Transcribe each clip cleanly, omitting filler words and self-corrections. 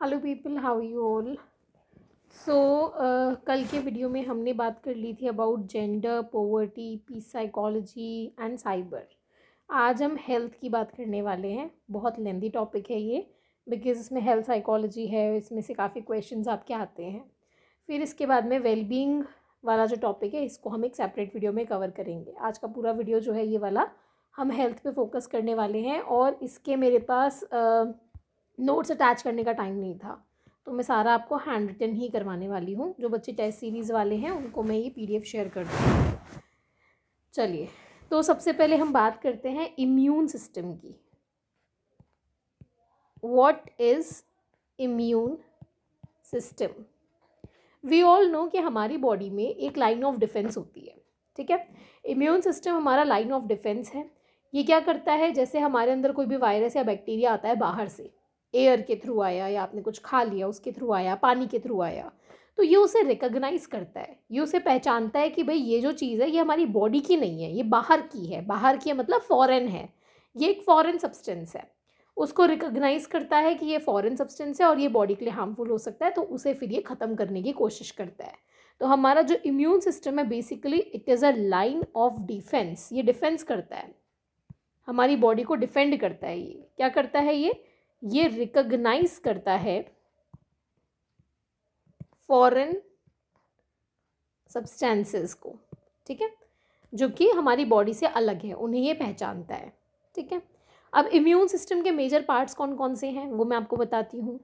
Hello people, how you all. So कल के video में हमने बात कर ली थी about gender, poverty, peace psychology and cyber. आज हम हेल्थ की बात करने वाले हैं। बहुत लेंदी टॉपिक है ये, बिकॉज इसमें हेल्थ साइकोलॉजी है, इसमें से काफ़ी क्वेश्चंस आपके आते हैं। फिर इसके बाद में वेलबींग वाला जो टॉपिक है, इसको हम एक सेपरेट वीडियो में कवर करेंगे। आज का पूरा वीडियो जो है ये वाला हम हेल्थ पे फोकस करने वाले हैं, और इसके मेरे पास नोट्स अटैच करने का टाइम नहीं था, तो मैं सारा आपको हैंड रिटन ही करवाने वाली हूँ। जो बच्चे टेस्ट सीरीज़ वाले हैं उनको मैं ये पीडीएफ शेयर कर दूँगी। चलिए, तो सबसे पहले हम बात करते हैं इम्यून सिस्टम की। What is immune system? We all know कि हमारी बॉडी में एक लाइन ऑफ डिफेंस होती है, ठीक है। इम्यून सिस्टम हमारा लाइन ऑफ डिफेंस है। ये क्या करता है, जैसे हमारे अंदर कोई भी वायरस या बैक्टीरिया आता है बाहर से, एयर के थ्रू आया या आपने कुछ खा लिया उसके थ्रू आया, पानी के थ्रू आया, तो ये उसे रिकॉग्नाइज करता है, ये उसे पहचानता है कि भाई ये जो चीज़ है ये हमारी बॉडी की नहीं है, ये बाहर की है। बाहर की है मतलब फॉरेन है, ये एक फॉरेन सब्सटेंस है। उसको रिकॉग्नाइज करता है कि ये फॉरेन सब्सटेंस है और ये बॉडी के लिए हार्मफुल हो सकता है, तो उसे फिर ये ख़त्म करने की कोशिश करता है। तो हमारा जो इम्यून सिस्टम है basically it is a line of defence. ये डिफेंस करता है, हमारी बॉडी को डिफेंड करता है। ये क्या करता है, ये रिकॉग्नाइज करता है फॉरेन सब्सटेंसेस को, ठीक है, जो कि हमारी बॉडी से अलग है, उन्हें ये पहचानता है, ठीक है। अब इम्यून सिस्टम के मेजर पार्ट्स कौन कौन से हैं वो मैं आपको बताती हूँ।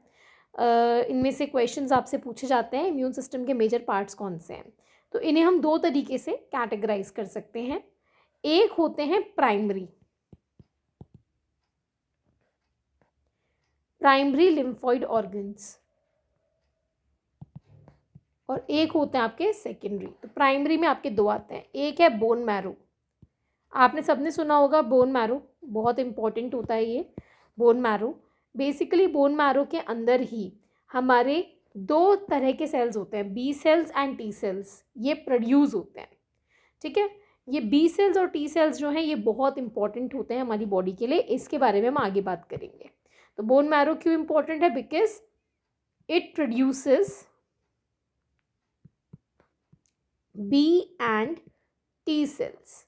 इनमें से क्वेश्चंस आपसे पूछे जाते हैं, इम्यून सिस्टम के मेजर पार्ट्स कौन से हैं। तो इन्हें हम दो तरीके से कैटेगराइज कर सकते हैं। एक होते हैं प्राइमरी लिम्फॉइड ऑर्गन्स, और एक होते हैं आपके सेकेंडरी। तो प्राइमरी में आपके दो आते हैं, एक है बोन मैरो। आपने सबने सुना होगा बोन मैरो, बहुत इंपॉर्टेंट होता है ये bone marrow. Basically bone marrow के अंदर ही हमारे दो तरह के सेल्स होते हैं, B cells and T cells, ये प्रोड्यूस होते हैं, ठीक है। ये बी सेल्स और टी सेल्स जो हैं ये बहुत इंपॉर्टेंट होते हैं हमारी बॉडी के लिए, इसके बारे में हम आगे बात करेंगे। तो बोन मैरो क्यों इंपॉर्टेंट है? Because it produces B and T cells,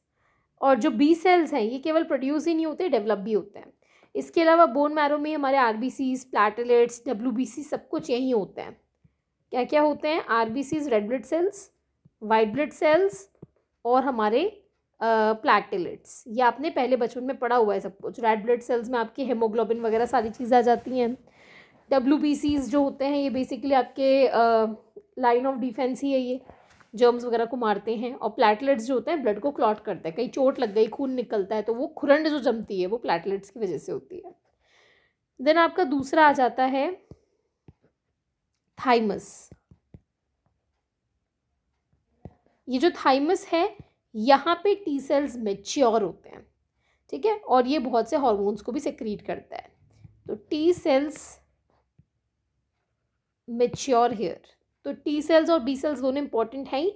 और जो बी सेल्स हैं ये केवल प्रोड्यूस ही नहीं होते, डेवलप भी होते हैं। इसके अलावा बोन मैरो में हमारे आरबीसीज, प्लैटेलेट्स, डब्ल्यूबीसी सब कुछ यही होते हैं। क्या क्या होते हैं? RBCs red blood cells, white blood sales, और हमारे प्लैटेलेट्स। ये आपने पहले बचपन में पढ़ा हुआ है सब कुछ। रेड ब्लड सेल्स में आपकी हेमोग्लोबिन वगैरह सारी चीज़ें आ जाती हैं। डब्ल्यूबीसीज जो होते हैं ये बेसिकली आपके लाइन ऑफ डिफेंस ही है, ये जर्म्स वगैरह को मारते हैं। और प्लैटलेट्स जो होते हैं ब्लड को क्लॉट करते हैं, कहीं चोट लग गई, खून निकलता है, तो वो खुरंड जो जमती है वो प्लैटलेट्स की वजह से होती है। देन आपका दूसरा आ जाता है थाइमस। ये जो थाइमस है यहाँ पे टी सेल्स मैच्योर होते हैं, ठीक है, और ये बहुत से हॉर्मोन्स को भी सेक्रीट करता है। तो टी सेल्स मैच्योर हियर। तो टी सेल्स और बी सेल्स दोनों इंपॉर्टेंट हैं ही।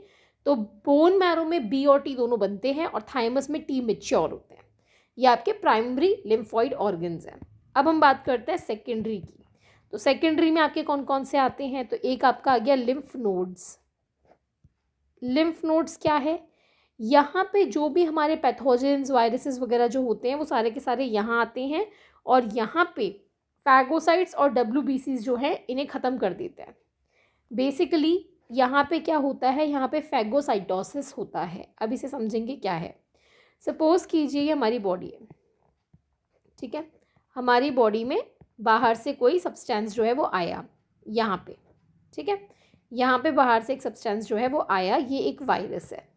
तो बोन मैरो में बी और टी दोनों बनते हैं, और थाइमस में टी मैच्योर होते हैं। ये आपके प्राइमरी लिम्फॉइड ऑर्गन्स हैं। अब हम बात करते हैं सेकेंडरी की। तो सेकेंडरी में आपके कौन कौन से आते हैं? तो एक आपका आ गया लिम्फ नोड्स। लिम्फ नोड्स क्या है? यहाँ पे जो भी हमारे पैथोजेंस, वायरसेस वगैरह जो होते हैं वो सारे के सारे यहाँ आते हैं, और यहाँ पे फैगोसाइट्स और डब्ल्यूबीसीज जो है इन्हें ख़त्म कर देते हैं। बेसिकली यहाँ पे क्या होता है, यहाँ पे फैगोसाइटोसिस होता है। अब इसे समझेंगे क्या है। सपोज कीजिए ये हमारी बॉडी है, ठीक है। हमारी बॉडी में बाहर से कोई सब्सटेंस जो है वो आया यहाँ पे, ठीक है। यहाँ पे बाहर से एक सब्सटेंस जो है वो आया, ये एक वायरस है।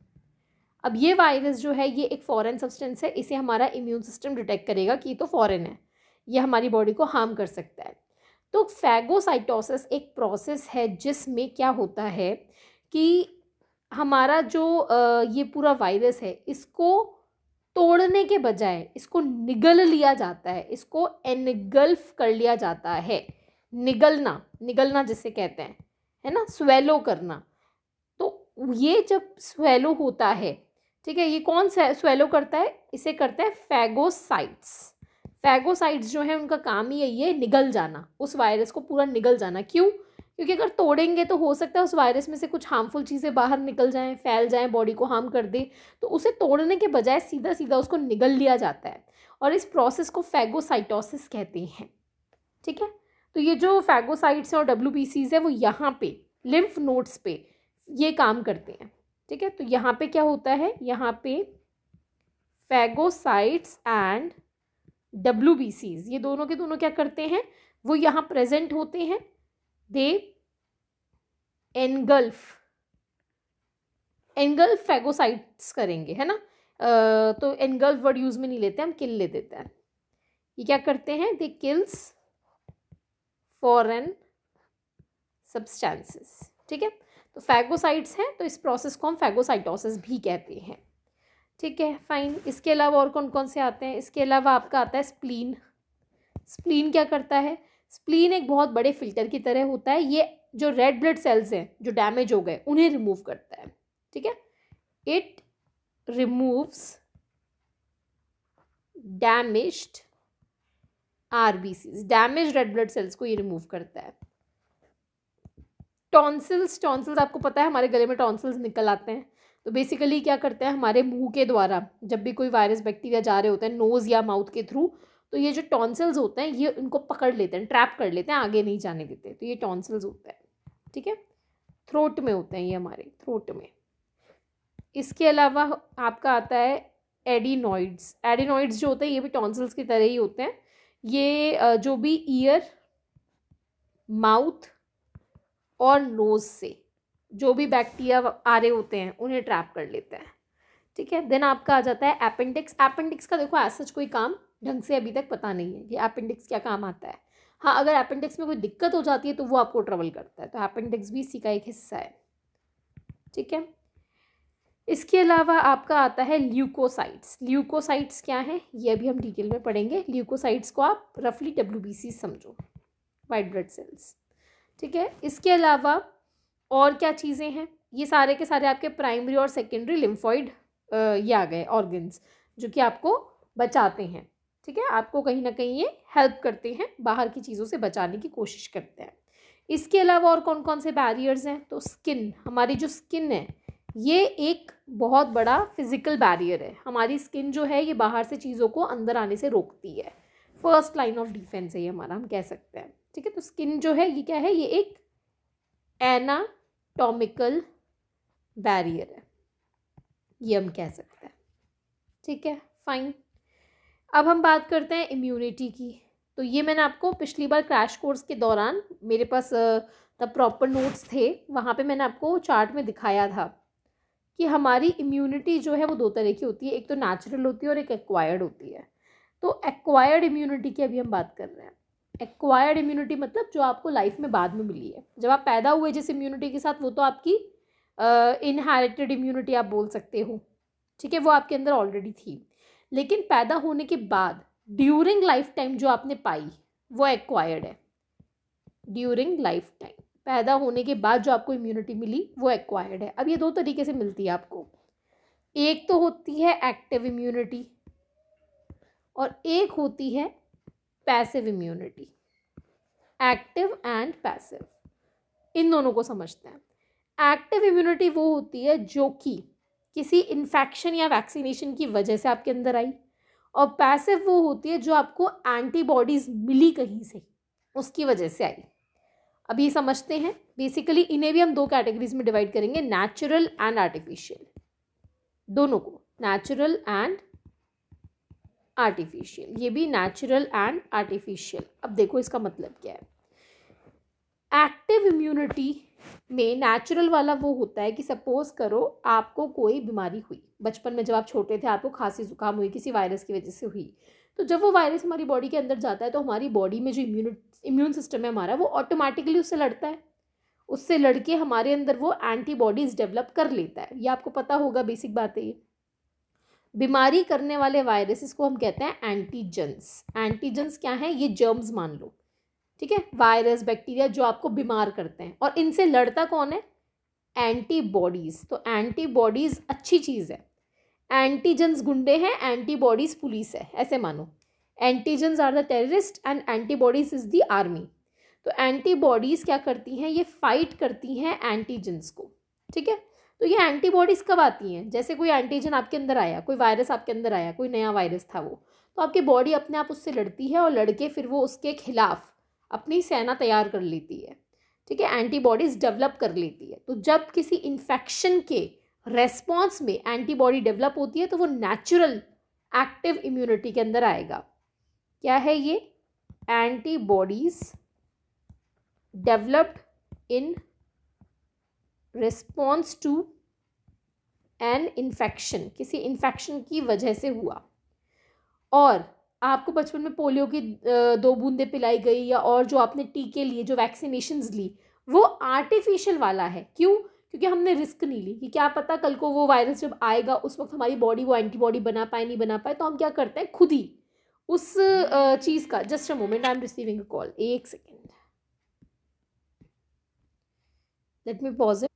अब ये वायरस जो है ये एक फॉरेन सब्सटेंस है, इसे हमारा इम्यून सिस्टम डिटेक्ट करेगा कि ये तो फॉरेन है, ये हमारी बॉडी को हार्म कर सकता है। तो फैगोसाइटोसिस एक प्रोसेस है जिसमें क्या होता है कि हमारा जो ये पूरा वायरस है इसको तोड़ने के बजाय इसको निगल लिया जाता है, इसको एनगल्फ कर लिया जाता है। निगलना जिसे कहते हैं, है ना, स्वेलो करना। तो ये जब स्वेलो होता है, ठीक है, ये कौन सा स्वेलो करता है? इसे करता है फैगोसाइट्स। फैगोसाइट्स जो है उनका काम ही यही है, निगल जाना, उस वायरस को पूरा निगल जाना। क्यों? क्योंकि अगर तोड़ेंगे तो हो सकता है उस वायरस में से कुछ हार्मफुल चीज़ें बाहर निकल जाएं, फैल जाएं, बॉडी को हार्म कर दे। तो उसे तोड़ने के बजाय सीधा सीधा उसको निगल लिया जाता है और इस प्रोसेस को फैगोसाइटोसिस कहते हैं। ठीक है, तो ये जो फैगोसाइट्स और WBCs है वो यहाँ पे लिम्फ नोड्स पे ये काम करते हैं। ठीक है, तो यहाँ पे क्या होता है, यहाँ पे फैगोसाइट्स एंड WBCs ये दोनों के दोनों क्या करते हैं, वो यहाँ प्रेजेंट होते हैं। दे एनगल्फ फैगोसाइट्स करेंगे, है ना। तो एनगल्फ वर्ड यूज में नहीं लेते हम, किल ले देते हैं। ये क्या करते हैं, दे किल्स फॉरेन सब्सटेंसेस। ठीक है, तो फैगोसाइट्स हैं, तो इस प्रोसेस को हम फैगोसाइटोसिस भी कहते हैं। ठीक है, फाइन। इसके अलावा और कौन कौन से आते हैं, इसके अलावा आपका आता है स्प्लीन। स्प्लीन क्या करता है, स्प्लीन एक बहुत बड़े फिल्टर की तरह होता है। ये जो रेड ब्लड सेल्स हैं जो डैमेज हो गए उन्हें रिमूव करता है। ठीक है, it removes damaged RBCs, damage red blood cells को ये रिमूव करता है। टॉन्सिल्स आपको पता है हमारे गले में टॉन्सिल्स निकल आते हैं, तो बेसिकली क्या करते हैं, हमारे मुंह के द्वारा जब भी कोई वायरस बैक्टीरिया जा रहे होते हैं नोज़ या माउथ के थ्रू, तो ये जो टॉन्सिल्स होते हैं ये उनको पकड़ लेते हैं, ट्रैप कर लेते हैं, आगे नहीं जाने देते, तो ये टॉन्सिल्स होता है। ठीक है, थ्रोट में होते हैं ये, हमारे थ्रोट में। इसके अलावा आपका आता है एडिनॉइड्स जो होते हैं ये भी टॉन्सिल्स की तरह ही होते हैं। ये जो भी ईयर, माउथ और नोज से जो भी बैक्टीरिया आ रहे होते हैं उन्हें ट्रैप कर लेता है। ठीक है, देन आपका आ जाता है अपेंडिक्स। अपेंडिक्स का देखो ऐसा कोई काम ढंग से अभी तक पता नहीं है कि अपेंडिक्स क्या काम आता है। हाँ, अगर अपेंडिक्स में कोई दिक्कत हो जाती है तो वो आपको ट्रबल करता है, तो अपेंडिक्स भी इसी का एक हिस्सा है। ठीक है, इसके अलावा आपका आता है ल्यूकोसाइट्स। ल्यूकोसाइट्स क्या है ये अभी हम डिटेल में पढ़ेंगे। ल्यूकोसाइट्स को आप रफली WBC समझो, वाइट ब्लड सेल्स। ठीक है, इसके अलावा और क्या चीज़ें हैं, ये सारे के सारे आपके प्राइमरी और सेकेंडरी लिम्फॉइड ये आ गए ऑर्गन्स जो कि आपको बचाते हैं। ठीक है, आपको कहीं ना कहीं ये हेल्प करते हैं, बाहर की चीज़ों से बचाने की कोशिश करते हैं। इसके अलावा और कौन कौन से बैरियर्स हैं, तो स्किन, हमारी जो स्किन है ये एक बहुत बड़ा फिजिकल बैरियर है। हमारी स्किन जो है ये बाहर से चीज़ों को अंदर आने से रोकती है, फर्स्ट लाइन ऑफ डिफेंस है ये हमारा, हम कह सकते हैं। ठीक है, तो स्किन जो है ये क्या है, ये एक एनाटॉमिकल बैरियर है, ये हम कह सकते हैं। ठीक है, फाइन। अब हम बात करते हैं इम्यूनिटी की। तो ये मैंने आपको पिछली बार क्रैश कोर्स के दौरान, मेरे पास तब प्रॉपर नोट्स थे, वहाँ पे मैंने आपको चार्ट में दिखाया था कि हमारी इम्यूनिटी जो है वो दो तरह की होती है, एक तो नेचुरल होती है और एक एक्वायर्ड होती है। तो एक्वायर्ड इम्यूनिटी की अभी हम बात कर रहे हैं। एक्वायर्ड इम्यूनिटी मतलब जो आपको लाइफ में बाद में मिली है, जब आप पैदा हुए जिस इम्यूनिटी के साथ, वो तो आपकी इनहेरिटेड इम्यूनिटी आप बोल सकते हो। ठीक है, वो आपके अंदर ऑलरेडी थी, लेकिन पैदा होने के बाद ड्यूरिंग लाइफ टाइम जो आपने पाई वो एक्वायर्ड है। ड्यूरिंग लाइफ टाइम, पैदा होने के बाद जो आपको इम्यूनिटी मिली वो एक्वायर्ड है। अब ये दो तरीके से मिलती है आपको, एक तो होती है एक्टिव इम्यूनिटी और एक होती है passive immunity. Active and passive, इन दोनों को समझते हैं। एक्टिव इम्यूनिटी वो होती है जो कि किसी इन्फेक्शन या वैक्सीनेशन की वजह से आपके अंदर आई, और पैसिव वो होती है जो आपको एंटीबॉडीज मिली कहीं से, उसकी वजह से आई। अब ये समझते हैं, बेसिकली इन्हें भी हम दो कैटेगरीज में डिवाइड करेंगे, नेचुरल एंड आर्टिफिशियल, दोनों को, नेचुरल एंड आर्टिफिशियल, ये भी नेचुरल एंड आर्टिफिशियल। अब देखो इसका मतलब क्या है। एक्टिव इम्यूनिटी में नेचुरल वाला वो होता है कि सपोज करो आपको कोई बीमारी हुई बचपन में, जब आप छोटे थे आपको खांसी जुकाम हुई, किसी वायरस की वजह से हुई, तो जब वो वायरस हमारी बॉडी के अंदर जाता है तो हमारी बॉडी में जो इम्यून सिस्टम है हमारा, वो ऑटोमेटिकली उससे लड़ता है, उससे लड़के हमारे अंदर वो एंटीबॉडीज डेवलप कर लेता है। ये आपको पता होगा, बेसिक बात है ये। बीमारी करने वाले वायरसेस को हम कहते हैं एंटीजेंस। एंटीजेंस क्या है, ये जर्म्स मान लो। ठीक है, वायरस बैक्टीरिया जो आपको बीमार करते हैं, और इनसे लड़ता कौन है, एंटीबॉडीज। तो एंटीबॉडीज अच्छी चीज़ है, एंटीजेंस गुंडे हैं, एंटीबॉडीज पुलिस है, ऐसे मानो। Antigens are the terrorist and antibodies is the army. तो एंटीबॉडीज़ क्या करती हैं, ये फाइट करती हैं एंटीजन्स को, ठीक है। तो ये एंटीबॉडीज़ कब आती हैं, जैसे कोई एंटीजन आपके अंदर आया, कोई वायरस आपके अंदर आया, कोई नया वायरस था वो, तो आपकी बॉडी अपने आप उससे लड़ती है और लड़के फिर वो उसके खिलाफ अपनी सेना तैयार कर लेती है, ठीक है, एंटीबॉडीज़ डेवलप कर लेती है। तो जब किसी इन्फेक्शन के रेस्पॉन्स में एंटीबॉडी डेवलप होती है तो वो नेचुरल एक्टिव इम्यूनिटी के अंदर आएगा। क्या है ये, antibodies developed in response to an infection, किसी इन्फेक्शन की वजह से हुआ। और आपको बचपन में पोलियो की 2 बूंदें पिलाई गई या और जो आपने टीके लिए, जो वैक्सीनेशंस ली, वो आर्टिफिशियल वाला है। क्यों, क्योंकि हमने रिस्क नहीं ली कि क्या पता कल को वो वायरस जब आएगा उस वक्त हमारी बॉडी वो एंटीबॉडी बना पाए नहीं बना पाए, तो हम क्या करते हैं खुद ही उस चीज़ का। Just a moment, I am receiving a call, एक second, let me pause it.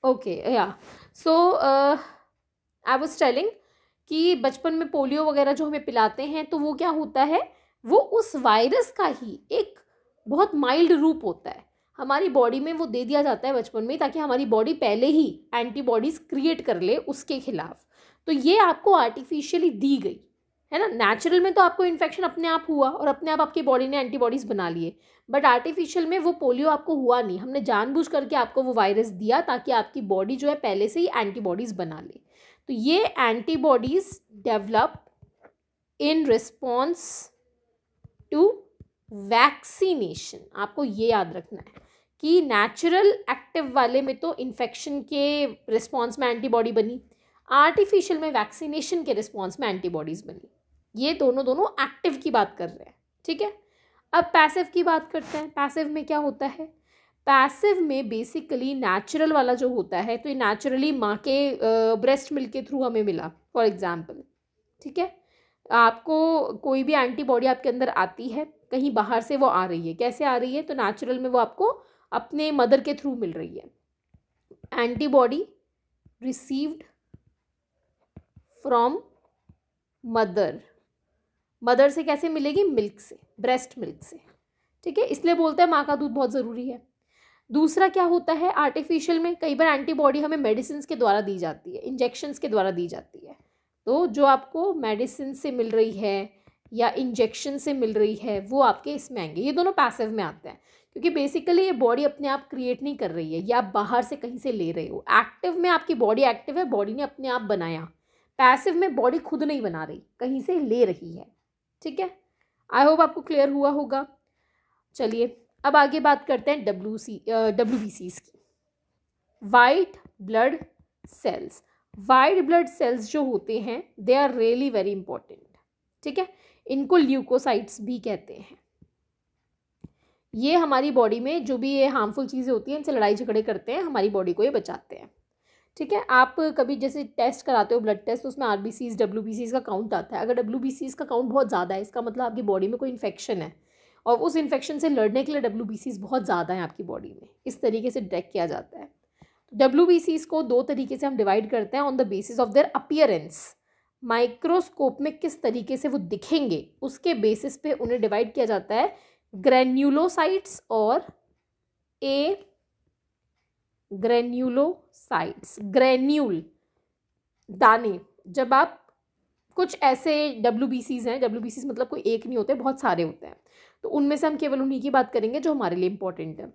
Okay, yeah so I was telling कि बचपन में पोलियो वगैरह जो हमें पिलाते हैं तो वो क्या होता है, वो उस वायरस का ही एक बहुत माइल्ड रूप होता है, हमारी बॉडी में वो दे दिया जाता है बचपन में ताकि हमारी बॉडी पहले ही एंटीबॉडीज़ क्रिएट कर ले उसके खिलाफ। तो ये आपको आर्टिफिशियली दी गई है ना। नेचुरल में तो आपको इन्फेक्शन अपने आप हुआ और अपने आप आपकी बॉडी ने एंटीबॉडीज़ बना लिए, बट आर्टिफिशियल में वो पोलियो आपको हुआ नहीं, हमने जानबूझ करके आपको वो वायरस दिया ताकि आपकी बॉडी जो है पहले से ही एंटीबॉडीज़ बना ले। तो ये antibodies develop in response to vaccination. आपको ये याद रखना है कि नेचुरल एक्टिव वाले में तो इन्फेक्शन के रिस्पॉन्स में एंटीबॉडी बनी, आर्टिफिशियल में वैक्सीनेशन के रिस्पॉन्स में एंटीबॉडीज़ बनी। ये दोनों एक्टिव की बात कर रहे हैं, ठीक है। अब पैसिव की बात करते हैं। पैसिव में क्या होता है, पैसिव में बेसिकली नेचुरल वाला जो होता है, तो ये नेचुरली माँ के ब्रेस्ट मिल्क के थ्रू हमें मिला फॉर एग्जांपल, ठीक है। आपको कोई भी एंटीबॉडी आपके अंदर आती है, कहीं बाहर से वो आ रही है, कैसे आ रही है, तो नेचुरल में वो आपको अपने मदर के थ्रू मिल रही है। Antibody received from mother, mother से कैसे मिलेगी, मिल्क से, ब्रेस्ट मिल्क से, ठीक है। इसलिए बोलते हैं माँ का दूध बहुत ज़रूरी है। दूसरा क्या होता है, आर्टिफिशियल में कई बार एंटीबॉडी हमें मेडिसिन के द्वारा दी जाती है, इंजेक्शंस के द्वारा दी जाती है। तो जो आपको मेडिसिन से मिल रही है या इंजेक्शन से मिल रही है वो आपके इसमें आएंगे। ये दोनों पैसिव में आते हैं क्योंकि बेसिकली ये बॉडी अपने आप क्रिएट नहीं कर रही है, या आप बाहर से कहीं से ले रहे हो। एक्टिव में आपकी बॉडी एक्टिव है, बॉडी ने अपने आप बनाया। पैसिव में बॉडी खुद नहीं बना रही, कहीं से ले रही है, ठीक है। आई होप आपको क्लियर हुआ होगा। चलिए अब आगे बात करते हैं WBCs की, white blood cells. White blood cells जो होते हैं they are really very important, ठीक है। इनको ल्यूकोसाइट्स भी कहते हैं। ये हमारी बॉडी में जो भी ये हार्मफुल चीज़ें होती हैं इनसे लड़ाई झगड़े करते हैं, हमारी बॉडी को ये बचाते हैं, ठीक है। आप कभी जैसे टेस्ट कराते हो ब्लड टेस्ट, तो उसमें RBCs WBCs का काउंट आता है। अगर WBCs का काउंट बहुत ज़्यादा है इसका मतलब आपकी बॉडी में कोई इन्फेक्शन है और उस इन्फेक्शन से लड़ने के लिए WBCs बहुत ज़्यादा हैं आपकी बॉडी में, इस तरीके से डिटेक्ट किया जाता है। WBCs को 2 तरीके से हम डिवाइड करते हैं on the basis of their appearance. Microscope में किस तरीके से वो दिखेंगे उसके बेसिस पे उन्हें डिवाइड किया जाता है, ग्रेन्यूलोसाइट्स और ग्रेन्यूलोसाइट्स। ग्रेन्यूल दाने, जब आप कुछ ऐसे WBCs हैं, WBCs मतलब कोई एक नहीं होते, बहुत सारे होते हैं, तो उनमें से हम केवल उन्हीं की बात करेंगे जो हमारे लिए इंपॉर्टेंट है।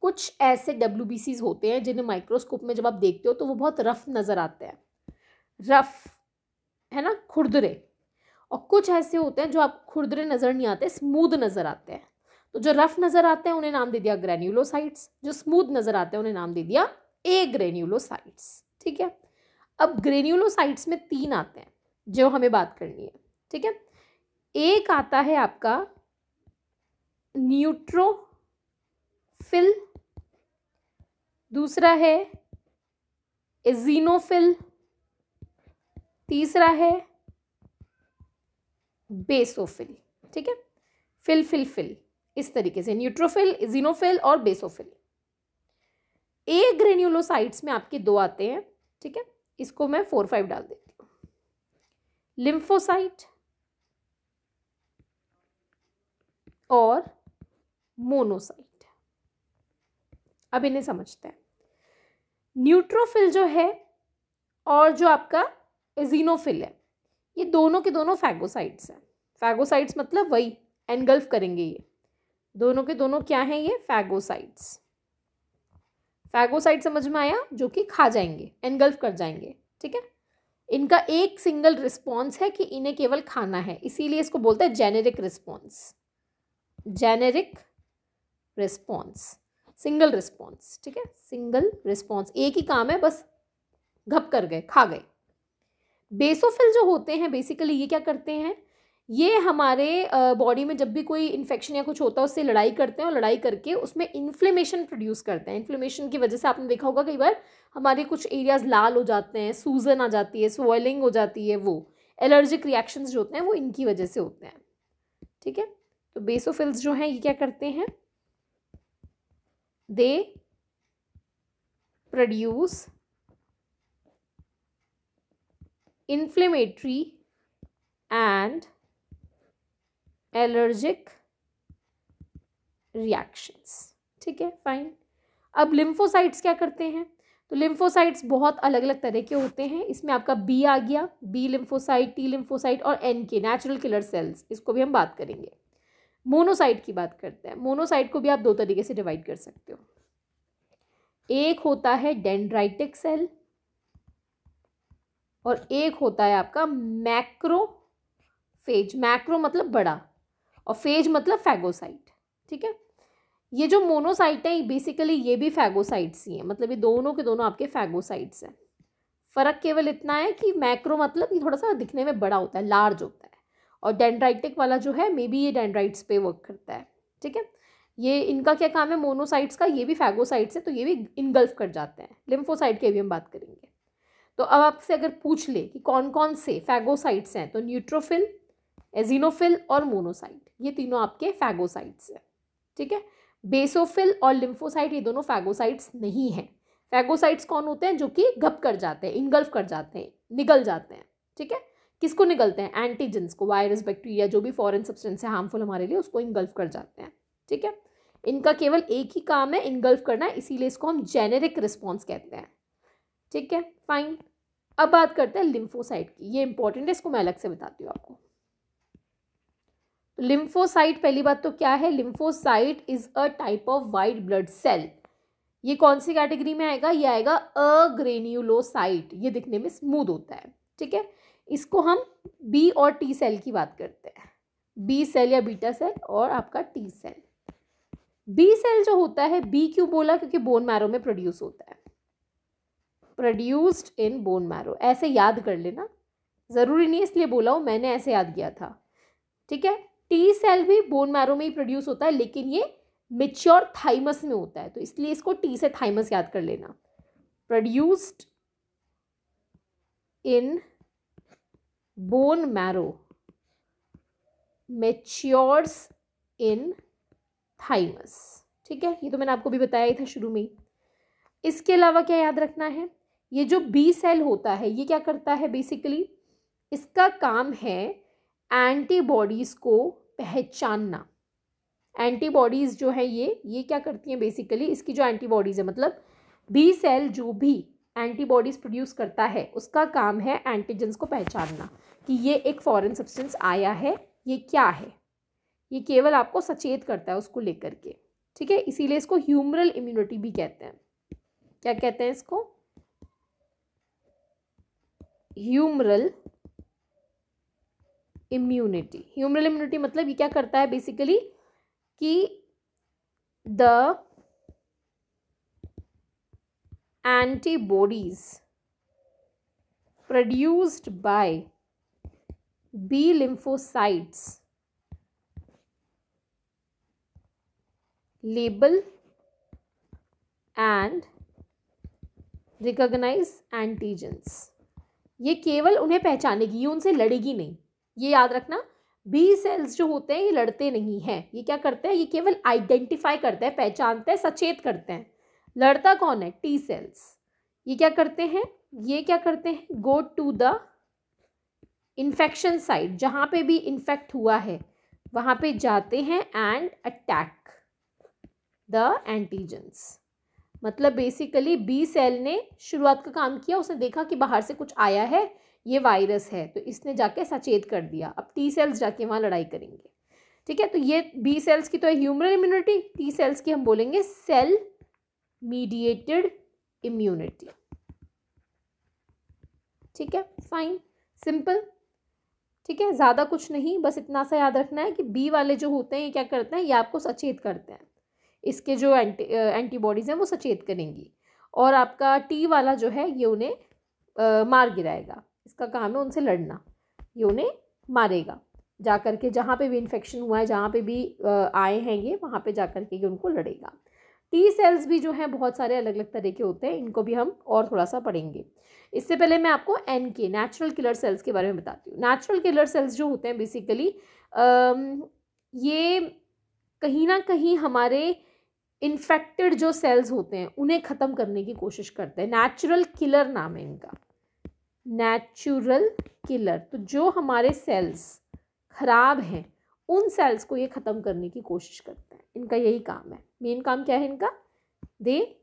कुछ ऐसे WBCs होते हैं जिन्हें माइक्रोस्कोप में जब आप देखते हो तो वो बहुत रफ नज़र आते हैं, रफ है ना, खुरदरे। और कुछ ऐसे होते हैं जो आपको खुरदरे नज़र नहीं आते, स्मूथ नज़र आते हैं। तो जो रफ नज़र आते हैं उन्हें नाम दे दिया ग्रेन्यूलोसाइट्स, जो स्मूथ नज़र आते हैं उन्हें नाम दे दिया ग्रेन्यूलोसाइट्स, ठीक है। अब ग्रेन्यूलोसाइट्स में 3 आते हैं जो हमें बात करनी है, ठीक है। एक आता है आपका न्यूट्रोफिल, दूसरा है एजिनोफिल, तीसरा है बेसोफिल, ठीक है। फिल, इस तरीके से न्यूट्रोफिल, एजिनोफिल और बेसोफिल। ग्रेन्यूलोसाइट्स में आपके 2 आते हैं, ठीक है। इसको मैं 4-5 डाल देती हूँ। लिम्फोसाइट और मोनोसाइट। अब इन्हें समझते हैं। न्यूट्रोफिल जो है और जो आपका एजिनोफिल है, ये दोनों के दोनों फैगोसाइट्स हैं। फैगोसाइट्स मतलब वही एनगल्फ करेंगे, ये दोनों के दोनों क्या हैं, ये फैगोसाइट्स। फैगोसाइट समझ में आया, जो कि खा जाएंगे, एनगल्फ कर जाएंगे, ठीक है। इनका एक सिंगल रिस्पॉन्स है कि इन्हें केवल खाना है, इसीलिए इसको बोलते हैं generic response. Generic response, single response, ठीक है, सिंगल रिस्पॉन्स, एक ही काम है, बस घप कर गए, खा गए। बेसोफिल जो होते हैं बेसिकली ये क्या करते हैं, ये हमारे बॉडी में जब भी कोई इन्फेक्शन या कुछ होता है उससे लड़ाई करते हैं, और लड़ाई करके उसमें इन्फ्लेमेशन प्रोड्यूस करते हैं। इन्फ्लेमेशन की वजह से आपने देखा होगा कई बार हमारे कुछ एरियाज लाल हो जाते हैं, सूजन आ जाती है, स्वेलिंग हो जाती है, वो एलर्जिक रिएक्शंस जो होते हैं वो इनकी वजह से होते हैं, ठीक है। तो बेसोफिल्स जो हैं ये क्या करते हैं, they produce inflammatory and allergic reactions, ठीक है, फाइन। अब लिम्फोसाइट्स क्या करते हैं, तो लिम्फोसाइट्स बहुत अलग अलग तरह के होते हैं। इसमें आपका बी आ गया, बी लिम्फोसाइट, टी लिम्फोसाइट और एन के नेचुरल किलर सेल्स, इसको भी हम बात करेंगे। मोनोसाइट की बात करते हैं। मोनोसाइट को भी आप दो तरीके से डिवाइड कर सकते हो। एक होता है डेंड्राइटिक सेल और एक होता है आपका मैक्रोफेज। मैक्रो मतलब बड़ा और फेज मतलब फैगोसाइट, ठीक है। ये जो मोनोसाइट है बेसिकली ये भी फैगोसाइट्स ही हैं, मतलब ये दोनों के दोनों आपके फैगोसाइट्स हैं। फ़र्क केवल इतना है कि मैक्रो मतलब ये थोड़ा सा दिखने में बड़ा होता है, लार्ज होता है, और डेंड्राइटिक वाला जो है मे बी ये डेंड्राइट्स पे वर्क करता है, ठीक है। ये इनका क्या काम है मोनोसाइट्स का, ये भी फैगोसाइट्स है तो ये भी इनगल्फ कर जाते हैं। लिम्फोसाइट के भी हम बात करेंगे। तो अब आपसे अगर पूछ ले कि कौन कौन से फैगोसाइट्स हैं, तो न्यूट्रोफिल, एजिनोफिल और मोनोसाइट, ये तीनों आपके फैगोसाइट्स हैं, ठीक है। बेसोफिल और लिम्फोसाइट ये दोनों फैगोसाइट्स नहीं हैं। फैगोसाइट्स कौन होते हैं, जो कि घप कर जाते हैं, इनगल्फ कर जाते हैं, निगल जाते हैं, ठीक है। किसको निगलते हैं, एंटीजेंस को, वायरस, बैक्टीरिया, जो भी फॉरेन सब्सटेंस है हार्मफुल हमारे लिए, उसको इनगल्फ कर जाते हैं, ठीक है। इनका केवल एक ही काम है, इनगल्फ करना, इसीलिए इसको हम जेनेरिक रिस्पॉन्स कहते हैं, ठीक है, फाइन। अब बात करते हैं लिम्फोसाइट की, ये इंपॉर्टेंट है, इसको मैं अलग से बताती हूँ आपको। तो लिम्फोसाइट, पहली बात तो क्या है, lymphocyte is a type of white blood cell. ये कौन सी कैटेगरी में आएगा, ये आएगा अग्रेन्युलोसाइट, ये दिखने में स्मूथ होता है, ठीक है। इसको हम बी और टी सेल की बात करते हैं, बी सेल या बीटा सेल और आपका टी सेल। बी सेल जो होता है, बी क्यों बोला, क्योंकि बोन मैरो में प्रोड्यूस होता है, प्रोड्यूस्ड इन बोन मैरो, ऐसे याद कर लेना, ज़रूरी नहीं इसलिए बोला हूँ, मैंने ऐसे याद किया था, ठीक है। टी सेल भी बोन मैरो में ही प्रोड्यूस होता है, लेकिन ये मेच्योर थाइमस में होता है, तो इसलिए इसको टी से थाइमस याद कर लेना। Produced in bone marrow, matures in thymus, ठीक है। ये तो मैंने आपको भी बताया ही था शुरू में ही। इसके अलावा क्या याद रखना है, ये जो बी सेल होता है ये क्या करता है, बेसिकली इसका काम है एंटीबॉडीज़ को पहचानना। एंटीबॉडीज़ जो है ये क्या करती हैं, बेसिकली इसकी जो एंटीबॉडीज़ है, मतलब बी सेल जो भी एंटीबॉडीज़ प्रोड्यूस करता है उसका काम है एंटीजेंस को पहचानना कि ये एक फॉरेन सब्सटेंस आया है, ये क्या है, ये केवल आपको सचेत करता है उसको लेकर के, ठीक है। इसीलिए इसको ह्यूमरल इम्यूनिटी भी कहते हैं। क्या कहते हैं इसको, ह्यूमरल इम्यूनिटी। ह्यूमरल इम्यूनिटी मतलब ये क्या करता है बेसिकली कि the antibodies produced by B lymphocytes label and recognize antigens. ये केवल उन्हें पहचानेगी, ये उनसे लड़ेगी नहीं, ये याद रखना। बी सेल्स जो होते हैं ये लड़ते नहीं हैं, ये क्या करते हैं, ये केवल आइडेंटिफाई करते हैं, पहचानते हैं, सचेत करते हैं। लड़ता कौन है, टी सेल्स। ये क्या करते हैं, go to the infection site, जहाँ पे भी इन्फेक्ट हुआ है वहाँ पे जाते हैं एंड अटैक द एंटीजेंस। मतलब बेसिकली बी सेल ने शुरुआत का काम किया, उसने देखा कि बाहर से कुछ आया है, ये वायरस है, तो इसने जाके सचेत कर दिया। अब टी सेल्स जाके वहाँ लड़ाई करेंगे। ठीक है, तो ये बी सेल्स की तो है ह्यूमरल इम्यूनिटी, टी सेल्स की हम बोलेंगे सेल मीडिएटेड इम्यूनिटी। ठीक है, फाइन, सिंपल। ठीक है, ज़्यादा कुछ नहीं, बस इतना सा याद रखना है कि बी वाले जो होते हैं ये क्या करते हैं, ये आपको सचेत करते हैं, इसके जो एंटीबॉडीज़ हैं वो सचेत करेंगी। और आपका टी वाला जो है ये उन्हें मार गिराएगा, इसका काम है उनसे लड़ना, ये उन्हें मारेगा, जा कर के जहाँ पे भी इन्फेक्शन हुआ है, जहाँ पे भी आए हैं ये, वहाँ पे जा कर के ये उनको लड़ेगा। टी सेल्स भी जो हैं बहुत सारे अलग अलग तरह के होते हैं, इनको भी हम और थोड़ा सा पढ़ेंगे। इससे पहले मैं आपको NK नेचुरल किलर सेल्स के बारे में बताती हूँ। नेचुरल किलर सेल्स जो होते हैं बेसिकली ये कहीं ना कहीं हमारे इन्फेक्टेड जो सेल्स होते हैं उन्हें ख़त्म करने की कोशिश करते हैं। नेचुरल किलर नाम है इनका, नेचुरल किलर। तो जो हमारे सेल्स खराब हैं उन सेल्स को ये ख़त्म करने की कोशिश करते हैं, इनका यही काम है। मेन काम क्या है इनका, दे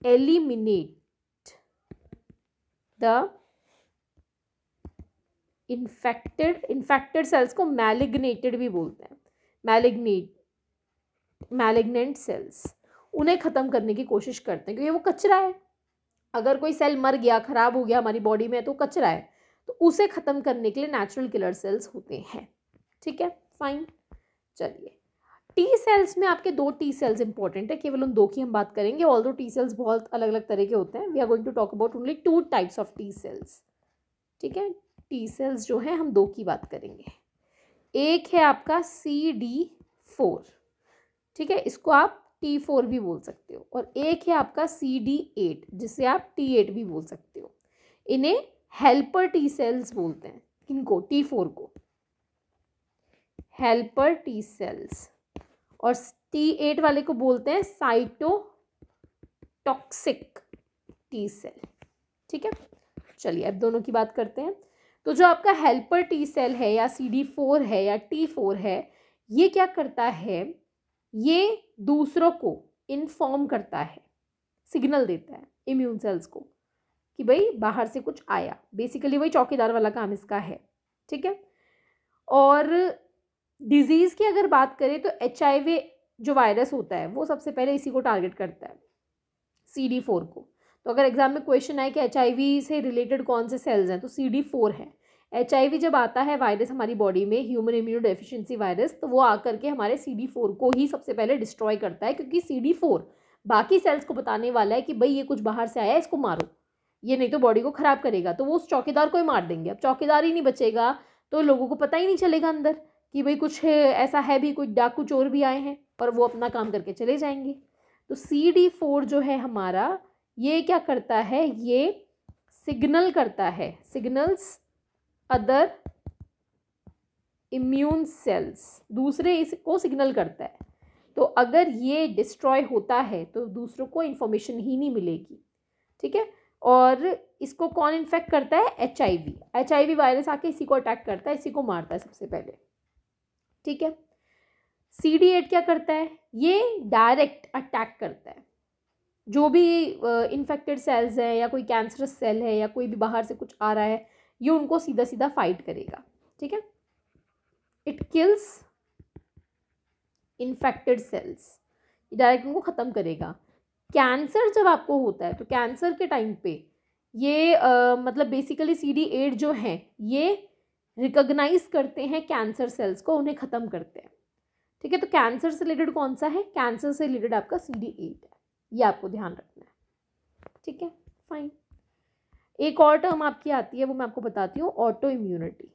एलिमिनेट द इन्फेक्टेड सेल्स को मैलिग्नेटेड भी बोलते हैं, मैलिग्नेंट सेल्स, उन्हें ख़त्म करने की कोशिश करते हैं, क्योंकि वो कचरा है। अगर कोई सेल मर गया, ख़राब हो गया हमारी बॉडी में, तो कचरा है, तो उसे ख़त्म करने के लिए नेचुरल किलर सेल्स होते हैं। ठीक है, फाइन। चलिए, टी सेल्स में आपके 2 टी सेल्स इंपॉर्टेंट है, केवल उन 2 की हम बात करेंगे। ऑल्दो टी सेल्स बहुत अलग अलग तरह के होते हैं, we are going to talk about only 2 types of T cells. ठीक है, टी सेल्स जो है हम 2 की बात करेंगे। एक है आपका CD4, ठीक है, इसको आप T4 भी बोल सकते हो, और एक है आपका CD8 जिसे आप T8 भी बोल सकते हो। इन्हें हेल्पर टी सेल्स बोलते हैं, किनको, T4 को हेल्पर टी सेल्स, और T8 वाले को बोलते हैं साइटोटॉक्सिक टी सेल। ठीक है, चलिए अब दोनों की बात करते हैं। तो जो आपका हेल्पर टी सेल है या CD4 है या T4 है, ये क्या करता है, ये दूसरों को इन्फॉर्म करता है, सिग्नल देता है इम्यून सेल्स को कि भाई बाहर से कुछ आया। बेसिकली वही चौकीदार वाला काम इसका है। ठीक है, और डिजीज़ की अगर बात करें तो HIV जो वायरस होता है वो सबसे पहले इसी को टारगेट करता है, CD4 को। तो अगर एग्जाम में क्वेश्चन आए कि HIV से रिलेटेड कौन से सेल्स हैं, तो CD4 है। HIV जब आता है वायरस हमारी बॉडी में, ह्यूमन इम्यूनो डेफिशिएंसी वायरस, तो वो आकर के हमारे CD4 को ही सबसे पहले डिस्ट्रॉय करता है, क्योंकि CD4 बाकी सेल्स को बताने वाला है कि भाई ये कुछ बाहर से आया है, इसको मारो, ये नहीं तो बॉडी को ख़राब करेगा। तो वो उस चौकीदार को ही मार देंगे। अब चौकीदार ही नहीं बचेगा तो लोगों को पता ही नहीं चलेगा अंदर कि भाई कुछ ऐसा है भी, कुछ डाकू चोर भी आए हैं, और वो अपना काम करके चले जाएंगे। तो CD4 जो है हमारा, ये क्या करता है, ये सिग्नल करता है, सिग्नल्स अदर इम्यून सेल्स, दूसरे इसको सिग्नल करता है। तो अगर ये डिस्ट्रॉय होता है तो दूसरों को इन्फॉर्मेशन ही नहीं मिलेगी। ठीक है, और इसको कौन इन्फेक्ट करता है, HIV वायरस आके इसी को अटैक करता है, इसी को मारता है सबसे पहले। ठीक है, CD8 क्या करता है, ये डायरेक्ट अटैक करता है जो भी इन्फेक्टेड सेल्स है, या कोई कैंसरस सेल है, या कोई भी बाहर से कुछ आ रहा है, ये उनको सीधा सीधा फाइट करेगा। ठीक है, it kills infected cells, direct उनको ख़त्म करेगा। कैंसर जब आपको होता है तो कैंसर के टाइम पे ये मतलब बेसिकली CD8 जो है ये रिकॉग्नाइज करते हैं कैंसर सेल्स को, उन्हें ख़त्म करते हैं। ठीक है, तो कैंसर से रिलेटेड कौन सा है, कैंसर से रिलेटेड आपका CD8 है, ये आपको ध्यान रखना है। ठीक है, फाइन। एक और टर्म आपकी आती है, वो मैं आपको बताती हूँ, ऑटो इम्यूनिटी।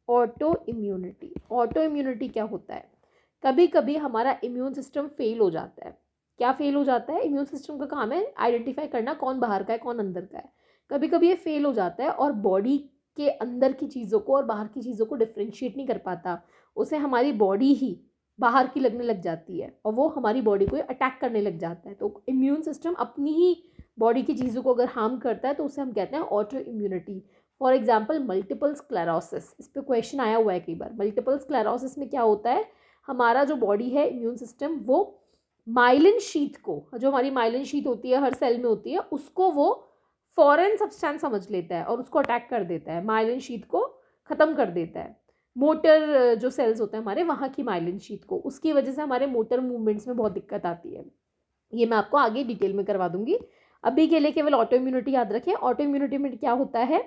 ऑटो इम्यूनिटी क्या होता है, कभी कभी हमारा इम्यून सिस्टम फेल हो जाता है। क्या फेल हो जाता है, इम्यून सिस्टम का काम है आइडेंटिफाई करना कौन बाहर का है कौन अंदर का है। कभी कभी ये फेल हो जाता है और बॉडी के अंदर की चीज़ों को और बाहर की चीज़ों को डिफ्रेंशिएट नहीं कर पाता, उसे हमारी बॉडी ही बाहर की लगने लग जाती है और वो हमारी बॉडी को अटैक करने लग जाता है। तो इम्यून सिस्टम अपनी ही बॉडी की चीज़ों को अगर हार्म करता है तो उसे हम कहते हैं auto immunity. For example multiple sclerosis, इस पर क्वेश्चन आया हुआ है कई बार। मल्टीपल स्क्लेरोसिस में क्या होता है, हमारा जो बॉडी है इम्यून सिस्टम वो माइलिन शीथ को, जो हमारी माइलिन शीथ होती है हर सेल में होती है, उसको वो फॉरेन सब्सटेंस समझ लेता है और उसको अटैक कर देता है, माइलिन शीथ को ख़त्म कर देता है। मोटर जो सेल्स होते हैं हमारे वहाँ की माइलिन शीथ को, उसकी वजह से हमारे मोटर मूवमेंट्स में बहुत दिक्कत आती है। ये मैं आपको आगे डिटेल में करवा दूंगी, अभी के लिए केवल ऑटो इम्यूनिटी याद रखें। ऑटो इम्यूनिटी में क्या होता है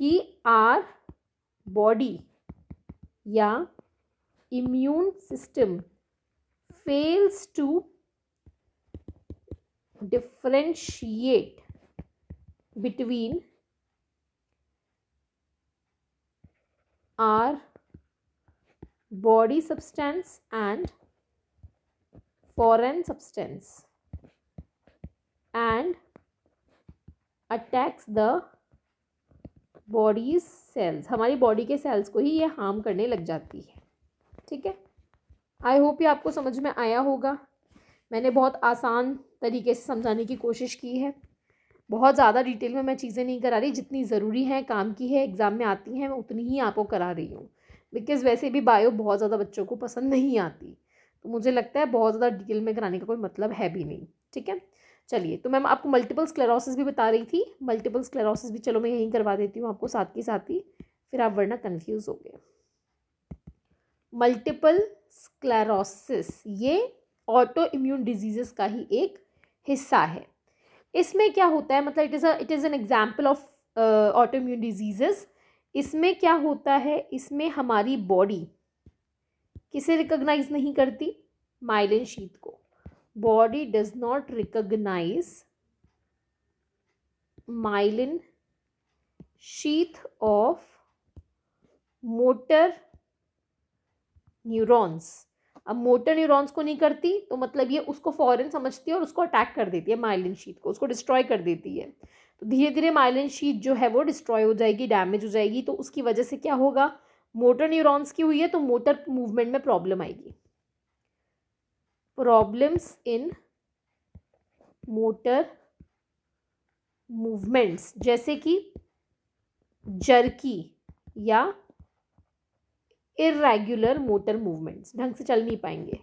कि आर बॉडी या immune system fails to differentiate between our body substance and foreign substance and attacks the body's cells, हमारी बॉडी के सेल्स को ही ये हार्म करने लग जाती है। ठीक है, आई होप ये आपको समझ में आया होगा। मैंने बहुत आसान तरीके से समझाने की कोशिश की है, बहुत ज़्यादा डिटेल में मैं चीज़ें नहीं करा रही, जितनी ज़रूरी हैं काम की है एग्ज़ाम में आती हैं मैं उतनी ही आपको करा रही हूँ, बिकॉज़ वैसे भी बायो बहुत ज़्यादा बच्चों को पसंद नहीं आती, तो मुझे लगता है बहुत ज़्यादा डिटेल में कराने का कोई मतलब है भी नहीं। ठीक है, चलिए, तो मैम आपको मल्टीपल स्क्लेरोसिस भी बता रही थी, मल्टीपल स्क्लेरोसिस भी चलो मैं यहीं करवा देती हूँ आपको साथ के साथ ही, फिर आप वरना कन्फ्यूज़ हो गए। मल्टीपल स्क्लेरोसिस ये ऑटो इम्यून डिजीज़ेस का ही एक हिस्सा है। इसमें क्या होता है, मतलब it is an example of auto immune diseases. इसमें क्या होता है, इसमें हमारी बॉडी किसे रिकॉग्नाइज नहीं करती, माइलिन शीथ को। Body does not recognize myelin sheath of motor neurons. अब मोटर न्यूरॉन्स को नहीं करती तो मतलब ये उसको फॉरेन समझती है और उसको अटैक कर देती है, माइलिन शीथ को, उसको डिस्ट्रॉय कर देती है। तो धीरे धीरे माइलिन शीथ जो है वो डिस्ट्रॉय हो जाएगी, डैमेज हो जाएगी, तो उसकी वजह से क्या होगा, मोटर न्यूरॉन्स की हुई है तो मोटर मूवमेंट में प्रॉब्लम आएगी, प्रॉब्लम्स इन मोटर मूवमेंट्स, जैसे कि जर्की या इरेगुलर मोटर मूवमेंट्स, ढंग से चल नहीं पाएंगे।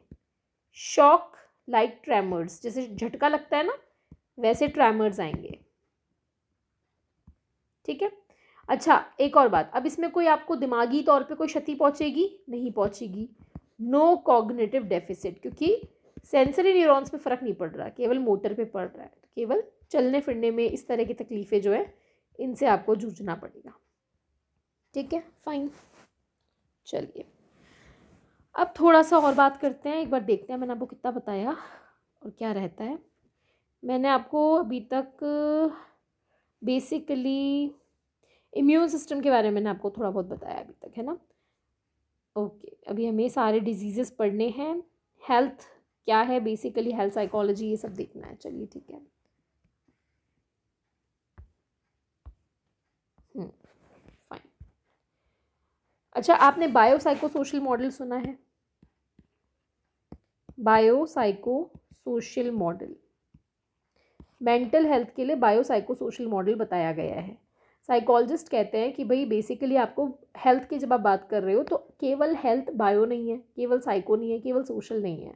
शॉक लाइक ट्रेमर्स, जैसे झटका लगता है ना वैसे ट्रेमर्स आएंगे। ठीक है, अच्छा एक और बात, अब इसमें कोई आपको दिमागी तौर पे कोई क्षति पहुंचेगी नहीं पहुंचेगी। नो कॉग्निटिव डेफिसिट, क्योंकि सेंसरी न्यूरॉन्स पे फर्क नहीं पड़ रहा, केवल मोटर पे पड़ रहा है, तो केवल चलने फिरने में इस तरह की तकलीफें जो है इनसे आपको जूझना पड़ेगा। ठीक है, फाइन। चलिए अब थोड़ा सा और बात करते हैं, एक बार देखते हैं मैंने आपको कितना बताया और क्या रहता है। मैंने आपको अभी तक बेसिकली इम्यून सिस्टम के बारे में मैंने आपको थोड़ा बहुत बताया अभी तक, है ना। ओके, अभी हमें सारे डिजीज़ेस पढ़ने हैं, हेल्थ क्या है बेसिकली, हेल्थ साइकोलॉजी ये सब देखना है। चलिए ठीक है, फाइन। अच्छा, आपने बायो साइको सोशल मॉडल सुना है? Bio psycho social model, mental health के लिए बायो साइको सोशल मॉडल बताया गया है। साइकोलॉजिस्ट कहते हैं कि भाई बेसिकली आपको हेल्थ की जब आप बात कर रहे हो तो केवल हेल्थ बायो नहीं है, केवल साइको नहीं है, केवल सोशल नहीं है,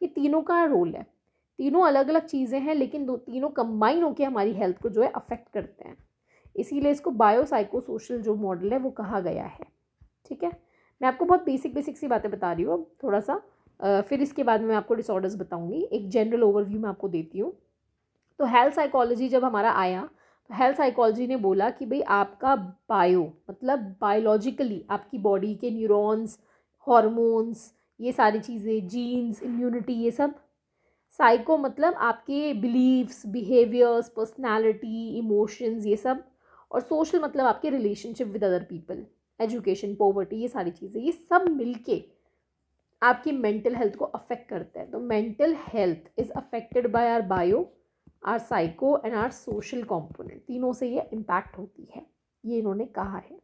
ये तीनों का रोल है। तीनों अलग अलग चीज़ें हैं लेकिन दो तीनों कंबाइन होकर हमारी हेल्थ को जो है अफेक्ट करते हैं, इसीलिए इसको बायो साइको सोशल जो मॉडल है वो कहा गया है। ठीक है, मैं आपको बहुत बेसिक सी बातें बता रही हूँ, अब थोड़ा सा फिर इसके बाद में मैं आपको डिसऑर्डर्स बताऊंगी, एक जनरल ओवरव्यू मैं आपको देती हूँ। तो हेल्थ साइकोलॉजी जब हमारा आया तो हेल्थ साइकोलॉजी ने बोला कि भाई आपका बायो मतलब बायोलॉजिकली आपकी बॉडी के न्यूरॉन्स, हॉर्मोन्स, ये सारी चीज़ें, जीन्स, इम्यूनिटी, ये सब। साइको मतलब आपके बिलीव्स, बिहेवियर्स, पर्सनालिटी, इमोशंस, ये सब। और सोशल मतलब आपके relationship with other people, education, poverty, ये सारी चीज़ें, ये सब मिलके आपकी मेंटल हेल्थ को अफेक्ट करता है। तो mental health is affected by our bio, our psycho and our social component, तीनों से ये इम्पैक्ट होती है, ये इन्होंने कहा है।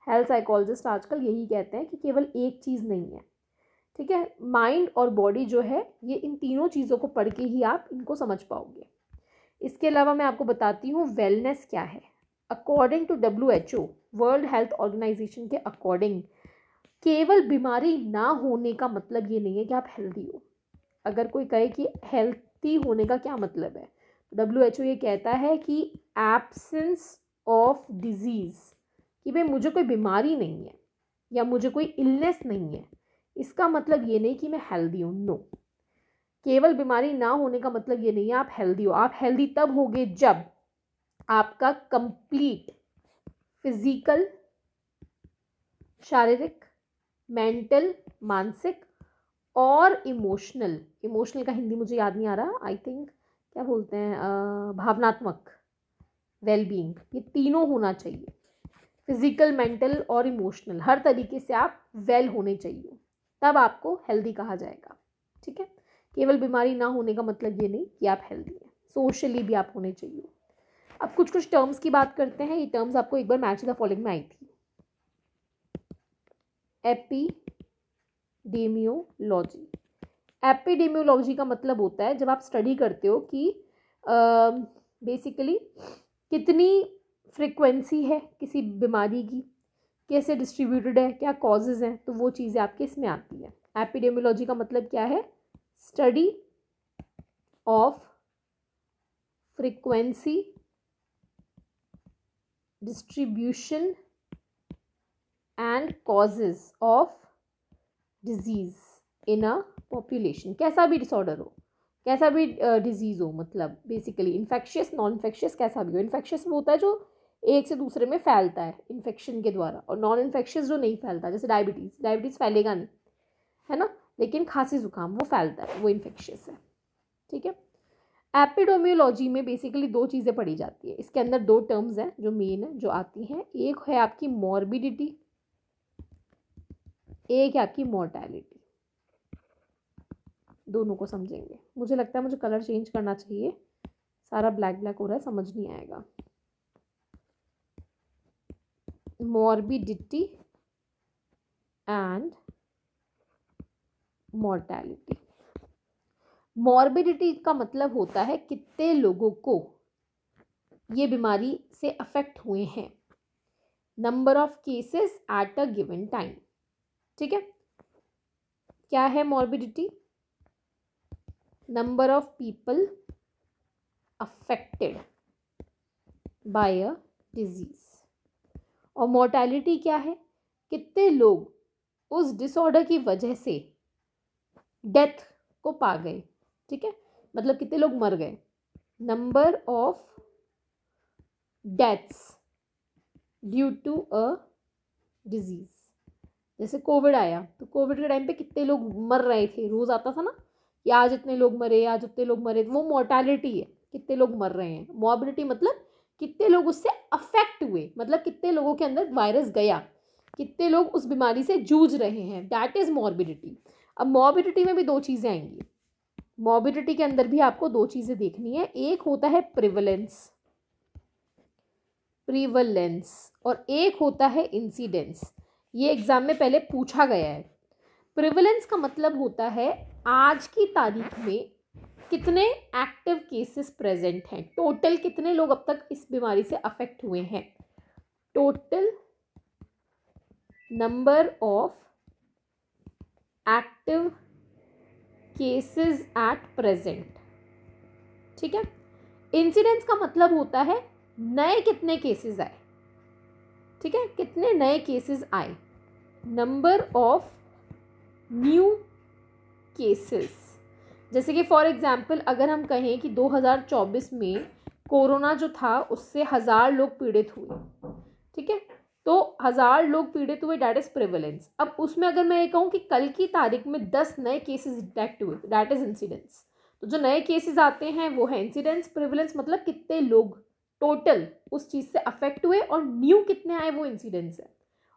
हेल्थ साइकोलॉजिस्ट आजकल यही कहते हैं कि केवल एक चीज़ नहीं है। ठीक है, माइंड और बॉडी जो है ये इन तीनों चीज़ों को पढ़ के ही आप इनको समझ पाओगे। इसके अलावा मैं आपको बताती हूँ वेलनेस क्या है। According to WHO, world health organization के अकॉर्डिंग, केवल बीमारी ना होने का मतलब ये नहीं है कि आप हेल्दी हो। अगर कोई कहे कि हेल्थी होने का क्या मतलब है, WHO ये कहता है कि एब्सेंस ऑफ डिजीज़, कि भाई मुझे कोई बीमारी नहीं है या मुझे कोई इलनेस नहीं है, इसका मतलब ये नहीं कि मैं हेल्दी हूँ। नो, केवल बीमारी ना होने का मतलब ये नहीं है आप हेल्दी हो। आप हेल्दी तब होगे जब आपका कंप्लीट फिजिकल, शारीरिक, मेंटल, मानसिक और इमोशनल का हिंदी मुझे याद नहीं आ रहा, आई थिंक क्या बोलते हैं, भावनात्मक वेलबींग, ये तीनों होना चाहिए। फिजिकल, मेंटल और इमोशनल, हर तरीके से आप वेल होने चाहिए, तब आपको हेल्दी कहा जाएगा। ठीक है, केवल बीमारी ना होने का मतलब ये नहीं कि आप हेल्दी हैं, सोशली भी आप होने चाहिए। अब कुछ कुछ टर्म्स की बात करते हैं। ये टर्म्स आपको एक बार मैच द फॉलोइंग में आई थी। एपिडेमियोलॉजी। एपिडेमियोलॉजी का मतलब होता है जब आप स्टडी करते हो कि बेसिकली कितनी फ्रिक्वेंसी है किसी बीमारी की, कैसे डिस्ट्रीब्यूटेड है, क्या कॉजेज़ हैं, तो वो चीज़ें आपके इसमें आती है। एपिडेमियोलॉजी का मतलब क्या है? Study of frequency, distribution and causes of disease in a population. कैसा भी डिसऑर्डर हो, कैसा भी डिजीज़ हो, मतलब बेसिकली इन्फेक्शियस, नॉन इन्फेक्शियस, कैसा भी हो। इन्फेक्शियस वो होता है जो एक से दूसरे में फैलता है इन्फेक्शन के द्वारा, और नॉन इन्फेक्शियस जो नहीं फैलता, जैसे डायबिटीज़ फैलेगा नहीं, है ना, लेकिन खांसी जुकाम वो फैलता है, वो इन्फेक्शियस है। ठीक है, एपिडेमियोलॉजी में बेसिकली दो चीज़ें पढ़ी जाती है। इसके अंदर दो टर्म्स हैं जो मेन है, जो आती हैं। एक है आपकी मॉर्बिडिटी, एक है आपकी मॉर्टैलिटी। दोनों को समझेंगे। मुझे लगता है मुझे कलर चेंज करना चाहिए, सारा ब्लैक ब्लैक हो रहा है, समझ नहीं आएगा। Morbidity and mortality. मॉर्बिडिटी का मतलब होता है कितने लोगों को ये बीमारी से अफेक्ट हुए हैं, number of cases at a given time. ठीक है, क्या है morbidity? Number of people affected by a disease. और मॉर्टैलिटी क्या है? कितने लोग उस डिसऑर्डर की वजह से डेथ को पा गए। ठीक है, मतलब कितने लोग मर गए। Number of deaths due to a disease. जैसे कोविड आया, तो कोविड के टाइम पे कितने लोग मर रहे थे, रोज आता था ना कि आज इतने लोग मरे, आज उतने लोग मरे, वो मॉर्टैलिटी है, कितने लोग मर रहे हैं। मॉर्बिडिटी मतलब कितने लोग उससे अफेक्ट हुए, मतलब कितने लोगों के अंदर वायरस गया, कितने लोग उस बीमारी से जूझ रहे हैं, दैट इज मॉर्बिडिटी। अब मॉर्बिडिटी में भी दो चीज़ें आएंगी। मॉर्बिडिटी के अंदर भी आपको दो चीज़ें देखनी है। एक होता है प्रिवलेंस और एक होता है इंसिडेंस। ये एग्जाम में पहले पूछा गया है। प्रिवलेंस का मतलब होता है आज की तारीख में कितने एक्टिव केसेस प्रेजेंट हैं, टोटल कितने लोग अब तक इस बीमारी से अफेक्ट हुए हैं, total number of active cases at present. ठीक है, इंसिडेंस का मतलब होता है नए कितने केसेस आए। ठीक है, कितने नए केसेस आए, नंबर ऑफ न्यू केसेस। जैसे कि फॉर एग्जांपल अगर हम कहें कि 2024 में कोरोना जो था उससे 1000 लोग पीड़ित हुए। ठीक है, तो 1000 लोग पीड़ित हुए, दैट इज प्रिवलेंस। अब उसमें अगर मैं ये कहूँ कि कल की तारीख में 10 नए केसेस डिटेक्ट हुए, दैट इज इंसिडेंस। तो जो नए केसेस आते हैं वो है इंसिडेंस। प्रिवलेंस मतलब कितने लोग टोटल उस चीज़ से अफेक्ट हुए, और न्यू कितने आए वो इंसिडेंस है,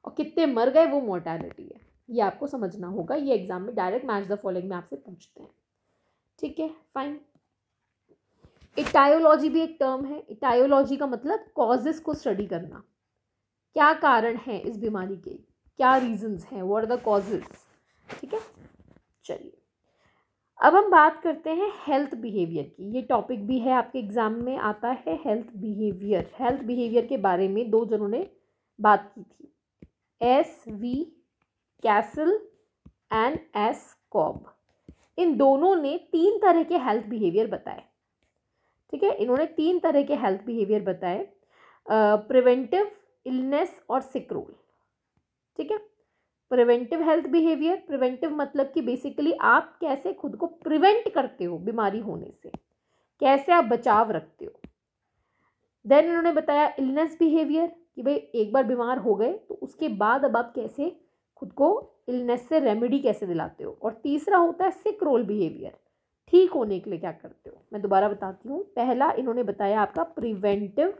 और कितने मर गए वो मोर्टेलिटी है। ये आपको समझना होगा, ये एग्जाम में डायरेक्ट मैच द फॉलोइंग में आपसे पूछते हैं। ठीक है, फाइन। इटायोलॉजी भी एक टर्म है। इटायोलॉजी का मतलब कॉजेस को स्टडी करना, क्या कारण है इस बीमारी के, क्या रीजंस हैं, व्हाट आर द कॉजेस। ठीक है, चलिए अब हम बात करते हैं हेल्थ बिहेवियर की। ये टॉपिक भी है आपके एग्जाम में आता है, हेल्थ बिहेवियर। हेल्थ बिहेवियर के बारे में दो जनों ने बात की थी, SV Kasl and S Cobb. इन दोनों ने 3 तरह के हेल्थ बिहेवियर बताए। ठीक है, इन्होंने 3 तरह के हेल्थ बिहेवियर बताए, प्रिवेंटिव, इलनेस और सिक रोल। ठीक है, प्रिवेंटिव हेल्थ बिहेवियर, प्रिवेंटिव मतलब कि बेसिकली आप कैसे खुद को प्रिवेंट करते हो बीमारी होने से, कैसे आप बचाव रखते हो। देन इन्होंने बताया इलनेस बिहेवियर कि भाई एक बार बीमार हो गए तो उसके बाद अब आप कैसे खुद को इलनेस से रेमेडी कैसे दिलाते हो। और तीसरा होता है सिक रोल बिहेवियर, ठीक होने के लिए क्या करते हो। मैं दोबारा बताती हूँ। पहला इन्होंने बताया आपका प्रिवेंटिव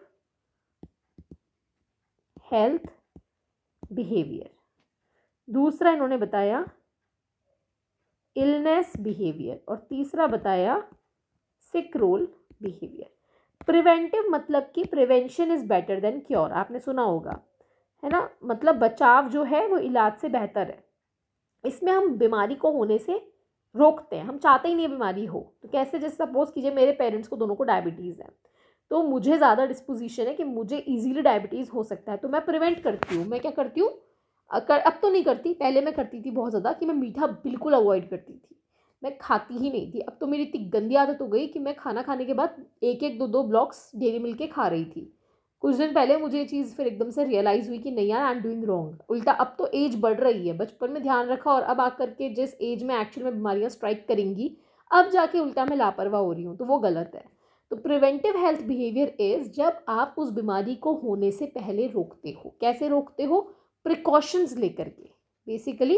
हेल्थ बिहेवियर, दूसरा इन्होंने बताया इलनेस बिहेवियर और तीसरा बताया सिक रोल बिहेवियर। प्रिवेंटिव मतलब कि prevention is better than cure, आपने सुना होगा, है ना। मतलब बचाव जो है वो इलाज से बेहतर है। इसमें हम बीमारी को होने से रोकते हैं, हम चाहते ही नहीं बीमारी हो। तो कैसे, जैसे सपोज कीजिए मेरे पेरेंट्स को दोनों को डायबिटीज़ है, तो मुझे ज़्यादा डिस्पोजिशन है कि मुझे इजीली डायबिटीज़ हो सकता है, तो मैं प्रिवेंट करती हूँ। मैं क्या करती हूँ, अब तो नहीं करती, पहले मैं करती थी बहुत ज़्यादा कि मैं मीठा बिल्कुल अवॉइड करती थी, मैं खाती ही नहीं थी। अब तो मेरी इतनी गंदी आदत हो गई कि मैं खाना खाने के बाद 1-1 2-2 ब्लॉक्स डेयरी मिल्क के खा रही थी। कुछ दिन पहले मुझे ये चीज़ फिर एकदम से रियलाइज़ हुई कि नहीं यार, आई एम डूइंग रॉन्ग। उल्टा अब तो एज बढ़ रही है, बचपन में ध्यान रखा और अब आकर के जिस एज में एक्चुअल में बीमारियाँ स्ट्राइक करेंगी, अब जाके उल्टा मैं लापरवाह हो रही हूँ, तो वो गलत है। तो प्रिवेंटिव हेल्थ बिहेवियर इज़ जब आप उस बीमारी को होने से पहले रोकते हो। कैसे रोकते हो, प्रिकॉशंस लेकर के, बेसिकली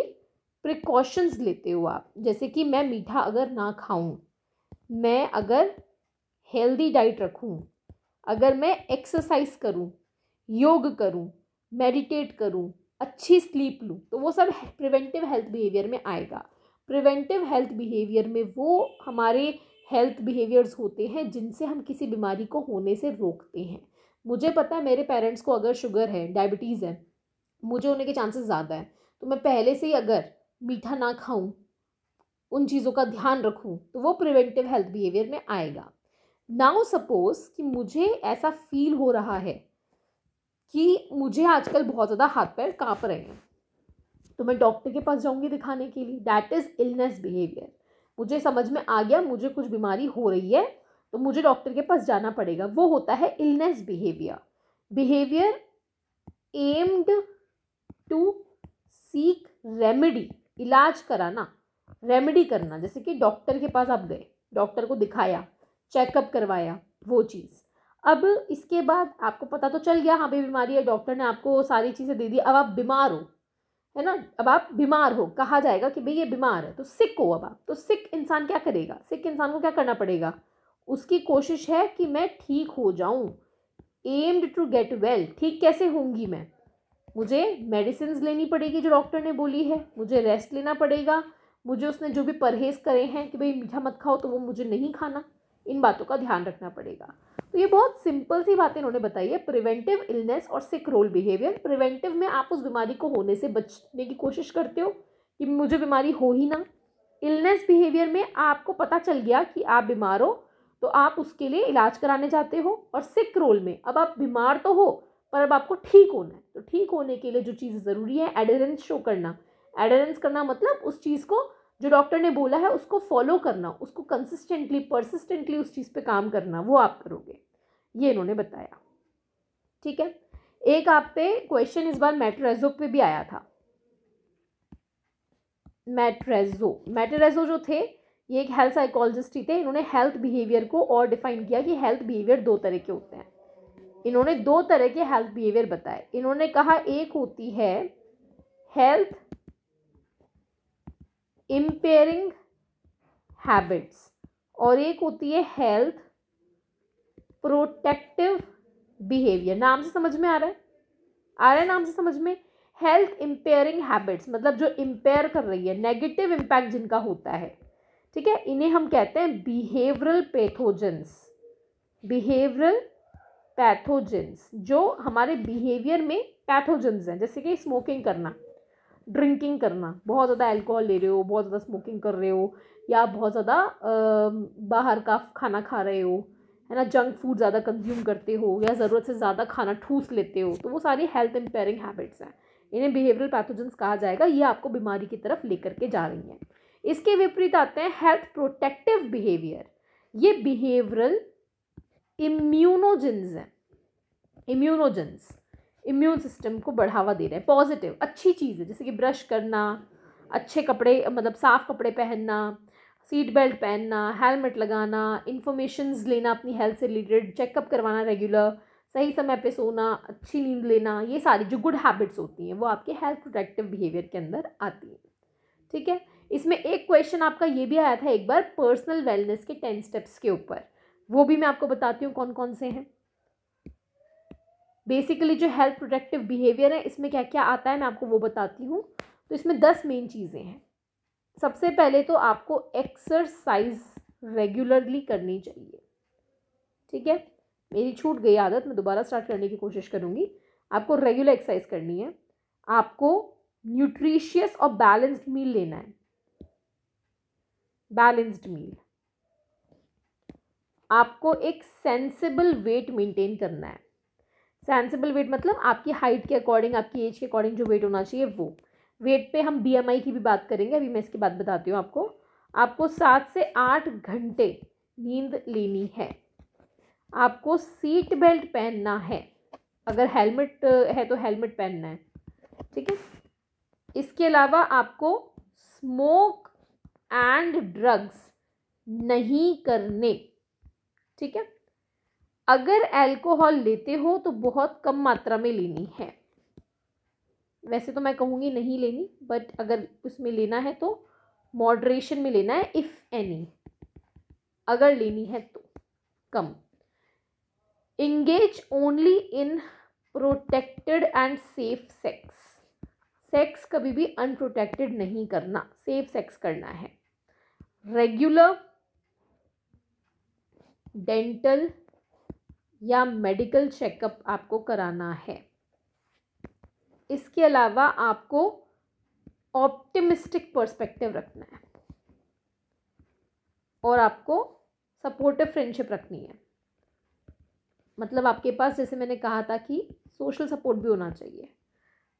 प्रिकॉशंस लेते हो आप। जैसे कि मैं मीठा अगर ना खाऊं, मैं अगर हेल्दी डाइट रखूं, अगर मैं एक्सरसाइज करूं, योग करूं, मेडिटेट करूं, अच्छी स्लीप लूं, तो वो सब प्रिवेंटिव हेल्थ बिहेवियर में आएगा। प्रिवेंटिव हेल्थ बिहेवियर में वो हमारे हेल्थ बिहेवियर्स होते हैं जिनसे हम किसी बीमारी को होने से रोकते हैं। मुझे पता है मेरे पेरेंट्स को अगर शुगर है, डायबिटीज़ है, मुझे होने के चांसेस ज़्यादा है, तो मैं पहले से ही अगर मीठा ना खाऊं, उन चीज़ों का ध्यान रखूं, तो वो प्रिवेंटिव हेल्थ बिहेवियर में आएगा। नाउ सपोज कि मुझे ऐसा फील हो रहा है कि मुझे आजकल बहुत ज़्यादा हाथ पैर काँप रहे हैं, तो मैं डॉक्टर के पास जाऊंगी दिखाने के लिए, दैट इज़ इलनेस बिहेवियर। मुझे समझ में आ गया मुझे कुछ बीमारी हो रही है, तो मुझे डॉक्टर के पास जाना पड़ेगा, वो होता है illness behaviour. Behaviour aimed to seek remedy, इलाज कराना, रेमेडी करना। जैसे कि डॉक्टर के पास आप गए, डॉक्टर को दिखाया, चेकअप करवाया, वो चीज़। अब इसके बाद आपको पता तो चल गया हाँ भाई बीमारी है, डॉक्टर ने आपको सारी चीज़ें दे दी, अब आप बीमार हो, है ना। अब आप बीमार हो, कहा जाएगा कि भाई ये बीमार है, तो सिक हो। अब आप तो सिक इंसान क्या करेगा, सिक इंसान को क्या करना पड़ेगा, उसकी कोशिश है कि मैं ठीक हो जाऊं, एम्ड टू गेट वेल। ठीक कैसे होंगी मैं, मुझे मेडिसिन लेनी पड़ेगी जो डॉक्टर ने बोली है, मुझे रेस्ट लेना पड़ेगा, मुझे उसने जो भी परहेज़ करे हैं कि भाई मीठा मत खाओ, तो वो मुझे नहीं खाना, इन बातों का ध्यान रखना पड़ेगा। तो ये बहुत सिंपल सी बातें इन्होंने बताई है, प्रिवेंटिव, इलनेस और सिक रोल बिहेवियर। प्रिवेंटिव में आप उस बीमारी को होने से बचने की कोशिश करते हो कि मुझे बीमारी हो ही ना। इलनेस बिहेवियर में आपको पता चल गया कि आप बीमार हो, तो आप उसके लिए इलाज कराने जाते हो। और सिक रोल में अब आप बीमार तो हो, पर अब आपको ठीक होना है, तो ठीक होने के लिए जो चीज़ ज़रूरी है, एडहेरेंस शो करना। एडहेरेंस करना मतलब उस चीज़ को जो डॉक्टर ने बोला है उसको फॉलो करना, उसको कंसिस्टेंटली, परसिस्टेंटली उस चीज़ पे काम करना, वो आप करोगे, ये इन्होंने बताया। ठीक है, एक आप पे क्वेश्चन इस बार मैट्रेजो पे भी आया था। मैट्रेजो जो थे, ये एक हेल्थ साइकोलॉजिस्ट ही थे। इन्होंने हेल्थ बिहेवियर को और डिफाइन किया कि हेल्थ बिहेवियर 2 तरह के होते हैं। इन्होंने 2 तरह के हेल्थ बिहेवियर बताए। इन्होंने कहा एक होती है हेल्थ इम्पेयरिंग हैबिट्स और एक होती है हेल्थ प्रोटेक्टिव बिहेवियर। नाम से समझ में आ रहा है, नाम से समझ में। हेल्थ इम्पेयरिंग हैबिट्स मतलब जो इम्पेयर कर रही है, नेगेटिव इम्पैक्ट जिनका होता है, ठीक है, इन्हें हम कहते हैं बिहेवियरल पैथोजेंस। बिहेवियरल पैथोजेंस जो हमारे बिहेवियर में पैथोजेंस हैं, जैसे कि स्मोकिंग करना, ड्रिंकिंग करना, बहुत ज़्यादा अल्कोहल ले रहे हो, बहुत ज़्यादा स्मोकिंग कर रहे हो, या बहुत ज़्यादा बाहर का खाना खा रहे हो, है ना, जंक फूड ज़्यादा कंज्यूम करते हो, या ज़रूरत से ज़्यादा खाना ठूस लेते हो, तो वो सारी हेल्थ इम्पेयरिंग हैबिट्स हैं। इन्हें बिहेवियरल पैथोजेंस कहा जाएगा। ये आपको बीमारी की तरफ लेकर के जा रही हैं। इसके विपरीत आते हैं हेल्थ प्रोटेक्टिव बिहेवियर। ये बिहेवियरल इम्यूनोजेंस हैं। इम्यूनोजेंस इम्यून सिस्टम को बढ़ावा दे रहे हैं, पॉजिटिव अच्छी चीज़ है, जैसे कि ब्रश करना, अच्छे कपड़े मतलब साफ कपड़े पहनना, सीट बेल्ट पहनना, हेलमेट लगाना, इन्फॉर्मेशंस लेना अपनी हेल्थ से रिलेटेड, चेकअप करवाना रेगुलर, सही समय पे सोना, अच्छी नींद लेना, ये सारी जो गुड हैबिट्स होती हैं वो आपके हेल्थ प्रोटेक्टिव बिहेवियर के अंदर आती हैं। ठीक है। इसमें एक क्वेश्चन आपका ये भी आया था एक बार पर्सनल वेलनेस के 10 स्टेप्स के ऊपर, वो भी मैं आपको बताती हूँ कौन कौन से हैं। बेसिकली जो हेल्थ प्रोटेक्टिव बिहेवियर है इसमें क्या क्या आता है मैं आपको वो बताती हूँ। तो इसमें 10 मेन चीज़ें हैं। सबसे पहले तो आपको एक्सरसाइज रेगुलरली करनी चाहिए। ठीक है, मेरी छूट गई आदत, मैं दोबारा स्टार्ट करने की कोशिश करूँगी। आपको रेगुलर एक्सरसाइज करनी है, आपको न्यूट्रिशियस और बैलेंस्ड मील लेना है। बैलेंस्ड मील, आपको एक सेंसिबल वेट मेंटेन करना है। सेंसिबल वेट मतलब आपकी हाइट के अकॉर्डिंग, आपकी एज के अकॉर्डिंग जो वेट होना चाहिए वो वेट पे हम बीएमआई की भी बात करेंगे, अभी मैं इसके बाद बताती हूँ आपको। आपको 7 से 8 घंटे नींद लेनी है। आपको सीट बेल्ट पहनना है, अगर हेलमेट है तो हेलमेट पहनना है। ठीक है। इसके अलावा आपको स्मोक एंड ड्रग्स नहीं करने। ठीक है। अगर अल्कोहल लेते हो तो बहुत कम मात्रा में लेनी है। वैसे तो मैं कहूँगी नहीं लेनी, बट अगर उसमें लेना है तो मॉडरेशन में लेना है, इफ़ एनी, अगर लेनी है तो कम। Engage only in protected and safe sex. Sex कभी भी अनप्रोटेक्टेड नहीं करना, सेफ सेक्स करना है। रेगुलर डेंटल या मेडिकल चेकअप आपको कराना है। इसके अलावा आपको ऑप्टिमिस्टिक पर्सपेक्टिव रखना है और आपको सपोर्टिव फ्रेंडशिप रखनी है। मतलब आपके पास, जैसे मैंने कहा था कि सोशल सपोर्ट भी होना चाहिए।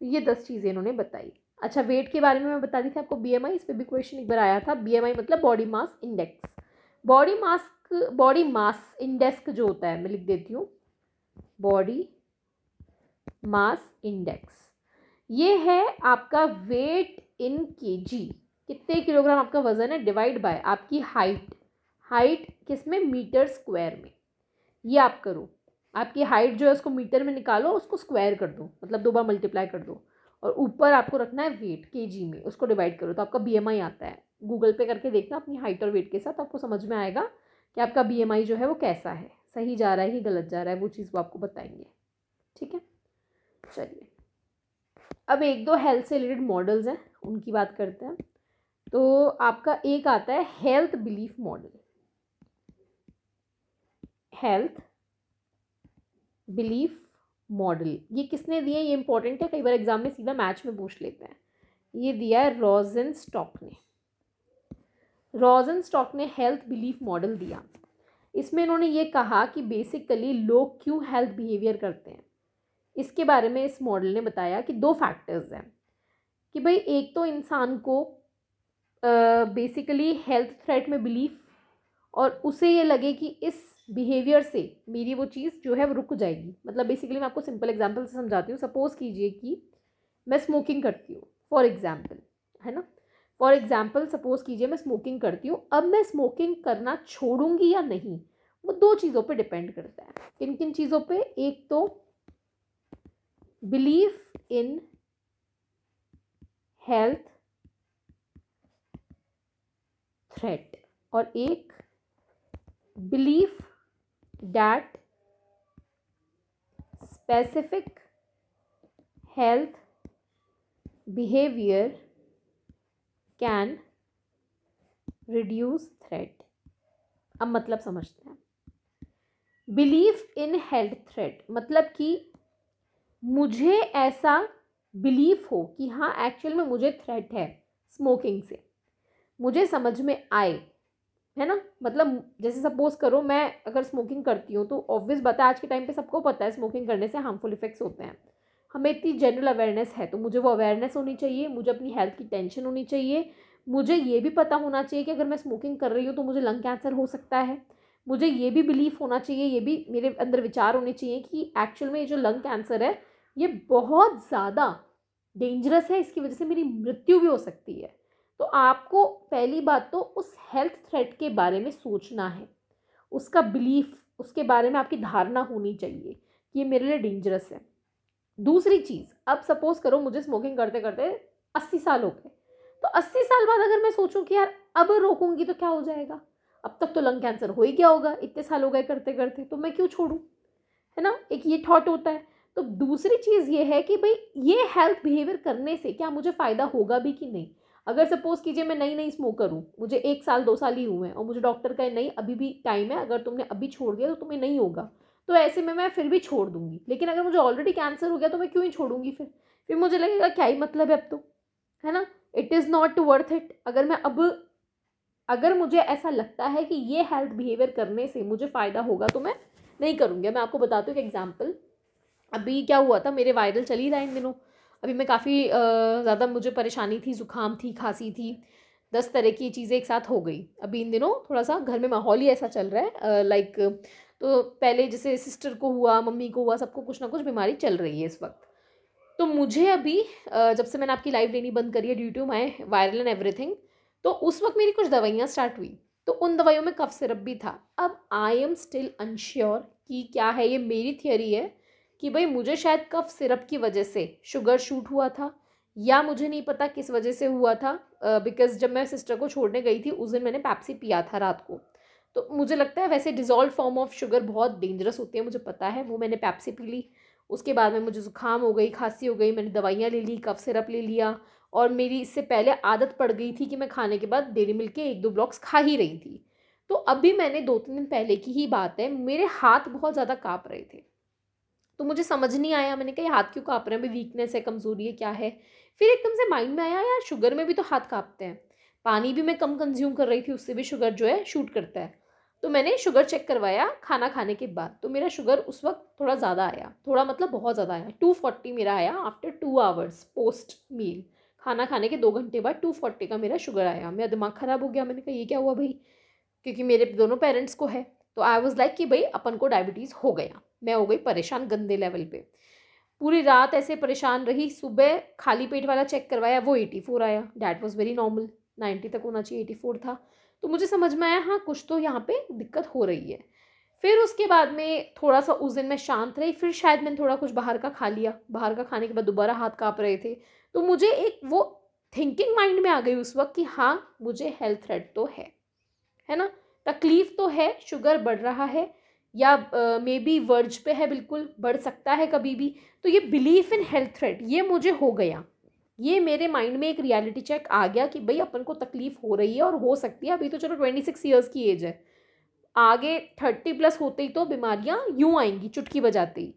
तो ये 10 चीज़ें इन्होंने बताई। अच्छा, वेट के बारे में मैं बता दी थी आपको, बीएमआई, इस पर भी क्वेश्चन एक बार आया था। बीएमआई मतलब body mass index. Body mass index जो होता है, मैं लिख देती हूँ, बॉडी मास इंडेक्स, ये है आपका वेट इन केजी, कितने किलोग्राम आपका वजन है, डिवाइड बाय आपकी हाइट किसमें, मीटर स्क्वायर में। ये आप करो, आपकी हाइट जो है उसको मीटर में निकालो, उसको स्क्वायर कर दो, मतलब 2 बार मल्टीप्लाई कर दो, और ऊपर आपको रखना है वेट केजी में, उसको डिवाइड करो तो आपका बीएमआई आता है। गूगल पे करके देखना अपनी हाइट और वेट के साथ, आपको समझ में आएगा कि आपका बीएमआई जो है वो कैसा है, सही जा रहा है कि गलत जा रहा है, वो चीज़ वो आपको बताएंगे। ठीक है, चलिए अब एक दो हेल्थ से रिलेटेड मॉडल्स हैं उनकी बात करते हैं। तो आपका एक आता है health belief model. Health belief model ये किसने दिए, ये इंपॉर्टेंट है, कई बार एग्जाम में सीधा मैच में पूछ लेते हैं। ये दिया है रोजेनस्टॉक ने। रोजेनस्टॉक ने हेल्थ बिलीफ मॉडल दिया। इसमें इन्होंने ये कहा कि बेसिकली लोग क्यों हेल्थ बिहेवियर करते हैं, इसके बारे में इस मॉडल ने बताया कि 2 फैक्टर्स हैं कि भाई एक तो इंसान को बेसिकली हेल्थ थ्रेट में बिलीफ, और उसे ये लगे कि इस बिहेवियर से मेरी वो चीज़ जो है वो रुक जाएगी। मतलब बेसिकली मैं आपको सिंपल एग्जांपल से समझाती हूँ। सपोज़ कीजिए कि मैं स्मोकिंग करती हूँ, फॉर एग्जांपल, है ना, फॉर एग्जांपल सपोज़ कीजिए मैं स्मोकिंग करती हूँ। अब मैं स्मोकिंग करना छोड़ूंगी या नहीं, वो 2 चीज़ों पे डिपेंड करता है। किन किन चीज़ों पे, एक तो बिलीफ इन हेल्थ थ्रेट, और एक belief that specific health behaviour can reduce threat. अब मतलब समझते हैं। बिलीफ इन हेल्थ थ्रेट मतलब कि मुझे ऐसा बिलीफ हो कि हाँ एक्चुअल में मुझे थ्रेट है स्मोकिंग से, मुझे समझ में आए, है ना। मतलब जैसे सपोज करो मैं अगर स्मोकिंग करती हूँ तो ऑब्वियस बात है आज के टाइम पे सबको पता है स्मोकिंग करने से हार्मफुल इफेक्ट्स होते हैं, हमें इतनी जनरल अवेयरनेस है, तो मुझे वो अवेयरनेस होनी चाहिए, मुझे अपनी हेल्थ की टेंशन होनी चाहिए, मुझे ये भी पता होना चाहिए कि अगर मैं स्मोकिंग कर रही हूँ तो मुझे लंग कैंसर हो सकता है, मुझे ये भी बिलीफ होना चाहिए, ये भी मेरे अंदर विचार होने चाहिए कि एक्चुअल में ये जो लंग कैंसर है ये बहुत ज़्यादा डेंजरस है, इसकी वजह से मेरी मृत्यु भी हो सकती है। तो आपको पहली बात तो उस हेल्थ थ्रेट के बारे में सोचना है, उसका बिलीफ, उसके बारे में आपकी धारणा होनी चाहिए कि ये मेरे लिए डेंजरस है। दूसरी चीज़, अब सपोज करो मुझे स्मोकिंग करते करते 80 साल हो गए, तो 80 साल बाद अगर मैं सोचूं कि यार अब रोकूंगी तो क्या हो जाएगा, अब तक तो लंग कैंसर हो ही गया होगा, इतने साल हो गए करते करते, तो मैं क्यों छोड़ूं, है ना, एक ये थॉट होता है। तो दूसरी चीज़ ये है कि भाई ये हेल्थ बिहेवियर करने से क्या मुझे फ़ायदा होगा भी कि नहीं। अगर सपोज कीजिए मैं नई नई स्मोकर हूँ, मुझे 1 साल 2 साल ही हुए हैं और मुझे डॉक्टर का नहीं अभी भी टाइम है, अगर तुमने अभी छोड़ दिया तो तुम्हें नहीं होगा, तो ऐसे में मैं फिर भी छोड़ दूंगी। लेकिन अगर मुझे ऑलरेडी कैंसर हो गया तो मैं क्यों ही छोड़ूंगी, फिर मुझे लगेगा क्या ही मतलब है अब तो, है ना। It is not worth it. अगर मुझे ऐसा लगता है कि ये हेल्थ बिहेवियर करने से मुझे फ़ायदा होगा तो मैं नहीं करूँगी। मैं आपको बताती हूँ एक एग्जाम्पल। अभी क्या हुआ था, मेरे वायरल चल ही रहा है इन दिनों, अभी मैं काफ़ी ज़्यादा मुझे परेशानी थी, ज़ुकाम थी, खांसी थी, 10 तरह की चीज़ें एक साथ हो गई। अभी इन दिनों थोड़ा सा घर में माहौल ही ऐसा चल रहा है, लाइक तो पहले जैसे सिस्टर को हुआ, मम्मी को हुआ, सबको कुछ ना कुछ बीमारी चल रही है इस वक्त। तो मुझे अभी जब से मैंने आपकी लाइव लेनी बंद करी है due to my viral and everything, तो उस वक्त मेरी कुछ दवाइयाँ स्टार्ट हुई, तो उन दवाइयों में कफ सिरप भी था। अब आई एम स्टिल अनश्योर कि क्या है, ये मेरी थियरी है कि भाई मुझे शायद कफ सिरप की वजह से शुगर शूट हुआ था, या मुझे नहीं पता किस वजह से हुआ था, बिकॉज जब मैं सिस्टर को छोड़ने गई थी उस दिन मैंने पेप्सी पिया था रात को, तो मुझे लगता है वैसे डिज़ोल्व फॉर्म ऑफ शुगर बहुत डेंजरस होती है, मुझे पता है, वो मैंने पेप्सी पी ली। उसके बाद में मुझे ज़ुकाम हो गई, खांसी हो गई, मैंने दवाइयाँ ले ली, कफ सिरप ले लिया, और मेरी इससे पहले आदत पड़ गई थी कि मैं खाने के बाद डेयरी मिल्क के 1-2 ब्लॉक्स खा ही रही थी। तो अभी मैंने 2-3 दिन पहले की ही बात है, मेरे हाथ बहुत ज़्यादा काँप रहे थे, तो मुझे समझ नहीं आया, मैंने कहा ये हाथ क्यों काँप रहे हैं, अभी वीकनेस है, कमज़ोरी है, क्या है। फिर एकदम से माइंड में आया यार शुगर में भी तो हाथ काँपते हैं, पानी भी मैं कम कंज्यूम कर रही थी, उससे भी शुगर जो है शूट करता है। तो मैंने शुगर चेक करवाया खाना खाने के बाद, तो मेरा शुगर उस वक्त थोड़ा ज़्यादा आया, थोड़ा मतलब बहुत ज़्यादा आया, 240 मेरा आया आफ्टर 2 आवर्स पोस्ट मील, खाना खाने के 2 घंटे बाद 240 का मेरा शुगर आया। मेरा दिमाग ख़राब हो गया, मैंने कहा ये क्या हुआ भाई, क्योंकि मेरे दोनों पेरेंट्स को है। तो आई वॉज लाइक कि भाई अपन को डायबिटीज़ हो गया। मैं हो गई परेशान गंदे लेवल पे, पूरी रात ऐसे परेशान रही, सुबह खाली पेट वाला चेक करवाया, वो 84 आया, डैट वॉज वेरी नॉर्मल, 90 तक होना चाहिए, 84 था। तो मुझे समझ में आया हाँ कुछ तो यहाँ पे दिक्कत हो रही है। फिर उसके बाद में थोड़ा सा उस दिन मैं शांत रही, फिर शायद मैंने थोड़ा कुछ बाहर का खा लिया, बाहर का खाने के बाद दोबारा हाथ काँप रहे थे, तो मुझे एक वो थिंकिंग माइंड में आ गई उस वक्त कि हाँ मुझे हेल्थ थ्रेट तो है ना, तकलीफ तो है, शुगर बढ़ रहा है, या मे बी वर्ज पे है, बिल्कुल बढ़ सकता है कभी भी। तो ये बिलीफ इन हेल्थ थ्रेट ये मुझे हो गया, ये मेरे माइंड में एक रियलिटी चेक आ गया कि भाई अपन को तकलीफ हो रही है और हो सकती है। अभी तो चलो 26 ईयर्स की एज है, आगे 30+ होते ही तो बीमारियां यूं आएंगी चुटकी बजाते ही।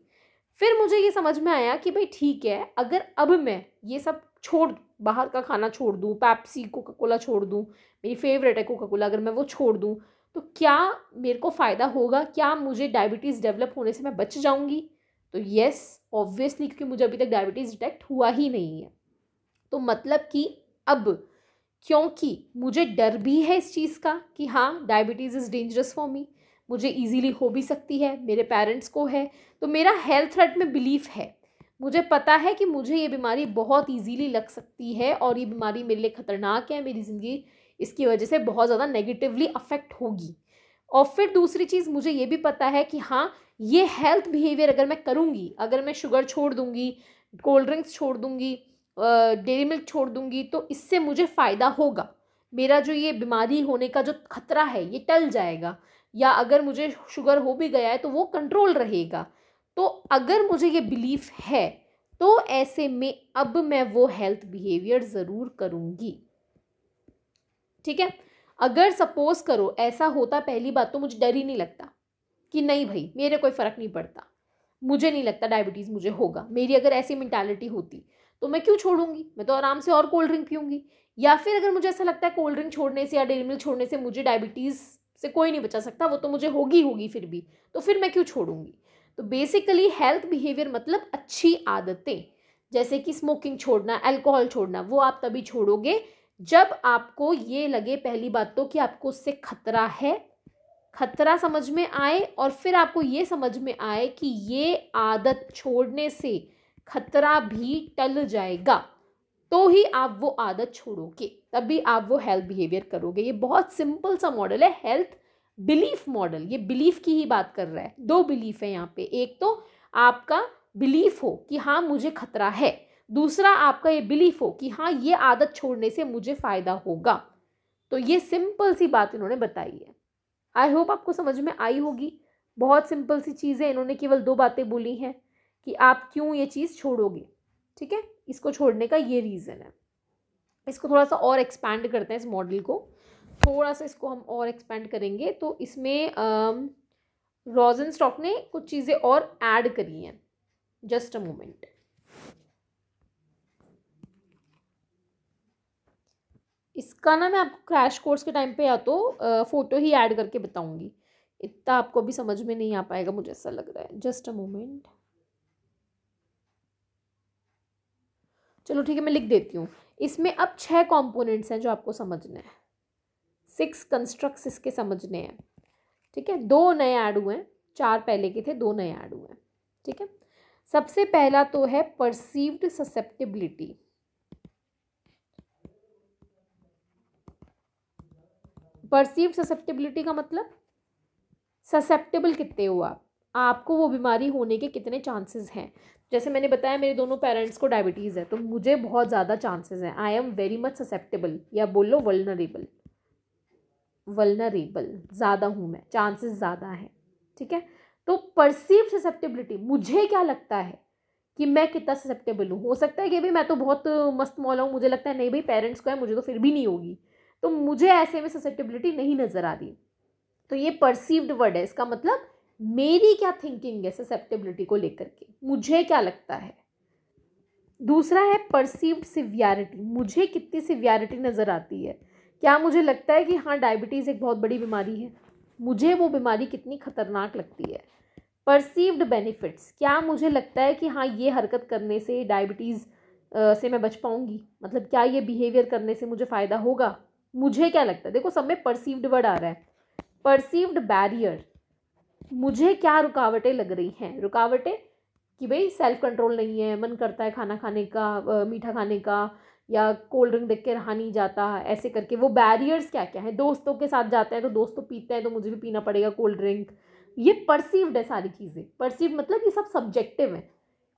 फिर मुझे ये समझ में आया कि भाई ठीक है, अगर अब मैं ये सब छोड़ दूँ, बाहर का खाना छोड़ दूँ, पेप्सी कोका कोला छोड़ दूँ, मेरी फेवरेट है कोका कोला, अगर मैं वो छोड़ दूँ तो क्या मेरे को फ़ायदा होगा, क्या मुझे डायबिटीज़ डेवलप होने से मैं बच जाऊँगी। तो येस ऑब्वियसली, क्योंकि मुझे अभी तक डायबिटीज़ डिटेक्ट हुआ ही नहीं है। तो मतलब कि अब क्योंकि मुझे डर भी है इस चीज़ का कि हाँ diabetes is dangerous for me, मुझे इजीली हो भी सकती है, मेरे पेरेंट्स को है, तो मेरा हेल्थ थ्रेट में बिलीफ है, मुझे पता है कि मुझे ये बीमारी बहुत इजीली लग सकती है और ये बीमारी मेरे लिए ख़तरनाक है, मेरी ज़िंदगी इसकी वजह से बहुत ज़्यादा नेगेटिवली अफेक्ट होगी। और फिर दूसरी चीज़ मुझे ये भी पता है कि हाँ ये हेल्थ बिहेवियर अगर मैं करूँगी, अगर मैं शुगर छोड़ दूँगी, कोल्ड ड्रिंक्स छोड़ दूँगी, डेयरी मिल्क छोड़ दूँगी, तो इससे मुझे फ़ायदा होगा, मेरा जो ये बीमारी होने का जो खतरा है ये टल जाएगा, या अगर मुझे शुगर हो भी गया है तो वो कंट्रोल रहेगा। तो अगर मुझे ये बिलीफ है तो ऐसे में अब मैं वो हेल्थ बिहेवियर ज़रूर करूँगी। ठीक है, अगर सपोज करो ऐसा होता, पहली बात तो मुझे डर ही नहीं लगता कि नहीं भाई मेरे कोई फ़र्क नहीं पड़ता, मुझे नहीं लगता डायबिटीज़ मुझे होगा, मेरी अगर ऐसी मेंटालिटी होती तो मैं क्यों छोड़ूंगी, मैं तो आराम से और कोल्ड ड्रिंक पीऊंगी। या फिर अगर मुझे ऐसा लगता है कोल्ड ड्रिंक छोड़ने से या डेयरी मिल्क छोड़ने से मुझे डायबिटीज़ से कोई नहीं बचा सकता, वो तो मुझे होगी होगी फिर भी, तो फिर मैं क्यों छोड़ूंगी। तो बेसिकली हेल्थ बिहेवियर मतलब अच्छी आदतें, जैसे कि स्मोकिंग छोड़ना, अल्कोहल छोड़ना, वो आप तभी छोड़ोगे जब आपको ये लगे, पहली बात तो कि आपको उससे खतरा है, खतरा समझ में आए, और फिर आपको ये समझ में आए कि ये आदत छोड़ने से खतरा भी टल जाएगा, तो ही आप वो आदत छोड़ोगे, तभी आप वो हेल्थ बिहेवियर करोगे। ये बहुत सिंपल सा मॉडल है, हेल्थ बिलीफ मॉडल। ये बिलीफ की ही बात कर रहा है। दो बिलीफ है यहाँ पे, एक तो आपका बिलीफ हो कि हाँ मुझे खतरा है, दूसरा आपका ये बिलीफ हो कि हाँ ये आदत छोड़ने से मुझे फायदा होगा। तो ये सिंपल सी बात इन्होंने बताई है। आई होप आपको समझ में आई होगी। बहुत सिंपल सी चीज़ है, इन्होंने केवल दो बातें बोली हैं कि आप क्यों ये चीज़ छोड़ोगे। ठीक है, इसको छोड़ने का ये रीज़न है। इसको थोड़ा सा और एक्सपैंड करते हैं, इस मॉडल को थोड़ा सा इसको हम और एक्सपैंड करेंगे। तो इसमें रोज़नस्टॉक ने कुछ चीज़ें और ऐड करी हैं। Just a moment. इसका ना मैं आपको क्रैश कोर्स के टाइम पे या तो फ़ोटो ही ऐड करके बताऊंगी, इतना आपको अभी समझ में नहीं आ पाएगा मुझे ऐसा लग रहा है। Just a moment. चलो ठीक है, मैं लिख देती हूँ। इसमें अब 6 कंपोनेंट्स हैं जो आपको समझने हैं, 6 कंस्ट्रक्ट्स इसके समझने हैं। ठीक है, 2 नए ऐड हुए हैं, 4 पहले के थे, 2 नए ऐड हुए हैं। ठीक है, सबसे पहला तो है परसीव्ड ससेप्टिबिलिटी। परसीव्ड ससेप्टिबिलिटी का मतलब ससेप्टेबल कितने हो आप, आपको वो बीमारी होने के कितने चांसेस हैं। जैसे मैंने बताया मेरे दोनों पेरेंट्स को डायबिटीज़ है, तो मुझे बहुत ज़्यादा चांसेस हैं। I am very much susceptible, या बोल लो वल्नरेबल, वल्नरेबल ज़्यादा हूँ मैं, चांसेस ज़्यादा हैं। ठीक है, तो परसीव्ड ससेप्टेबिलिटी, मुझे क्या लगता है कि मैं कितना ससेप्टेबल हूँ। हो सकता है कि भाई मैं तो बहुत मस्त मौला हूँ, मुझे लगता है नहीं भाई पेरेंट्स को है, मुझे तो फिर भी नहीं होगी, तो मुझे ऐसे में ससेप्टेबिलिटी नहीं नज़र आ रही। तो ये परसीव्ड वर्ड है, इसका मतलब मेरी क्या थिंकिंग है ससेप्टेबिलिटी को लेकर के, मुझे क्या लगता है। दूसरा है परसीव्ड सिवियरिटी, मुझे कितनी सिवियरिटी नज़र आती है, क्या मुझे लगता है कि हाँ डायबिटीज़ एक बहुत बड़ी बीमारी है, मुझे वो बीमारी कितनी खतरनाक लगती है। परसीव्ड बेनिफिट्स, क्या मुझे लगता है कि हाँ ये हरकत करने से डायबिटीज़ से मैं बच पाऊँगी, मतलब क्या ये बिहेवियर करने से मुझे फ़ायदा होगा, मुझे क्या लगता है। देखो सब में परसीव्ड वर्ड आ रहा है। परसीव्ड बैरियर, मुझे क्या रुकावटें लग रही हैं, रुकावटें कि भाई सेल्फ कंट्रोल नहीं है, मन करता है खाना खाने का, मीठा खाने का, या कोल्ड ड्रिंक देख के रहा नहीं जाता, ऐसे करके वो बैरियर्स क्या क्या है। दोस्तों के साथ जाते हैं तो दोस्त तो पीते हैं, तो मुझे भी पीना पड़ेगा कोल्ड ड्रिंक। ये परसीव्ड है सारी चीज़ें। परसीव्ड मतलब ये सब सब्जेक्टिव है,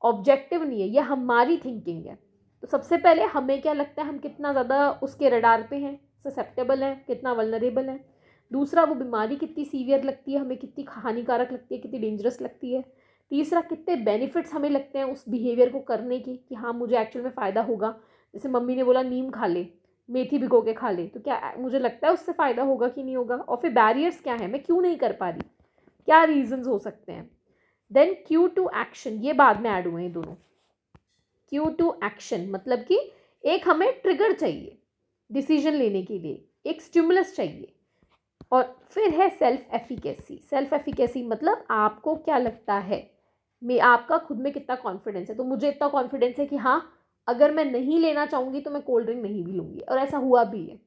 ऑब्जेक्टिव नहीं है, ये हमारी थिंकिंग है। तो सबसे पहले हमें क्या लगता है, हम कितना ज़्यादा उसके रडार पे हैं, ससेप्टेबल हैं, कितना वल्नरेबल हैं। दूसरा, वो बीमारी कितनी सीवियर लगती है हमें, कितनी हानिकारक लगती है, कितनी डेंजरस लगती है। तीसरा, कितने बेनिफिट्स हमें लगते हैं उस बिहेवियर को करने की, कि हाँ मुझे एक्चुअल में फ़ायदा होगा। जैसे मम्मी ने बोला नीम खा ले, मेथी भिगो के खा ले, तो क्या मुझे लगता है उससे फ़ायदा होगा कि नहीं होगा। और फिर बैरियर्स क्या है, मैं क्यों नहीं कर पा रही, क्या रीजंस हो सकते हैं। देन क्यू टू एक्शन, ये बाद में ऐड हुए हैं दोनों। क्यू टू एक्शन मतलब कि एक हमें ट्रिगर चाहिए डिसीजन लेने के लिए, एक स्टिमुलस चाहिए। और फिर है सेल्फ एफिकेसी। सेल्फ एफिकेसी मतलब आपको क्या लगता है, मैं आपका खुद में कितना कॉन्फिडेंस है। तो मुझे इतना कॉन्फिडेंस है कि हाँ अगर मैं नहीं लेना चाहूँगी तो मैं कोल्ड ड्रिंक नहीं भी लूँगी, और ऐसा हुआ भी है।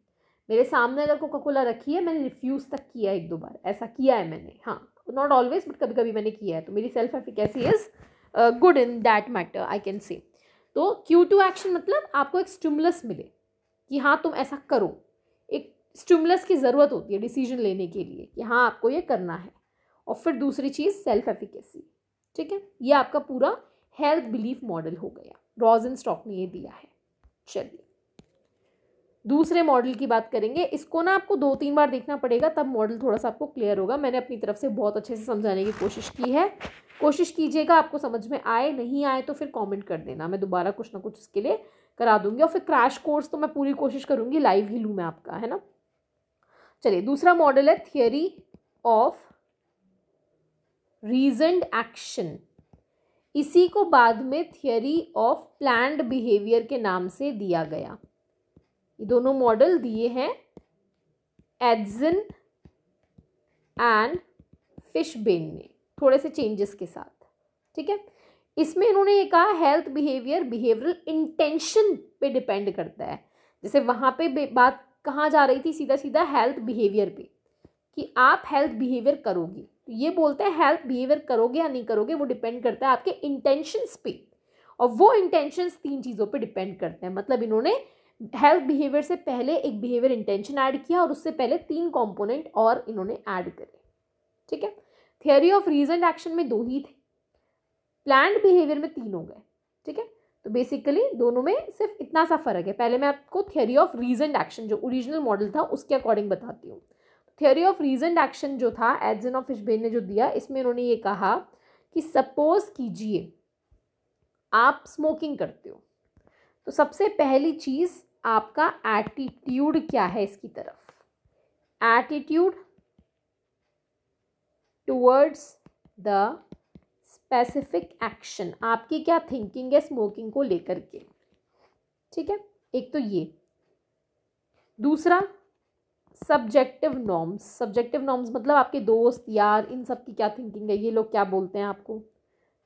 मेरे सामने अगर कोका कोला रखी है, मैंने रिफ्यूज़ तक किया है, 1-2 बार ऐसा किया है मैंने। हाँ, नॉट ऑलवेज बट कभी कभी मैंने किया है। तो मेरी self efficacy is good in that matter, I can say. तो क्यू टू एक्शन मतलब आपको एक स्टिमुलस मिले कि हाँ तुम ऐसा करो, एक स्टिमुलस की ज़रूरत होती है डिसीजन लेने के लिए कि हाँ आपको ये करना है। और फिर दूसरी चीज़ सेल्फ एफिकेसी। ठीक है, ये आपका पूरा हेल्थ बिलीफ मॉडल हो गया, रोज़नस्टॉक ने ये दिया है। चलिए दूसरे मॉडल की बात करेंगे। इसको ना आपको 2-3 बार देखना पड़ेगा, तब मॉडल थोड़ा सा आपको क्लियर होगा। मैंने अपनी तरफ से बहुत अच्छे से समझाने की कोशिश की है, कोशिश कीजिएगा आपको समझ में आए, नहीं आए तो फिर कमेंट कर देना, मैं दोबारा कुछ ना कुछ इसके लिए करा दूंगी। और फिर क्रैश कोर्स तो मैं पूरी कोशिश करूंगी लाइव ही लूँ मैं आपका, है ना। चलिए दूसरा मॉडल है थियरी ऑफ रीजन्ड एक्शन। इसी को बाद में थियरी ऑफ प्लान्ड बिहेवियर के नाम से दिया गया। ये दोनों मॉडल दिए हैं एड्सन एंड फिशबेन ने, थोड़े से चेंजेस के साथ। ठीक है, इसमें इन्होंने ये कहा हेल्थ बिहेवियर बिहेवियरल इंटेंशन पे डिपेंड करता है। जैसे वहाँ पे बात कहाँ जा रही थी, सीधा सीधा हेल्थ बिहेवियर पे, कि आप हेल्थ बिहेवियर करोगे। तो ये बोलते हैं हेल्थ बिहेवियर करोगे या नहीं करोगे वो डिपेंड करता है आपके इंटेंशंस पे, और वो इंटेंशंस 3 चीज़ों पे डिपेंड करते हैं। मतलब इन्होंने हेल्थ बिहेवियर से पहले एक बिहेवियर इंटेंशन ऐड किया और उससे पहले 3 कंपोनेंट और इन्होंने ऐड करे। ठीक है, थियरी ऑफ रीजन एक्शन में 2 ही थे, प्लान्ड बिहेवियर में 3 हो गए। ठीक है, तो बेसिकली दोनों में सिर्फ इतना सा फर्क है। पहले मैं आपको थियरी ऑफ रीजन एक्शन जो ओरिजिनल मॉडल था उसके अकॉर्डिंग बताती हूँ। थियरी ऑफ रीजन एक्शन जो था एड्सन और फिशबेन ने जो दिया, इसमें उन्होंने ये कहा कि सपोज कीजिए आप स्मोकिंग करते हो, तो सबसे पहली चीज़ आपका एटीट्यूड क्या है इसकी तरफ, attitude towards the specific action, आपकी क्या थिंकिंग है स्मोकिंग को लेकर के। ठीक है, एक तो ये। दूसरा सब्जेक्टिव नॉर्म्स, सब्जेक्टिव नॉर्म्स मतलब आपके दोस्त यार इन सब की क्या थिंकिंग है, ये लोग क्या बोलते हैं आपको।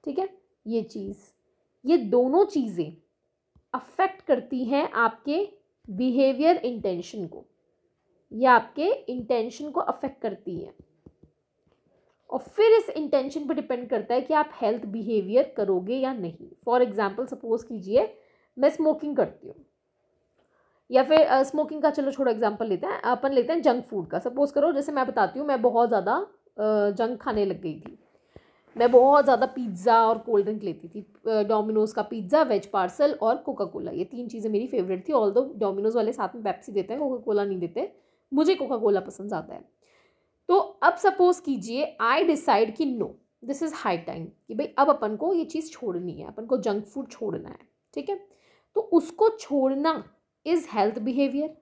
ठीक है, ये चीज़, ये दोनों चीज़ें अफेक्ट करती हैं आपके बिहेवियर इंटेंशन को, ये आपके इंटेंशन को अफेक्ट करती है, और फिर इस इंटेंशन पर डिपेंड करता है कि आप हेल्थ बिहेवियर करोगे या नहीं। फॉर एग्जाम्पल सपोज कीजिए मैं स्मोकिंग करती हूँ, या फिर स्मोकिंग का चलो छोड़ो एग्जांपल लेते हैं, अपन लेते हैं जंक फूड का। सपोज करो जैसे मैं बताती हूँ मैं बहुत ज़्यादा जंक खाने लग गई थी, मैं बहुत ज़्यादा पिज़्ज़ा और कोल्ड ड्रिंक लेती थी। डोमिनोज़ का पिज़्ज़ा, वेज पार्सल और कोका कोला, ये 3 चीज़ें मेरी फेवरेट थी। ऑल्दो डोमिनोज़ वाले साथ में पेप्सी देते हैं, कोका कोला नहीं देते, मुझे कोका कोला पसंद आता है। तो अब सपोज कीजिए आई डिसाइड कि no this is high time, कि भाई अब अपन को ये चीज़ छोड़नी है, अपन को जंक फूड छोड़ना है। ठीक है, तो उसको छोड़ना इज़ हेल्थ बिहेवियर,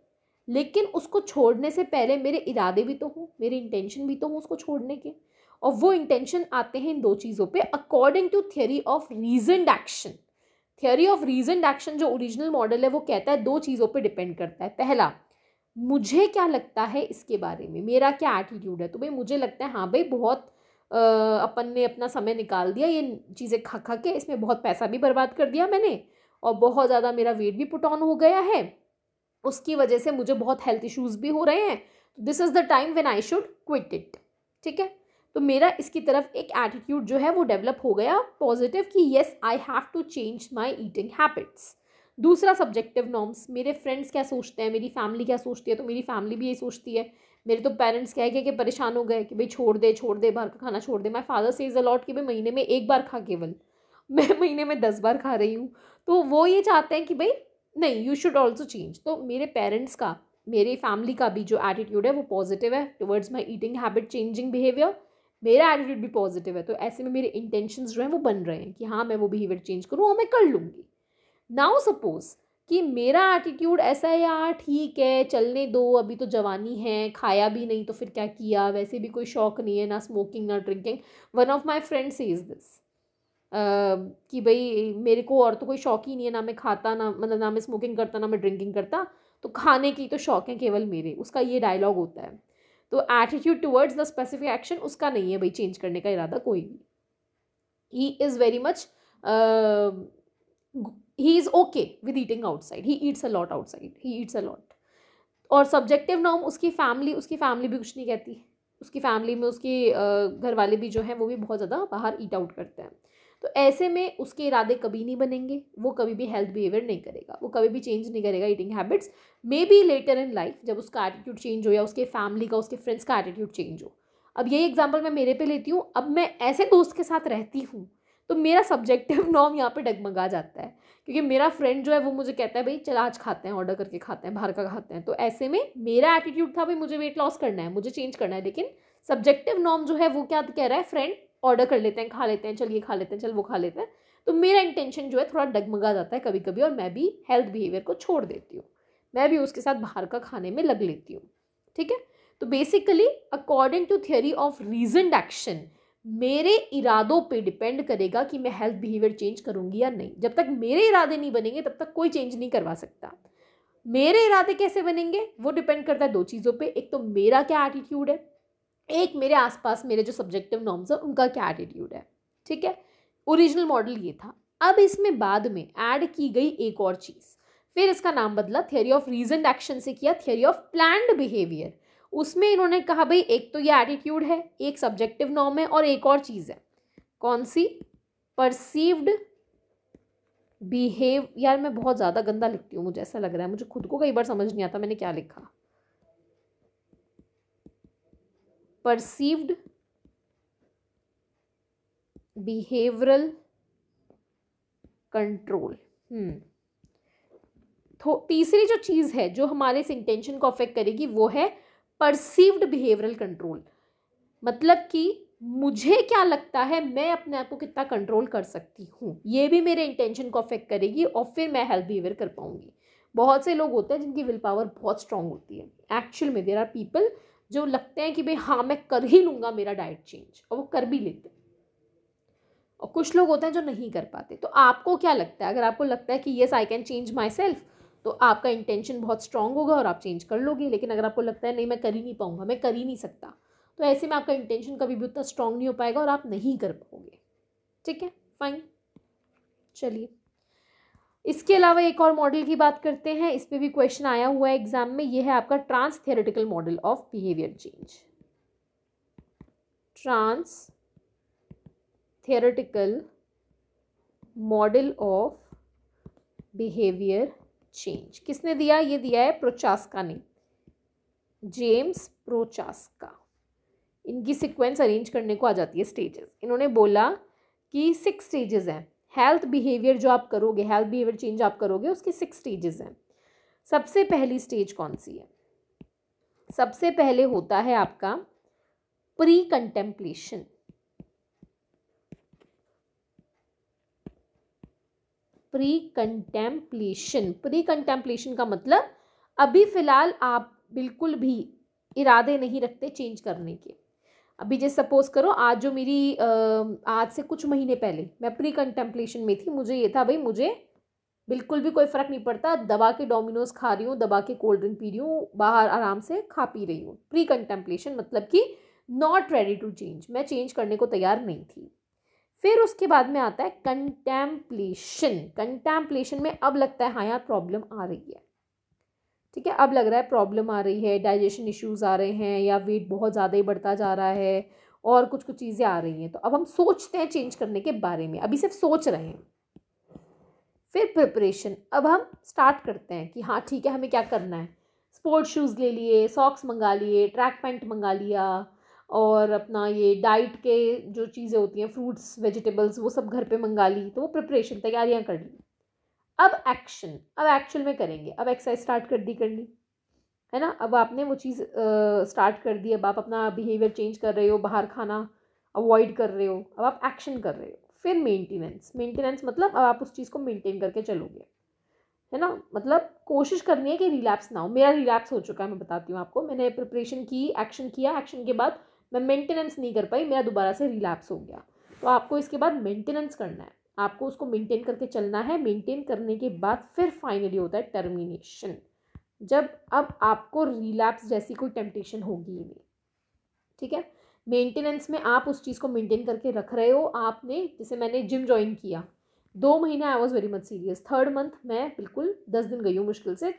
लेकिन उसको छोड़ने से पहले मेरे इरादे भी तो हों, मेरे इंटेंशन भी तो हों उसको छोड़ने के, और वो इंटेंशन आते हैं इन 2 चीज़ों पे according to theory of reasoned action. Theory of reasoned action जो ओरिजिनल मॉडल है वो कहता है 2 चीज़ों पे डिपेंड करता है। पहला, मुझे क्या लगता है इसके बारे में, मेरा क्या एटीट्यूड है। तो भाई मुझे लगता है हाँ भाई बहुत अपन ने अपना समय निकाल दिया ये चीज़ें खा खा के, इसमें बहुत पैसा भी बर्बाद कर दिया मैंने, और बहुत ज़्यादा मेरा वेट भी पुट ऑन हो गया है, उसकी वजह से मुझे बहुत हेल्थ इश्यूज़ भी हो रहे हैं, this is the time when I should quit it. ठीक है, तो मेरा इसकी तरफ एक एटीट्यूड जो है वो डेवलप हो गया पॉजिटिव कि yes I have to change my eating habits. दूसरा सब्जेक्टिव नॉर्म्स, मेरे फ्रेंड्स क्या सोचते हैं, मेरी फैमिली क्या सोचती है, तो मेरी फैमिली भी यही सोचती है। मेरे तो पेरेंट्स कह के परेशान हो गए कि भाई छोड़ दे बाहर का खाना छोड़ दे। माई फादर सेज अलॉट कि भाई महीने में 1 बार खा, केवल मैं महीने में 10 बार खा रही हूँ। तो वो ये चाहते हैं कि भाई नहीं यू शुड ऑल्सो चेंज। तो मेरे पेरेंट्स का, मेरे फैमिली का भी जो एटीट्यूड है वो पॉजिटिव है टुवर्ड्स माई ईटिंग हैबिट चेंजिंग बिहेवियर, मेरा एटीट्यूड भी पॉजिटिव है। तो ऐसे में मेरे इंटेंशंस जो हैं वो बन रहे हैं कि हाँ मैं वो बिहेवियर चेंज करूँ और मैं कर लूँगी। नाउ सपोज कि मेरा एटीट्यूड ऐसा है यार ठीक है चलने दो, अभी तो जवानी है, खाया भी नहीं तो फिर क्या किया, वैसे भी कोई शौक नहीं है, ना स्मोकिंग ना drinking. One of my friend says this कि भाई मेरे को और तो कोई शौक ही नहीं है, ना मैं खाता, ना मतलब ना मैं स्मोकिंग करता, ना मैं ड्रिंकिंग करता, तो खाने की तो शौक है केवल मेरे, उसका ये डायलॉग होता है। तो attitude towards the specific action उसका नहीं है भाई चेंज करने का इरादा कोई भी। He is very much he is okay with eating outside, he eats a lot outside, he eats a lot. और सब्जेक्टिव नॉर्म उसकी फैमिली भी कुछ नहीं कहती, उसकी फैमिली में उसके घर वाले भी जो हैं वो भी बहुत ज़्यादा बाहर ईट आउट करते हैं। तो ऐसे में उसके इरादे कभी नहीं बनेंगे, वो कभी भी हेल्थ बिहेवियर नहीं करेगा, वो कभी भी चेंज नहीं करेगा eating habits. Maybe later in life जब उसका एटीट्यूड चेंज हो या उसके फैमिली का, उसके फ्रेंड्स का एटीट्यूड चेंज हो। अब यही एग्जांपल मैं मेरे पे लेती हूँ, अब मैं ऐसे दोस्त के साथ रहती हूँ तो मेरा सब्जेक्टिव नॉर्म यहाँ पे डगमगा जाता है, क्योंकि मेरा फ्रेंड जो है वो मुझे कहता है भाई चल आज खाते हैं, ऑर्डर करके खाते हैं, बाहर का खाते हैं। तो ऐसे में मेरा एटीट्यूड था भाई मुझे वेट लॉस करना है, मुझे चेंज करना है, लेकिन सब्जेक्टिव नॉर्म जो है वो क्या कह रहा है, फ्रेंड ऑर्डर कर लेते हैं, खा लेते हैं, चल ये खा लेते हैं, चल वो खा लेते हैं। तो मेरा इंटेंशन जो है थोड़ा डगमगा जाता है कभी कभी, और मैं भी हेल्थ बिहेवियर को छोड़ देती हूँ, मैं भी उसके साथ बाहर का खाने में लग लेती हूँ। ठीक है, तो basically according to theory of reasoned action मेरे इरादों पे डिपेंड करेगा कि मैं हेल्थ बिहेवियर चेंज करूंगी या नहीं। जब तक मेरे इरादे नहीं बनेंगे तब तक कोई चेंज नहीं करवा सकता। मेरे इरादे कैसे बनेंगे वो डिपेंड करता है दो चीज़ों पे, एक तो मेरा क्या एटीट्यूड है, एक मेरे आसपास मेरे जो सब्जेक्टिव नॉर्म्स है उनका क्या एटीट्यूड है। ठीक है, ओरिजिनल मॉडल ये था। अब इसमें बाद में ऐड की गई एक और चीज़, फिर इसका नाम बदला, थियोरी ऑफ रीजन एक्शन से किया थियोरी ऑफ प्लान्ड बिहेवियर। उसमें इन्होंने कहा भाई एक तो ये एटीट्यूड है, एक सब्जेक्टिव नॉर्म है, और एक और चीज़ है, कौन सी, परसीव्ड बिहेव। यार मैं बहुत ज़्यादा गंदा लिखती हूँ, मुझे ऐसा लग रहा है, मुझे खुद को कई बार समझ नहीं आता मैंने क्या लिखा। Perceived behavioural control. तो तीसरी जो चीज़ है जो हमारे इस इंटेंशन को अफेक्ट करेगी वो है परसीव्ड बिहेवियरल कंट्रोल। मतलब कि मुझे क्या लगता है, मैं अपने आप को कितना कंट्रोल कर सकती हूँ, ये भी मेरे इंटेंशन को अफेक्ट करेगी और फिर मैं हेल्थ बिहेवियर कर पाऊंगी। बहुत से लोग होते हैं जिनकी विल पावर बहुत स्ट्रांग होती है। एक्चुअल में देयर आर पीपल जो लगते हैं कि भाई हाँ मैं कर ही लूँगा मेरा डाइट चेंज, और वो कर भी लेते हैं। और कुछ लोग होते हैं जो नहीं कर पाते। तो आपको क्या लगता है, अगर आपको लगता है कि yes I can change my self, तो आपका इंटेंशन बहुत स्ट्रांग होगा और आप चेंज कर लोगे। लेकिन अगर आपको लगता है नहीं मैं कर ही नहीं पाऊंगा, मैं कर ही नहीं सकता, तो ऐसे में आपका इंटेंशन कभी भी उतना स्ट्रांग नहीं हो पाएगा और आप नहीं कर पाओगे। ठीक है, फाइन। चलिए, इसके अलावा एक और मॉडल की बात करते हैं, इस पर भी क्वेश्चन आया हुआ है एग्जाम में। ये है आपका transtheoretical model of behaviour change. Transtheoretical model of behaviour change किसने दिया, ये दिया है प्रोचास्का ने, जेम्स प्रोचास्का। इनकी सीक्वेंस अरेंज करने को आ जाती है स्टेजेस। इन्होंने बोला कि 6 स्टेजेस हैं हेल्थ बिहेवियर जो आप करोगे, हेल्थ बिहेवियर चेंज आप करोगे उसके 6 स्टेजेस हैं। सबसे पहली स्टेज कौन सी है, सबसे पहले होता है आपका pre contemplation. Pre contemplation, pre contemplation का मतलब अभी फ़िलहाल आप बिल्कुल भी इरादे नहीं रखते चेंज करने के। अभी जैसे सपोज करो आज जो मेरी आज से कुछ महीने पहले मैं प्री कंटेम्पलेशन में थी, मुझे ये था भाई मुझे बिल्कुल भी कोई फ़र्क नहीं पड़ता, दबा के डोमिनोज खा रही हूँ, दबा के कोल्ड ड्रिंक पी रही हूँ, बाहर आराम से खा पी रही हूँ। प्री कंटेम्पलेशन मतलब कि नॉट रेडी टू चेंज, मैं चेंज करने को तैयार नहीं थी। फिर उसके बाद में आता है कंटेम्पलेशन। कंटेम्पलेशन में अब लगता है हाँ यार प्रॉब्लम आ रही है, ठीक है, अब लग रहा है प्रॉब्लम आ रही है, डाइजेशन इश्यूज आ रहे हैं या वेट बहुत ज़्यादा ही बढ़ता जा रहा है और कुछ कुछ चीज़ें आ रही हैं। तो अब हम सोचते हैं चेंज करने के बारे में, अभी सिर्फ सोच रहे हैं। फिर प्रिपरेशन, अब हम स्टार्ट करते हैं कि हाँ ठीक है हमें क्या करना है। स्पोर्ट्स शूज़ ले लिए, सॉक्स मंगा लिए, ट्रैक पैंट मंगा लिया, और अपना ये डाइट के जो चीज़ें होती हैं फ्रूट्स वेजिटेबल्स वो सब घर पे मंगा ली। तो वो प्रिपरेशन, तैयारियां कर ली। अब एक्शन, अब एक्चुअल में करेंगे। अब एक्सरसाइज स्टार्ट कर दी करनी, है ना, अब आपने वो चीज़ स्टार्ट कर दी, अब आप अपना बिहेवियर चेंज कर रहे हो, बाहर खाना अवॉइड कर रहे हो, अब आप एक्शन कर रहे हो। फिर मेंटेनेंस, मेंटेनेंस मतलब अब आप उस चीज़ को मेंटेन करके चलोगे, है ना, मतलब कोशिश करनी है कि रिलैप्स ना हो। मेरा रिलैप्स हो चुका है, मैं बताती हूँ आपको। मैंने प्रिपरेशन की, एक्शन किया, एक्शन के बाद मैं मेंटेनेंस नहीं कर पाई, मेरा दोबारा से रिलैप्स हो गया। तो आपको इसके बाद मेंटेनेंस करना है, आपको उसको मेंटेन करके चलना है। मेंटेन करने के बाद फिर फाइनली होता है टर्मिनेशन, जब अब आपको रिलैप्स जैसी कोई टेम्पटेशन होगी ही नहीं। ठीक है, मेंटेनेंस में आप उस चीज़ को मेंटेन करके रख रहे हो। आपने, जैसे मैंने जिम ज्वाइन किया, 2 महीने I was very much serious, 3rd month मैं बिल्कुल 10 दिन गई हूँ, मुश्किल से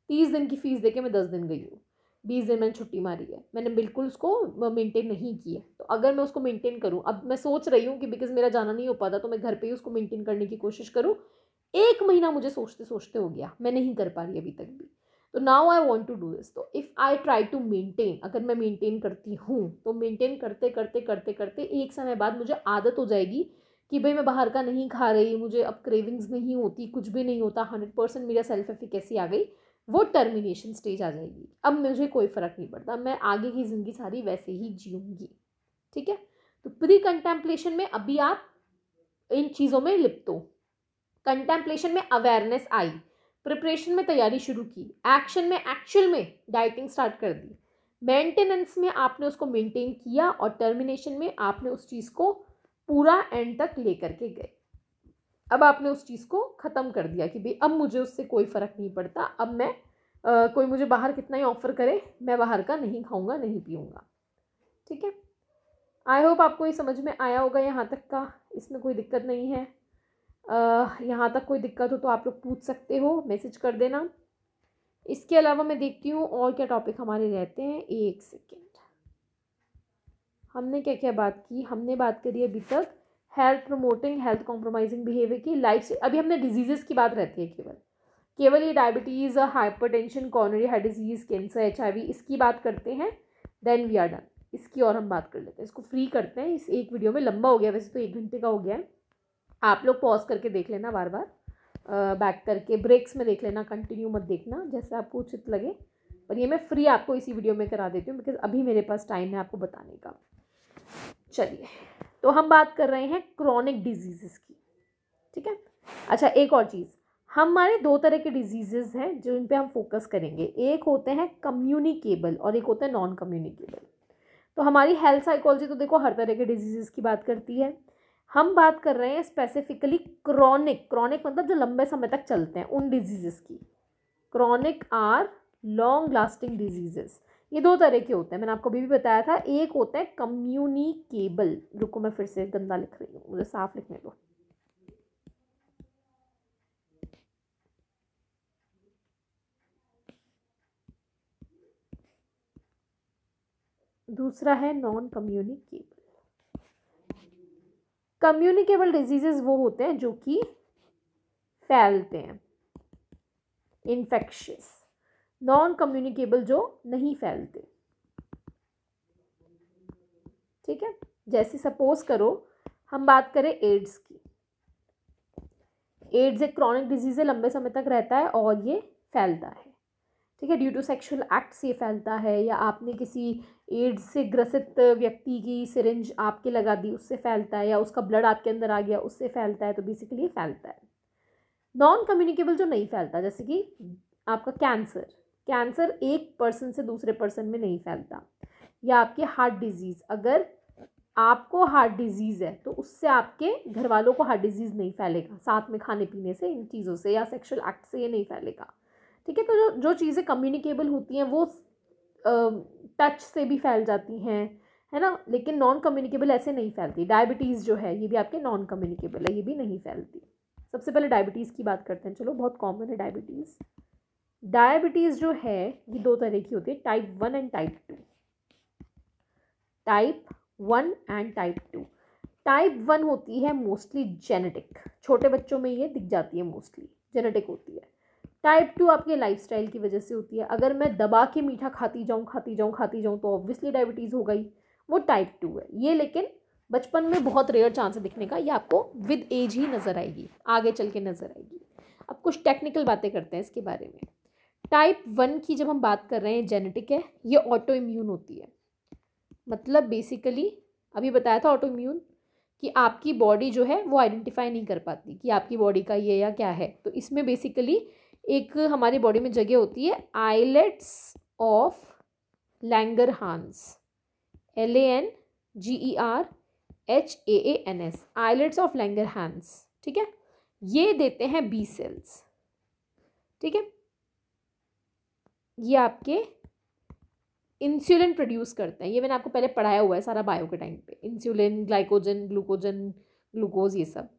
30 दिन की फ़ीस देके मैं 10 दिन गई हूँ, 20 दिन मैंने छुट्टी मारी है, मैंने बिल्कुल उसको मेंटेन नहीं किया। तो अगर मैं उसको मेंटेन करूँ, अब मैं सोच रही हूँ कि बिकॉज मेरा जाना नहीं हो पाता तो मैं घर पे ही उसको मेंटेन करने की कोशिश करूँ। 1 महीना मुझे सोचते सोचते हो गया, मैं नहीं कर पा रही अभी तक भी। तो now I want to do this. तो if I try to maintain, अगर मैं मेंटेन करती हूँ तो मेंटेन करते करते करते करते एक समय बाद मुझे आदत हो जाएगी कि भाई मैं बाहर का नहीं खा रही, मुझे अब क्रेविंग्स नहीं होती, कुछ भी नहीं होता, 100% मेरा सेल्फ एफिकेसी आ गई। वो टर्मिनेशन स्टेज आ जाएगी। अब मुझे कोई फ़र्क नहीं पड़ता, मैं आगे की ज़िंदगी सारी वैसे ही जीऊँगी। ठीक है, तो प्री कंटेम्पलेशन में अभी आप इन चीज़ों में लिप्त हो। कंटेम्पलेशन में अवेयरनेस आई, प्रिपरेशन में तैयारी शुरू की, एक्शन में एक्चुअल में डाइटिंग स्टार्ट कर दी, मेंटेनेंस में आपने उसको मेंटेन किया और टर्मिनेशन में आपने उस चीज़ को पूरा एंड तक लेकर के गए। अब आपने उस चीज़ को ख़त्म कर दिया कि भाई अब मुझे उससे कोई फ़र्क नहीं पड़ता, अब मैं कोई मुझे बाहर कितना ही ऑफ़र करे, मैं बाहर का नहीं खाऊंगा, नहीं पीऊँगा। ठीक है, आई होप आपको ये समझ में आया होगा यहाँ तक का, इसमें कोई दिक्कत नहीं है। यहाँ तक कोई दिक्कत हो तो आप लोग पूछ सकते हो, मैसेज कर देना। इसके अलावा मैं देखती हूँ और क्या टॉपिक हमारे रहते हैं। एक सेकेंड, हमने क्या क्या बात की, हमने बात करी अभी तक health promoting health compromising behaviour की, लाइफ से अभी हमने डिजीजेस की बात रहती है केवल ये diabetes, hypertension, coronary heart disease, cancer, HIV, इसकी बात करते हैं। Then we are done. इसकी और हम बात कर लेते हैं, इसको फ्री करते हैं। इस एक वीडियो में लंबा हो गया, वैसे तो 1 घंटे का हो गया है। आप लोग पॉज करके देख लेना, बार बार बैक करके ब्रेक्स में देख लेना, कंटिन्यू मत देखना, जैसे आपको उचित लगे। पर ये मैं फ्री आपको इसी वीडियो में करा देती हूँ बिकॉज अभी मेरे पास टाइम है आपको बताने का। चलिए, तो हम बात कर रहे हैं क्रॉनिक डिजीज़ की। ठीक है, अच्छा एक और चीज़, हमारे 2 तरह के डिजीज़ हैं जो इन पे हम फोकस करेंगे। एक होते हैं कम्युनिकेबल और एक होता है नॉन कम्युनिकेबल। तो हमारी हेल्थ साइकोलॉजी तो देखो हर तरह के डिजीज़ की बात करती है। हम बात कर रहे हैं स्पेसिफिकली क्रॉनिक, क्रॉनिक मतलब जो लंबे समय तक चलते हैं उन डिजीज़ की। Chronic or long lasting diseases. ये 2 तरह के होते हैं, मैंने आपको अभी भी बताया था। एक होता है कम्युनिकेबल, रुको मैं फिर से गंदा लिख रही हूँ, मुझे साफ लिखने दो। दूसरा है नॉन कम्युनिकेबल। कम्युनिकेबल डिजीजेस वो होते हैं जो कि फैलते हैं, इन्फेक्शियस। नॉन कम्युनिकेबल जो नहीं फैलते। ठीक है, जैसे सपोज करो हम बात करें एड्स की। एड्स एक क्रॉनिक डिजीज है, लंबे समय तक रहता है और ये फैलता है। ठीक है, ड्यू टू सेक्सुअल एक्ट से फैलता है, या आपने किसी एड्स से ग्रसित व्यक्ति की सिरिंज आपके लगा दी उससे फैलता है, या उसका ब्लड आपके अंदर आ गया उससे फैलता है। तो बेसिकली फैलता है। नॉन कम्युनिकेबल जो नहीं फैलता, जैसे कि आपका कैंसर, कैंसर एक पर्सन से दूसरे पर्सन में नहीं फैलता। या आपके हार्ट डिजीज़, अगर आपको हार्ट डिजीज़ है तो उससे आपके घर वालों को हार्ट डिजीज़ नहीं फैलेगा, साथ में खाने पीने से, इन चीज़ों से या सेक्सुअल एक्ट से ये नहीं फैलेगा। ठीक है, तो जो चीज़ें कम्युनिकेबल होती हैं वो टच से भी फैल जाती हैं, है ना, लेकिन नॉन कम्युनिकेबल ऐसे नहीं फैलती। डायबिटीज़ जो है ये भी आपके नॉन कम्युनिकेबल है, ये भी नहीं फैलती। सबसे पहले डायबिटीज़ की बात करते हैं, चलो, बहुत कॉमन है डायबिटीज़। डायबिटीज़ जो है ये 2 तरह की होती है, type 1 and type 2। Type 1 and type 2। Type 1 होती है मोस्टली जेनेटिक, छोटे बच्चों में ये दिख जाती है, मोस्टली जेनेटिक होती है। टाइप 2 आपके लाइफस्टाइल की वजह से होती है। अगर मैं दबा के मीठा खाती जाऊँ तो ऑब्वियसली डायबिटीज़ हो गई, वो टाइप 2 है ये। लेकिन बचपन में बहुत रेयर चांस है दिखने का, ये आपको विद एज ही नज़र आएगी, आगे चल के नज़र आएगी। अब कुछ टेक्निकल बातें करते हैं इसके बारे में। टाइप 1 की जब हम बात कर रहे हैं, जेनेटिक है, ये ऑटो इम्यून होती है। मतलब बेसिकली अभी बताया था ऑटो इम्यून कि आपकी बॉडी जो है वो आइडेंटिफाई नहीं कर पाती कि आपकी बॉडी का ये या क्या है। तो इसमें बेसिकली एक हमारी बॉडी में जगह होती है islets of Langerhans, LANGERHAANS, islets of Langerhans. ठीक है, ये देते हैं बी सेल्स। ठीक है, ये आपके इंसुलिन प्रोड्यूस करते हैं, ये मैंने आपको पहले पढ़ाया हुआ है सारा बायो के टाइम पे, इंसुलिन, ग्लाइकोजन, ग्लूकोज, ये सब।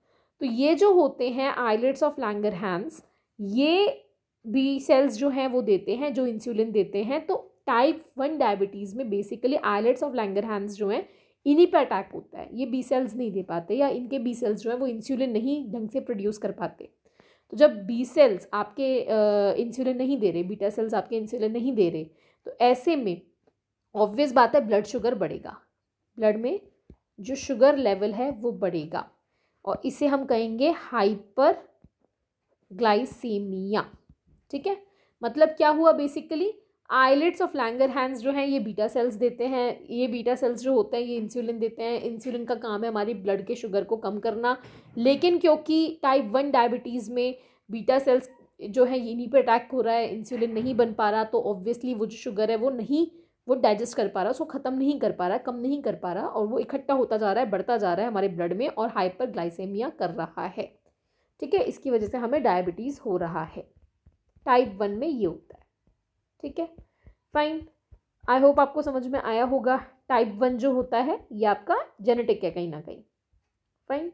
तो ये जो होते हैं आइलेट्स ऑफ लैंगरहांस, ये बी सेल्स जो हैं वो देते हैं, जो इंसुलिन देते हैं। तो टाइप 1 डायबिटीज़ में बेसिकली आइलेट्स ऑफ लैंगरहांस जो हैं इन्हीं पर अटैक होता है, ये बी सेल्स नहीं दे पाते, या इनके बी सेल्स जो हैं वो इंसुलिन नहीं ढंग से प्रोड्यूस कर पाते। तो जब बी सेल्स आपके इंसुलिन नहीं दे रहे, बीटा सेल्स आपके इंसुलिन नहीं दे रहे, तो ऐसे में ऑब्वियस बात है ब्लड शुगर बढ़ेगा, ब्लड में जो शुगर लेवल है वो बढ़ेगा, और इसे हम कहेंगे हाइपर ग्लाइसीमिया। ठीक है, मतलब क्या हुआ, बेसिकली आइलेट्स ऑफ लैंगरहांस जो हैं ये बीटा सेल्स देते हैं, ये बीटा सेल्स जो होते हैं ये इंसुलिन देते हैं। इंसुलिन का काम है हमारी ब्लड के शुगर को कम करना, लेकिन क्योंकि टाइप 1 डायबिटीज़ में बीटा सेल्स जो है इन्हीं पर अटैक हो रहा है, इंसुलिन नहीं बन पा रहा, तो ऑब्वियसली वो जो शुगर है वो नहीं वो डाइजेस्ट कर पा रहा, उसको ख़त्म नहीं कर पा रहा, कम नहीं कर पा रहा, और वो इकट्ठा होता जा रहा है, बढ़ता जा रहा है हमारे ब्लड में और हाइपरग्लाइसेमिया कर रहा है। ठीक है, इसकी वजह से हमें डायबिटीज़ हो रहा है। टाइप 1 में ये होता है। ठीक है, फाइन। आई होप आपको समझ में आया होगा। टाइप 1 जो होता है ये आपका जेनेटिक है कहीं ना कहीं। Fine,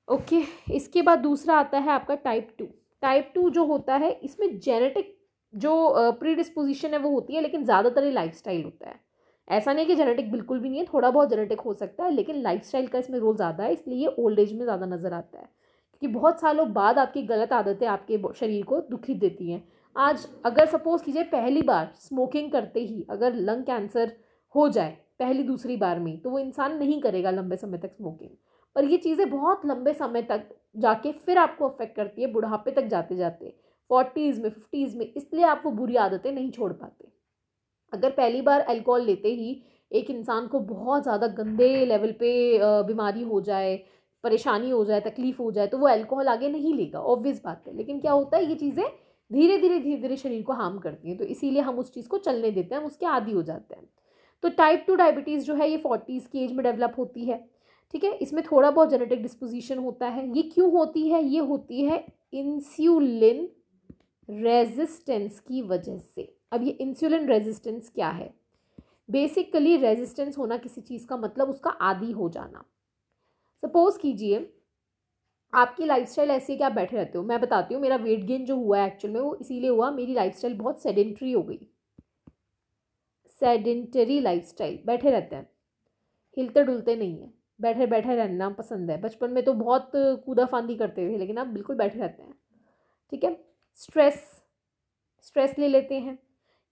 okay. इसके बाद दूसरा आता है आपका टाइप 2। टाइप 2 जो होता है इसमें जेनेटिक जो प्रीडिस्पोजिशन है वो होती है, लेकिन ज़्यादातर ये लाइफस्टाइल होता है। ऐसा नहीं कि जेनेटिक बिल्कुल भी नहीं है, थोड़ा बहुत जेनेटिक हो सकता है, लेकिन लाइफस्टाइल का इसमें रोल ज़्यादा है, इसलिए ये ओल्ड एज में ज़्यादा नज़र आता है, क्योंकि बहुत सालों बाद आपकी गलत आदतें आपके शरीर को दुखी देती हैं। आज अगर सपोज कीजिए पहली बार स्मोकिंग करते ही अगर लंग कैंसर हो जाए पहली दूसरी बार में, तो वो इंसान नहीं करेगा लंबे समय तक स्मोकिंग। पर ये चीज़ें बहुत लंबे समय तक जाके फिर आपको अफेक्ट करती है, बुढ़ापे तक जाते जाते 40s में 50s में, इसलिए आप वो बुरी आदतें नहीं छोड़ पाते। अगर पहली बार अल्कोहल लेते ही एक इंसान को बहुत ज़्यादा गंदे लेवल पे बीमारी हो जाए, परेशानी हो जाए, तकलीफ हो जाए, तो वो अल्कोहल आगे नहीं लेगा, ऑब्वियस बात है। लेकिन क्या होता है, ये चीज़ें धीरे धीरे शरीर को हार्म करती हैं, तो इसीलिए हम उस चीज़ को चलने देते हैं, हम उसके आदी हो जाते हैं। तो टाइप 2 डायबिटीज़ जो है ये 40s की एज में डेवलप होती है। ठीक है, इसमें थोड़ा बहुत जेनेटिक डिस्पोजिशन होता है। ये क्यों होती है? ये होती है इंसुलिन रेजिस्टेंस की वजह से। अब ये इंसुलिन रेजिस्टेंस क्या है? बेसिकली रेजिस्टेंस होना किसी चीज़ का मतलब उसका आदी हो जाना। सपोज कीजिए आपकी लाइफस्टाइल ऐसी है कि आप बैठे रहते हो। मैं बताती हूँ, मेरा वेट गेन जो हुआ है एक्चुअल में वो इसीलिए हुआ, मेरी लाइफस्टाइल बहुत सेडेंट्री हो गई। सेडेंटरी लाइफस्टाइल, बैठे रहते हैं, हिलते डुलते नहीं है, बैठे बैठे रहना पसंद है। बचपन में तो बहुत कूदा फांदी करते थे, लेकिन अब बिल्कुल बैठे रहते हैं। ठीक है, स्ट्रेस ले लेते हैं,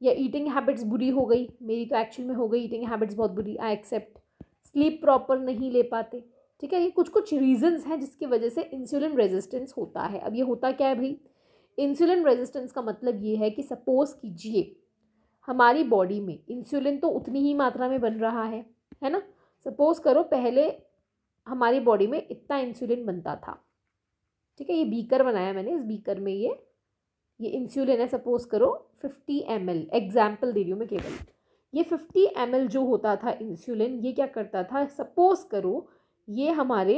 या ईटिंग हैबिट्स बुरी हो गई, मेरी तो एक्चुअल में हो गई ईटिंग हैबिट्स बहुत बुरी, आई एक्सेप्ट। स्लीप प्रॉपर नहीं ले पाते। ठीक है, ये कुछ कुछ रीजंस हैं जिसकी वजह से इंसुलिन रेजिस्टेंस होता है। अब ये होता क्या है भाई? इंसुलिन रेजिस्टेंस का मतलब ये है कि सपोज कीजिए हमारी बॉडी में इंसुलिन तो उतनी ही मात्रा में बन रहा है ना। सपोज करो पहले हमारी बॉडी में इतना इंसुलिन बनता था। ठीक है, ये बीकर बनाया मैंने, इस बीकर में ये इंसुलिन है। सपोज करो 50 ml, एग्जाम्पल दे रही हूँ मैं केवल। ये 50 ml जो होता था इंसुलिन, ये क्या करता था? सपोज करो ये हमारे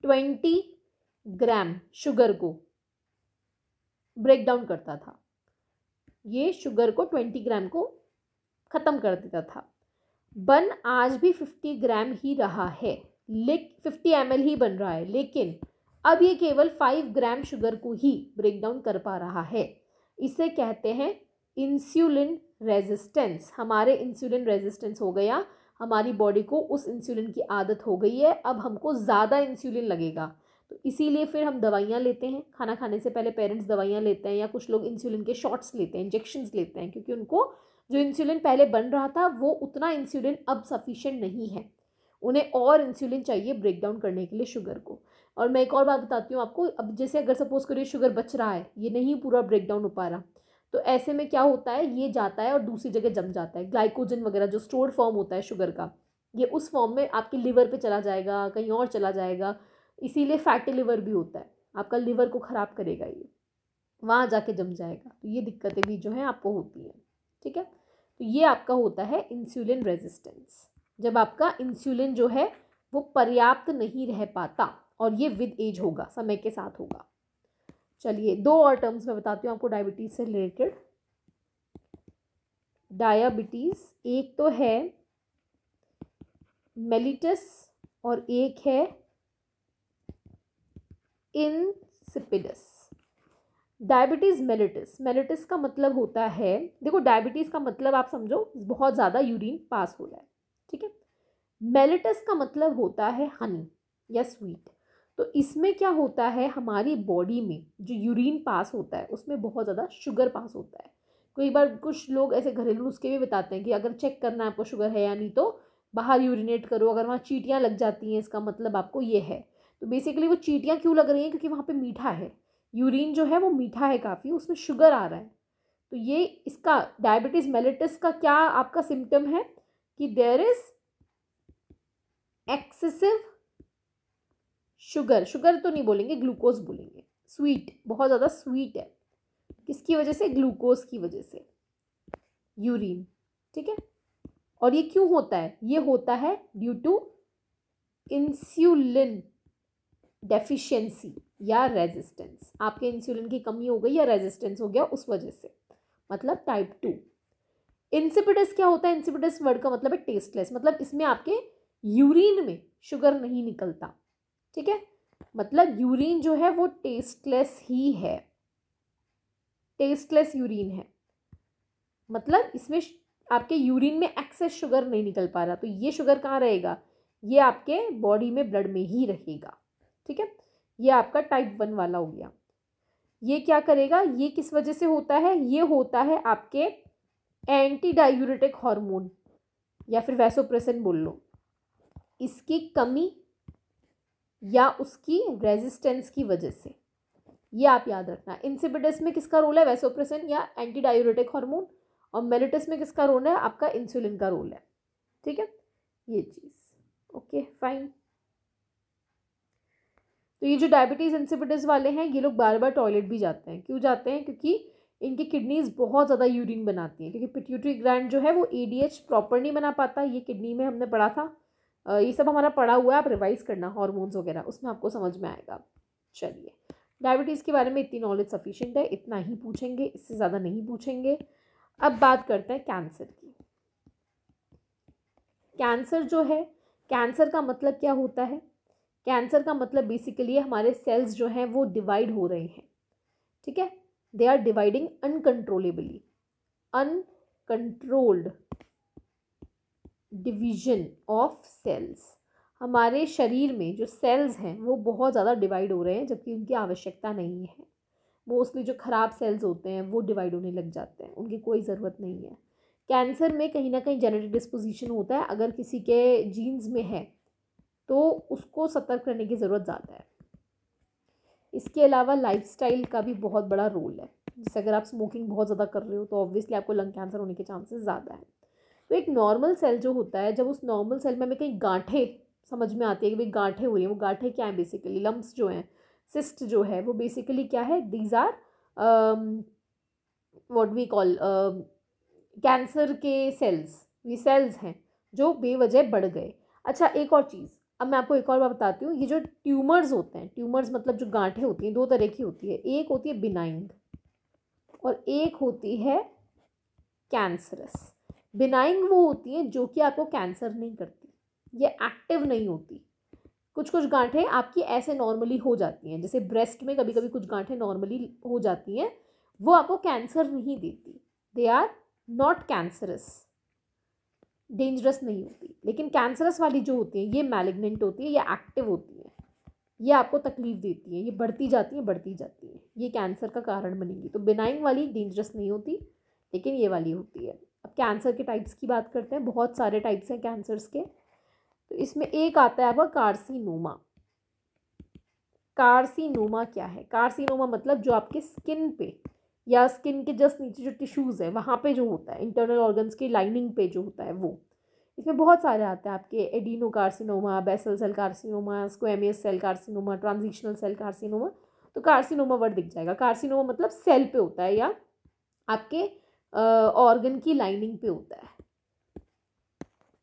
20 ग्राम शुगर को ब्रेक डाउन करता था। ये शुगर को 20 ग्राम को ख़त्म कर देता था। बन आज भी 50 ग्राम ही रहा है, 50 ml ही बन रहा है, लेकिन अब ये केवल 5 ग्राम शुगर को ही ब्रेक डाउन कर पा रहा है। इसे कहते हैं इंसुलिन रेजिस्टेंस। हमारे इंसुलिन रेजिस्टेंस हो गया, हमारी बॉडी को उस इंसुलिन की आदत हो गई है, अब हमको ज़्यादा इंसुलिन लगेगा। तो इसीलिए फिर हम दवाइयाँ लेते हैं, खाना खाने से पहले पेरेंट्स दवाइयाँ लेते हैं, या कुछ लोग इंसुलिन के शॉट्स लेते हैं, इंजेक्शंस लेते हैं, क्योंकि उनको जो इंसुलिन पहले बन रहा था वो उतना इंसुलिन अब सफिशिएंट नहीं है, उन्हें और इंसुलिन चाहिए ब्रेक डाउन करने के लिए शुगर को। और मैं एक और बात बताती हूँ आपको, अब जैसे अगर सपोज करिए शुगर बच रहा है, ये नहीं पूरा ब्रेक डाउन हो पा रहा, तो ऐसे में क्या होता है, ये जाता है और दूसरी जगह जम जाता है। ग्लाइकोजन वगैरह जो स्टोर्ड फॉर्म होता है शुगर का, ये उस फॉर्म में आपके लिवर पे चला जाएगा, कहीं और चला जाएगा। इसीलिए फैटी लिवर भी होता है, आपका लिवर को ख़राब करेगा, ये वहाँ जाके जम जाएगा। तो ये दिक्कतें भी जो हैं आपको होती हैं। ठीक है, तो ये आपका होता है इंसुलिन रेजिस्टेंस, जब आपका इंसुलिन जो है वो पर्याप्त नहीं रह पाता, और ये विद एज होगा, समय के साथ होगा। चलिए 2 और टर्म्स में बताती हूँ आपको डायबिटीज़ से रिलेटेड। डायबिटीज़ एक तो है मेलिटस और एक है इंसिपिडस। डायबिटीज़ मेलिटस, मेलिटस का मतलब होता है, देखो डायबिटीज़ का मतलब आप समझो बहुत ज़्यादा यूरिन पास हो जाए। ठीक है, मेलिटस का मतलब होता है हनी या स्वीट। तो इसमें क्या होता है, हमारी बॉडी में जो यूरिन पास होता है उसमें बहुत ज़्यादा शुगर पास होता है। कई बार कुछ लोग ऐसे घरेलू नुस्खे भी बताते हैं कि अगर चेक करना है आपको शुगर है या नहीं, तो बाहर यूरिनेट करो, अगर वहाँ चींटियाँ लग जाती हैं इसका मतलब आपको ये है। तो बेसिकली वो चींटियाँ क्यों लग रही हैं? क्योंकि वहाँ पे मीठा है, यूरिन जो है वो मीठा है काफ़ी, उसमें शुगर आ रहा है। तो ये इसका डायबिटीज़ मेलिटस का क्या आपका सिम्टम है कि देयर इज़ एक्सेसिव शुगर तो नहीं बोलेंगे, ग्लूकोज बोलेंगे, स्वीट, बहुत ज़्यादा स्वीट है। किसकी वजह से? ग्लूकोज की वजह से। यूरिन, ठीक है। और ये क्यों होता है? ये होता है ड्यू टू इंसुलिन डेफिशिएंसी या रेजिस्टेंस। आपके इंसुलिन की कमी हो गई या रेजिस्टेंस हो गया उस वजह से, मतलब टाइप 2। इंसिपिडस क्या होता है? इंसिपिडस वर्ड का मतलब है टेस्टलेस, मतलब इसमें आपके यूरिन में शुगर नहीं निकलता, ठीक है। मतलब यूरिन जो है वो टेस्टलेस ही है, टेस्टलेस यूरिन है, मतलब इसमें आपके यूरिन में एक्सेस शुगर नहीं निकल पा रहा। तो ये शुगर कहाँ रहेगा? ये आपके बॉडी में ब्लड में ही रहेगा, ठीक है। ये आपका टाइप 1 वाला हो गया। ये क्या करेगा? ये किस वजह से होता है? ये होता है आपके एंटी डायूरेटिक हार्मोन या फिर वैसोप्रेसिन बोल लो, इसकी कमी या उसकी रेजिस्टेंस की वजह से। ये आप याद रखना। इंसिपिडस में किसका रोल है? वैसोप्रेसिन या एंटी डायूरेटिक हार्मोन। और मेलिटस में किसका रोल है? आपका इंसुलिन का रोल है, ठीक है। ये चीज़ ओके फाइन। तो ये जो डायबिटीज़ इंसिपिडस वाले हैं, ये लोग बार बार टॉयलेट भी जाते हैं। क्यों जाते हैं? क्योंकि इनकी किडनीज बहुत ज़्यादा यूरिन बनाती हैं, क्योंकि पिट्यूटरी ग्लैंड जो है वो ADH प्रॉपर नहीं बना पाता। ये किडनी में हमने पढ़ा था, ये सब हमारा पढ़ा हुआ है, आप रिवाइज करना हार्मोन्स वगैरह, उसमें आपको समझ में आएगा। चलिए, डायबिटीज़ के बारे में इतनी नॉलेज सफिशिएंट है, इतना ही पूछेंगे, इससे ज़्यादा नहीं पूछेंगे। अब बात करते हैं कैंसर की। कैंसर जो है, कैंसर का मतलब क्या होता है? कैंसर का मतलब बेसिकली हमारे सेल्स जो हैं वो डिवाइड हो रहे हैं, ठीक है। They are dividing uncontrollably, uncontrolled division of cells. हमारे शरीर में जो सेल्स हैं वो बहुत ज़्यादा डिवाइड हो रहे हैं, जबकि उनकी आवश्यकता नहीं है। मोस्टली जो ख़राब सेल्स होते हैं वो डिवाइड होने लग जाते हैं, उनकी कोई ज़रूरत नहीं है। कैंसर में कहीं ना कहीं जेनेटिक डिस्पोजिशन होता है, अगर किसी के जीन्स में है तो उसको सतर्क रहने की ज़रूरत ज़्यादा है। इसके अलावा लाइफस्टाइल का भी बहुत बड़ा रोल है। जैसे अगर आप स्मोकिंग बहुत ज़्यादा कर रहे हो तो ऑब्वियसली आपको लंग कैंसर होने के चांसेस ज़्यादा है। तो एक नॉर्मल सेल जो होता है, जब उस नॉर्मल सेल में हमें कहीं गांठें समझ में आती है कि भाई गांठें हो रही हैं, वो गांठें क्या है? बेसिकली लम्प्स जो हैं, सिस्ट जो है वो बेसिकली क्या है? These are what we call cancer के सेल्स। ये सेल्स हैं जो बेवजह बढ़ गए। अच्छा, एक और चीज़, अब मैं आपको एक और बात बताती हूँ। ये जो ट्यूमर्स होते हैं, ट्यूमर्स मतलब जो गांठें होती हैं, दो तरह की होती है। एक होती है बिनाइन और एक होती है कैंसरस। बिनाइन वो होती हैं जो कि आपको कैंसर नहीं करती, ये एक्टिव नहीं होती। कुछ कुछ गांठें आपकी ऐसे नॉर्मली हो जाती हैं, जैसे ब्रेस्ट में कभी कभी कुछ गांठें नॉर्मली हो जाती हैं, वो आपको कैंसर नहीं देती। They are not cancerous, dangerous नहीं होती। लेकिन कैंसरस वाली जो होती हैं ये मैलिग्नेंट होती है, ये एक्टिव होती है, ये आपको तकलीफ देती है, ये बढ़ती जाती है बढ़ती जाती है, ये कैंसर का कारण बनेगी। तो बिनाइन वाली डेंजरस नहीं होती, लेकिन ये वाली होती है। अब कैंसर के टाइप्स की बात करते हैं। बहुत सारे टाइप्स हैं कैंसर्स के। तो इसमें एक आता है आपका कार्सिनोमा। कार्सिनोमा क्या है? कार्सिनोमा मतलब जो आपके स्किन पे या स्किन के जस्ट नीचे जो टिश्यूज़ है वहाँ पे जो होता है, इंटरनल ऑर्गन्स की लाइनिंग पे जो होता है वो। इसमें बहुत सारे आते हैं आपके, adenocarcinoma, basal cell carcinoma, squamous cell carcinoma, transitional cell carcinoma. तो कार्सिनोमा वर्ड दिख जाएगा। कार्सिनोमा मतलब सेल पे होता है या आपके ऑर्गन की लाइनिंग पे होता है।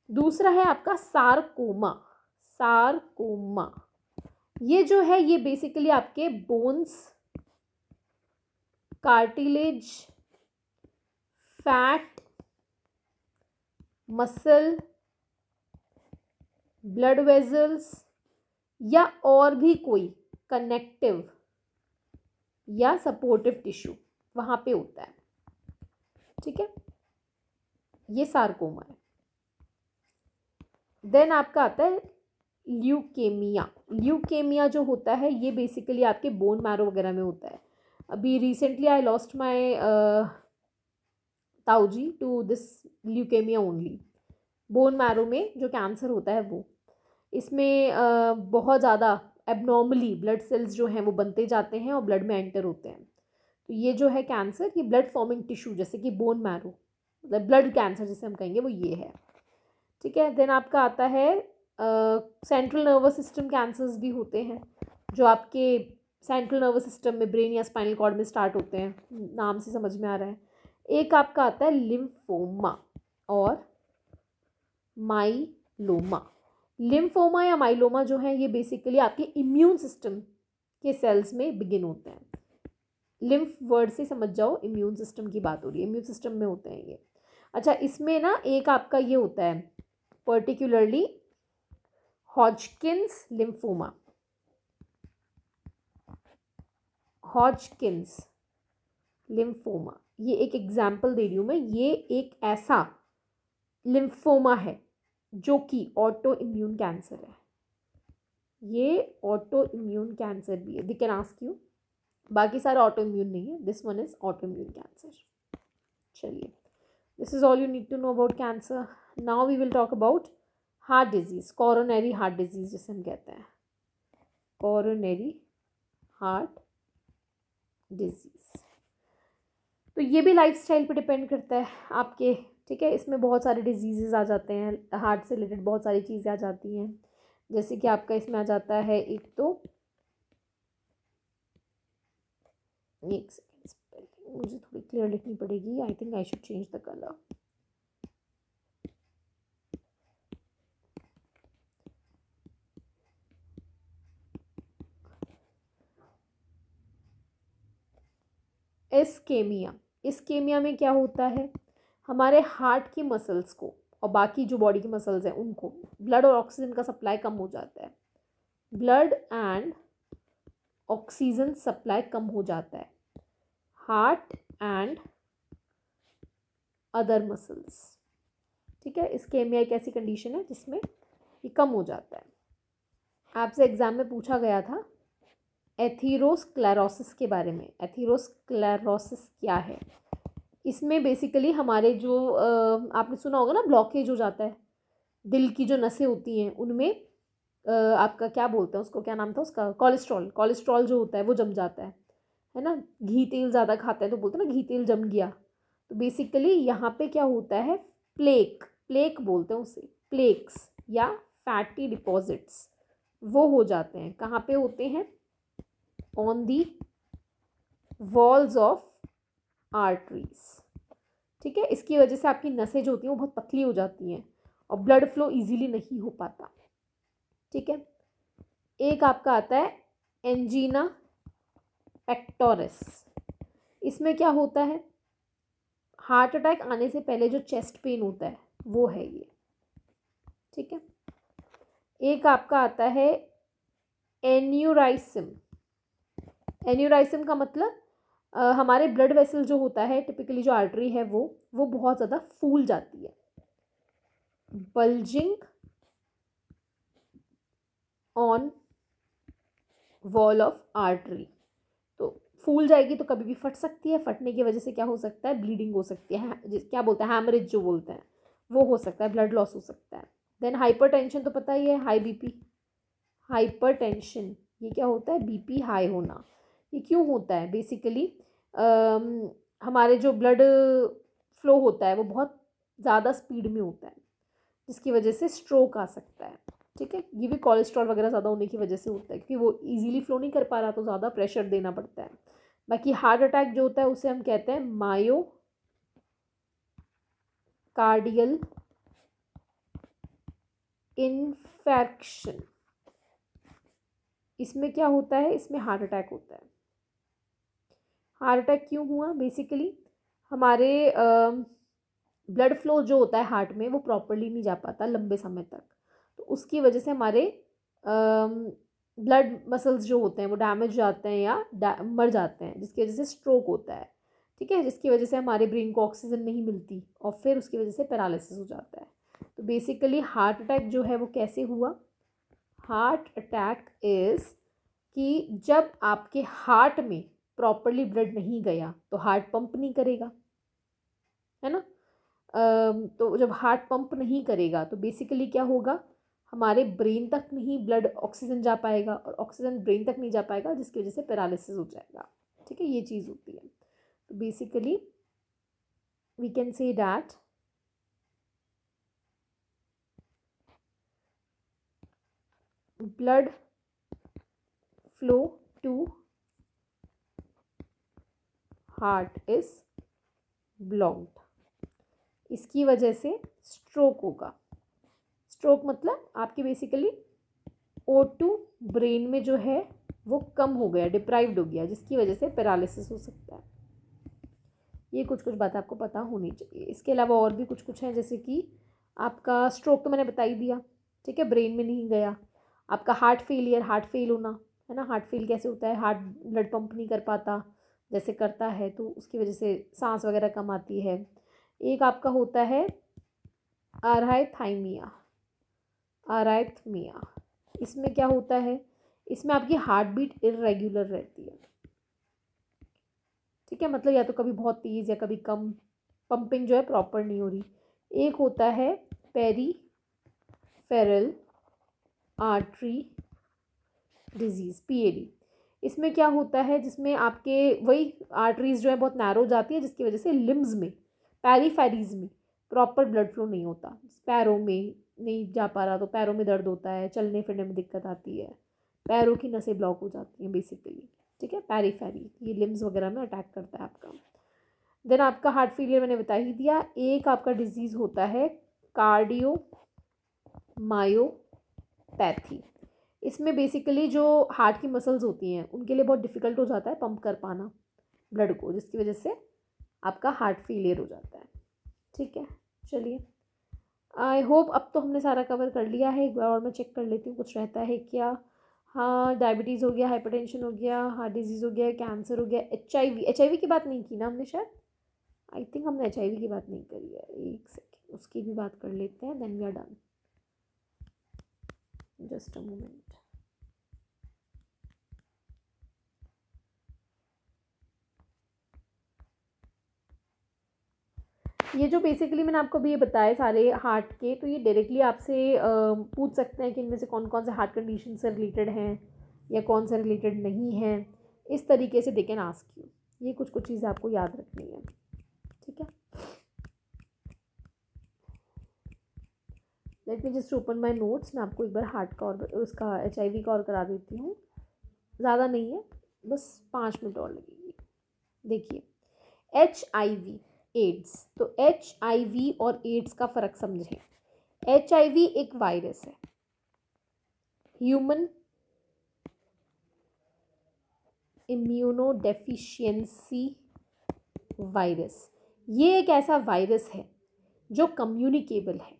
दूसरा है आपका सारकोमा। सारकोमा ये जो है ये बेसिकली आपके bones, cartilage, fat, muscle, blood vessels या और भी कोई कनेक्टिव या सपोर्टिव टिश्यू वहाँ पे होता है, ठीक है। ये सारकोमा है। देन आपका आता है ल्यूकेमिया। ल्यूकेमिया जो होता है ये बेसिकली आपके बोन मैरो वगैरह में होता है। अभी रिसेंटली आई लॉस्ट माई ताऊजी to this leukaemia only. Bone marrow में जो कैंसर होता है वो, इसमें बहुत ज़्यादा एबनॉर्मली ब्लड सेल्स जो हैं वो बनते जाते हैं और ब्लड में एंटर होते हैं। तो ये जो है कैंसर, ये ब्लड फॉर्मिंग टिश्यू जैसे कि बोन मैरो, मतलब ब्लड कैंसर जिसे हम कहेंगे वो ये है, ठीक है। देन आपका आता है सेंट्रल नर्वस सिस्टम कैंसर्स भी होते हैं, जो आपके सेंट्रल नर्वस सिस्टम में ब्रेन या स्पाइनल कॉर्ड में स्टार्ट होते हैं, नाम से समझ में आ रहा है। एक आपका आता है लिम्फोमा और माइलोमा। लिम्फोमा या माइलोमा जो है ये बेसिकली आपके इम्यून सिस्टम के सेल्स में बिगिन होते हैं। लिम्फ वर्ड से समझ जाओ, इम्यून सिस्टम की बात हो रही है, इम्यून सिस्टम में होते हैं ये। अच्छा, इसमें ना एक आपका ये होता है पर्टिकुलरली हॉजकिंस लिम्फोमा। हॉजकिंस लिम्फोमा, ये एक एग्जाम्पल दे रही हूँ मैं, ये एक ऐसा लिम्फोमा है जो कि ऑटो इम्यून कैंसर है। ये ऑटो इम्यून कैंसर भी है, दे कैन आस्क यू। बाकी सारा ऑटो इम्यून नहीं है, this one is autoimmune cancer. चलिए, this is all you need to know about cancer. Now we will talk about heart disease, coronary heart disease जिसे हम कहते हैं, coronary heart disease. तो ये भी लाइफस्टाइल पे डिपेंड करता है आपके, ठीक है। इसमें बहुत सारे डिजीजेस आ जाते हैं, हार्ट से रिलेटेड बहुत सारी चीज़ें आ जाती हैं। जैसे कि आपका इसमें आ जाता है एक तो, एक सेकेंड, स्पेलिंग मुझे थोड़ी क्लियर लिखनी पड़ेगी, I think I should change the colour. Ischaemia. Ischaemia में क्या होता है, हमारे हार्ट की मसल्स को और बाकी जो बॉडी की मसल्स हैं उनको ब्लड और ऑक्सीजन का सप्लाई कम हो जाता है। ब्लड एंड ऑक्सीजन सप्लाई कम हो जाता है हार्ट एंड अदर मसल्स, ठीक है। इस्केमिया एक ऐसी कंडीशन है जिसमें ये कम हो जाता है। आपसे एग्जाम में पूछा गया था एथीरोस्क्लेरोसिस के बारे में। एथीरोस्क्लेरोसिस क्या है? इसमें बेसिकली हमारे जो आपने सुना होगा ना, ब्लॉकेज हो जाता है, दिल की जो नसें होती हैं उनमें आपका क्या बोलते हैं उसको, क्या नाम था उसका, कोलेस्ट्रॉल। कोलेस्ट्रॉल जो होता है वो जम जाता है ना। घी तेल ज़्यादा खाते हैं तो बोलते हैं ना घी तेल जम गया। तो बेसिकली यहाँ पे क्या होता है, प्लेक, प्लेक बोलते हैं उसे, प्लेक्स या फैटी डिपॉजिट्स वो हो जाते हैं। कहाँ पे होते हैं? On the walls of arteries, ठीक है। इसकी वजह से आपकी नसें जो होती हैं वो बहुत पतली हो जाती हैं और ब्लड फ्लो इजीली नहीं हो पाता, ठीक है। एक आपका आता है एंजीना पेक्टोरिस। इसमें क्या होता है, हार्ट अटैक आने से पहले जो चेस्ट पेन होता है वो है ये, ठीक है। एक आपका आता है एन्यूराइसिम। एन्यूराइसिम का मतलब हमारे ब्लड वेसल जो होता है, टिपिकली जो आर्टरी है वो बहुत ज़्यादा फूल जाती है। Bulging on wall of artery, तो फूल जाएगी तो कभी भी फट सकती है। फटने की वजह से क्या हो सकता है, ब्लीडिंग हो सकती है, क्या बोलते हैं, हैमरेज जो बोलते हैं वो हो सकता है, ब्लड लॉस हो सकता है। देन हाइपरटेंशन तो पता ही है, हाई बीपी, हाइपरटेंशन ये क्या होता है, बीपी हाई होना। ये क्यों होता है? बेसिकली हमारे जो ब्लड फ्लो होता है वो बहुत ज़्यादा स्पीड में होता है जिसकी वजह से स्ट्रोक आ सकता है, ठीक है। ये भी कोलेस्ट्रॉल वगैरह ज़्यादा होने की वजह से होता है क्योंकि वो इजीली फ्लो नहीं कर पा रहा तो ज़्यादा प्रेशर देना पड़ता है। बाकी हार्ट अटैक जो होता है उसे हम कहते हैं मायो कार्डियल इन्फेक्शन। इसमें क्या होता है, इसमें हार्ट अटैक होता है। हार्ट अटैक क्यों हुआ? बेसिकली हमारे ब्लड फ्लो जो होता है हार्ट में वो प्रॉपरली नहीं जा पाता लंबे समय तक, तो उसकी वजह से हमारे ब्लड मसल्स जो होते हैं वो डैमेज हो जाते हैं या मर जाते हैं, जिसकी वजह से स्ट्रोक होता है, ठीक है। जिसकी वजह से हमारे ब्रेन को ऑक्सीजन नहीं मिलती और फिर उसकी वजह से पैरालिसिस हो जाता है। तो बेसिकली हार्ट अटैक जो है वो कैसे हुआ? हार्ट अटैक इज़ कि जब आपके हार्ट में प्रॉपरली ब्लड नहीं गया तो हार्ट पंप नहीं करेगा, है ना। तो जब हार्ट पंप नहीं करेगा तो बेसिकली क्या होगा, हमारे ब्रेन तक नहीं ब्लड ऑक्सीजन जा पाएगा और ऑक्सीजन ब्रेन तक नहीं जा पाएगा जिसकी वजह से पैरालिसिस हो जाएगा, ठीक है। ये चीज़ होती है। तो basically we can say that blood flow to heart is blocked, इसकी वजह से स्ट्रोक होगा। स्ट्रोक मतलब आपके बेसिकली O2 ब्रेन में जो है वो कम हो गया, डिप्राइव्ड हो गया, जिसकी वजह से पैरालिसिस हो सकता है। ये कुछ कुछ बात आपको पता होनी चाहिए। इसके अलावा और भी कुछ कुछ है, जैसे कि आपका स्ट्रोक तो मैंने बता ही दिया, ठीक है, ब्रेन में नहीं गया। आपका हार्ट फेलियर, हार्ट फेल होना है ना। हार्ट फेल कैसे होता है, हार्ट ब्लड पंप नहीं कर पाता, जैसे करता है तो उसकी वजह से सांस वगैरह कम आती है। एक आपका होता है आराइथाइमिया, आराइथमिया। इसमें क्या होता है, इसमें आपकी हार्ट बीट इरेगुलर रहती है, ठीक है, मतलब या तो कभी बहुत तेज़ या कभी कम, पंपिंग जो है प्रॉपर नहीं हो रही। एक होता है पेरीफेरल आर्टरी डिजीज़, PAD। इसमें क्या होता है, जिसमें आपके वही आर्टरीज जो है बहुत नैरो जाती है, जिसकी वजह से लिम्स में, पैरीफेरीज में प्रॉपर ब्लड फ्लो नहीं होता। पैरों में नहीं जा पा रहा तो पैरों में दर्द होता है, चलने फिरने में दिक्कत आती है, पैरों की नसें ब्लॉक हो जाती हैं बेसिकली, ठीक है। पैरीफेरी ये लिम्स वगैरह में अटैक करता है आपका। देन आपका हार्ट फेलियर मैंने बता ही दिया। एक आपका डिजीज़ होता है कार्डियोमायोपैथी। इसमें बेसिकली जो हार्ट की मसल्स होती हैं उनके लिए बहुत डिफ़िकल्ट हो जाता है पंप कर पाना ब्लड को, जिसकी वजह से आपका हार्ट फेलियर हो जाता है, ठीक है। चलिए, आई होप अब तो हमने सारा कवर कर लिया है। एक बार और मैं चेक कर लेती हूँ कुछ रहता है क्या। हाँ, डायबिटीज़ हो गया, हाइपरटेंशन हो गया, हार्ट डिजीज़ हो गया, कैंसर हो गया, HIV की बात नहीं की ना हमने शायद, आई थिंक हमने HIV की बात नहीं करी है। एक सेकेंड, उसकी भी बात कर लेते हैं, then we are done. Just a moment. ये जो बेसिकली मैंने आपको अभी ये बताए सारे हार्ट के, तो ये डायरेक्टली आपसे पूछ सकते हैं कि इनमें से कौन कौन से हार्ट कंडीशन से रिलेटेड हैं या कौन से रिलेटेड नहीं हैं। इस तरीके से दे कैन आस्क यू। ये कुछ कुछ चीज़ें आपको याद रखनी है, ठीक है। Let me just open my notes. मैं आपको एक बार हार्ट का और उसका HIV का और करा देती हूँ। ज़्यादा नहीं है, बस 5 मिनट और लगेगी। देखिए, HIV एड्स, तो HIV और एड्स का फ़र्क समझें। HIV एक वायरस है, ह्यूमन इम्यूनोडेफिशिएंसी वायरस। ये एक ऐसा वायरस है जो कम्युनिकेबल है,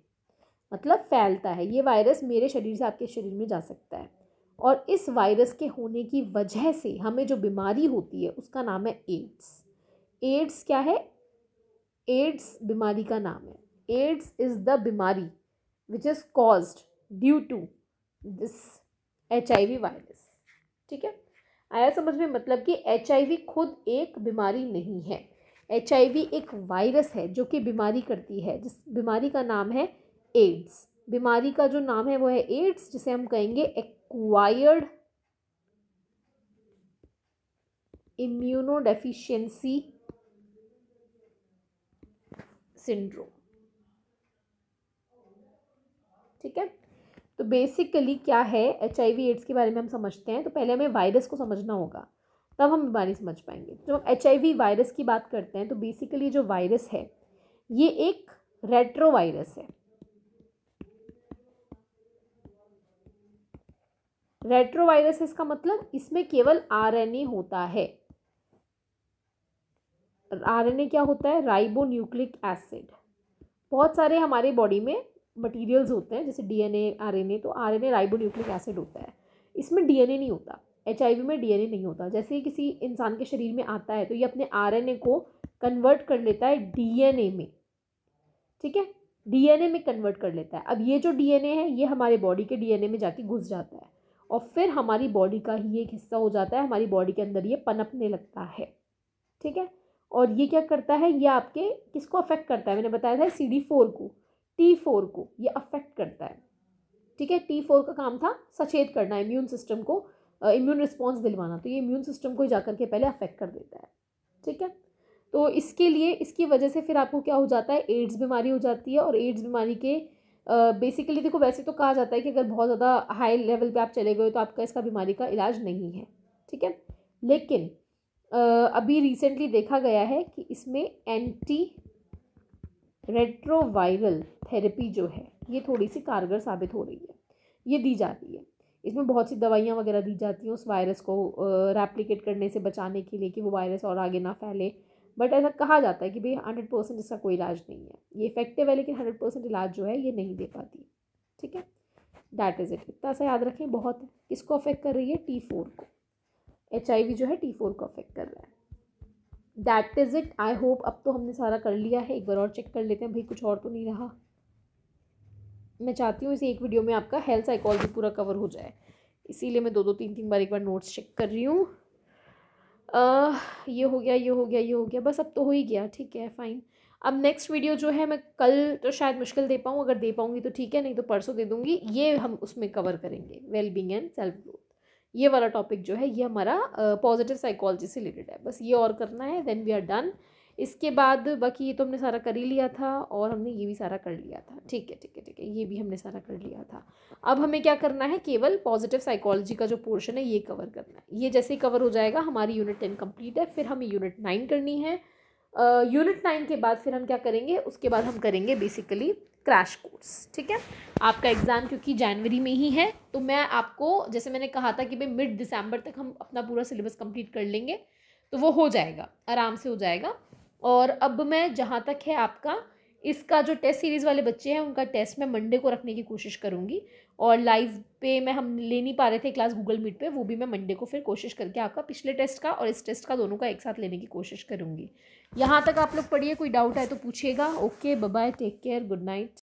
मतलब फैलता है। ये वायरस मेरे शरीर से आपके शरीर में जा सकता है, और इस वायरस के होने की वजह से हमें जो बीमारी होती है उसका नाम है एड्स। एड्स क्या है, एड्स बीमारी का नाम है। एड्स इज़ द बीमारी which is caused due to this HIV virus, ठीक है। आया समझ में, मतलब कि HIV खुद एक बीमारी नहीं है। HIV एक वायरस है जो कि बीमारी करती है, जिस बीमारी का नाम है एड्स। बीमारी का जो नाम है वो है एड्स, जिसे हम कहेंगे एक्वायर्ड इम्यूनोडेफिशिएंसी सिंड्रोम, ठीक है। तो बेसिकली क्या है, HIV एड्स के बारे में हम समझते हैं तो पहले हमें वायरस को समझना होगा, तब हम बीमारी समझ पाएंगे। जब हम HIV वायरस की बात करते हैं तो बेसिकली जो वायरस है ये एक रेट्रो वायरस है। रेट्रो वायरस है, इसका मतलब इसमें केवल RNA होता है। RNA क्या होता है, राइबो न्यूक्लिक एसिड। बहुत सारे हमारे बॉडी में मटेरियल्स होते हैं, जैसे DNA, RNA, तो RNA राइबो न्यूक्लिक एसिड होता है। इसमें DNA नहीं होता, HIV में DNA नहीं होता। जैसे ही किसी इंसान के शरीर में आता है तो ये अपने RNA को कन्वर्ट कर लेता है DNA में, ठीक है, DNA में कन्वर्ट कर लेता है। अब ये जो DNA है ये हमारे बॉडी के DNA में जाके घुस जाता है और फिर हमारी बॉडी का ही एक हिस्सा हो जाता है, हमारी बॉडी के अंदर ये पनपने लगता है, ठीक है। और ये क्या करता है, ये आपके किसको अफेक्ट करता है, मैंने बताया था CD4 को, T4 को ये अफेक्ट करता है, ठीक है। T4 का काम था सचेत करना, इम्यून सिस्टम को इम्यून रिस्पॉन्स दिलवाना, तो ये इम्यून सिस्टम को जाकर के पहले अफेक्ट कर देता है, ठीक है। तो इसके लिए, इसकी वजह से फिर आपको क्या हो जाता है, एड्स बीमारी हो जाती है। और एड्स बीमारी के बेसिकली देखो, वैसे तो कहा जाता है कि अगर बहुत ज़्यादा हाई लेवल पे आप चले गए तो आपका इसका बीमारी का इलाज नहीं है, ठीक है। लेकिन अभी रिसेंटली देखा गया है कि इसमें एंटी रेट्रोवायरल थेरेपी जो है ये थोड़ी सी कारगर साबित हो रही है, ये दी जाती है। इसमें बहुत सी दवाइयाँ वगैरह दी जाती हैं उस वायरस को रेप्लिकेट करने से बचाने के लिए कि वो वायरस और आगे ना फैले। बट ऐसा कहा जाता है कि भाई 100% इसका कोई इलाज नहीं है, ये इफेक्टिव है लेकिन 100% इलाज जो है ये नहीं दे पाती। ठीक है, दैट इज़ इट। इतना सा याद रखें, बहुत है। किसको अफेक्ट कर रही है? T4 को। HIV जो है T4 को अफेक्ट कर रहा है। That is it. I hope अब तो हमने सारा कर लिया है। एक बार और चेक कर लेते हैं भाई, कुछ और तो नहीं रहा। मैं चाहती हूँ इसे एक वीडियो में आपका हेल्थ साइकोलॉजी पूरा कवर हो जाए, इसीलिए मैं 2-3 बार एक बार नोट्स चेक कर रही हूँ। ये हो गया, ये हो गया, ये हो गया, बस अब तो हो ही गया। ठीक है, फाइन। अब नेक्स्ट वीडियो जो है मैं कल तो शायद मुश्किल दे पाऊँ, अगर दे पाऊँगी तो ठीक है, नहीं तो परसों दे दूँगी। ये हम उसमें कवर करेंगे वेलबींग एंड सेल्फ ग्रोथ। ये वाला टॉपिक जो है ये हमारा पॉजिटिव साइकोलॉजी से रिलेटेड है। बस ये और करना है, देन वी आर डन। इसके बाद बाकी ये तो हमने सारा कर ही लिया था, और हमने ये भी सारा कर लिया था। ठीक है, ठीक है, ठीक है, ये भी हमने सारा कर लिया था। अब हमें क्या करना है, केवल पॉजिटिव साइकोलॉजी का जो पोर्शन है ये कवर करना है। ये जैसे ही कवर हो जाएगा हमारी यूनिट 10 कंप्लीट है। फिर हमें यूनिट 9 करनी है। यूनिट 9 के बाद फिर हम क्या करेंगे, उसके बाद हम करेंगे बेसिकली क्रैश कोर्स। ठीक है, आपका एग्ज़ाम क्योंकि जनवरी में ही है, तो मैं आपको जैसे मैंने कहा था कि भाई मिड दिसंबर तक हम अपना पूरा सिलेबस कंप्लीट कर लेंगे, तो वो हो जाएगा, आराम से हो जाएगा। और अब मैं जहाँ तक है आपका इसका जो टेस्ट सीरीज़ वाले बच्चे हैं उनका टेस्ट मैं मंडे को रखने की कोशिश करूँगी, और लाइव पे मैं हम ले नहीं पा रहे थे क्लास गूगल मीट पे, वो भी मैं मंडे को फिर कोशिश करके आपका पिछले टेस्ट का और इस टेस्ट का दोनों का एक साथ लेने की कोशिश करूँगी। यहाँ तक आप लोग पढ़िए, कोई डाउट है तो पूछिएगा। Okay, bye bye, take care, good night.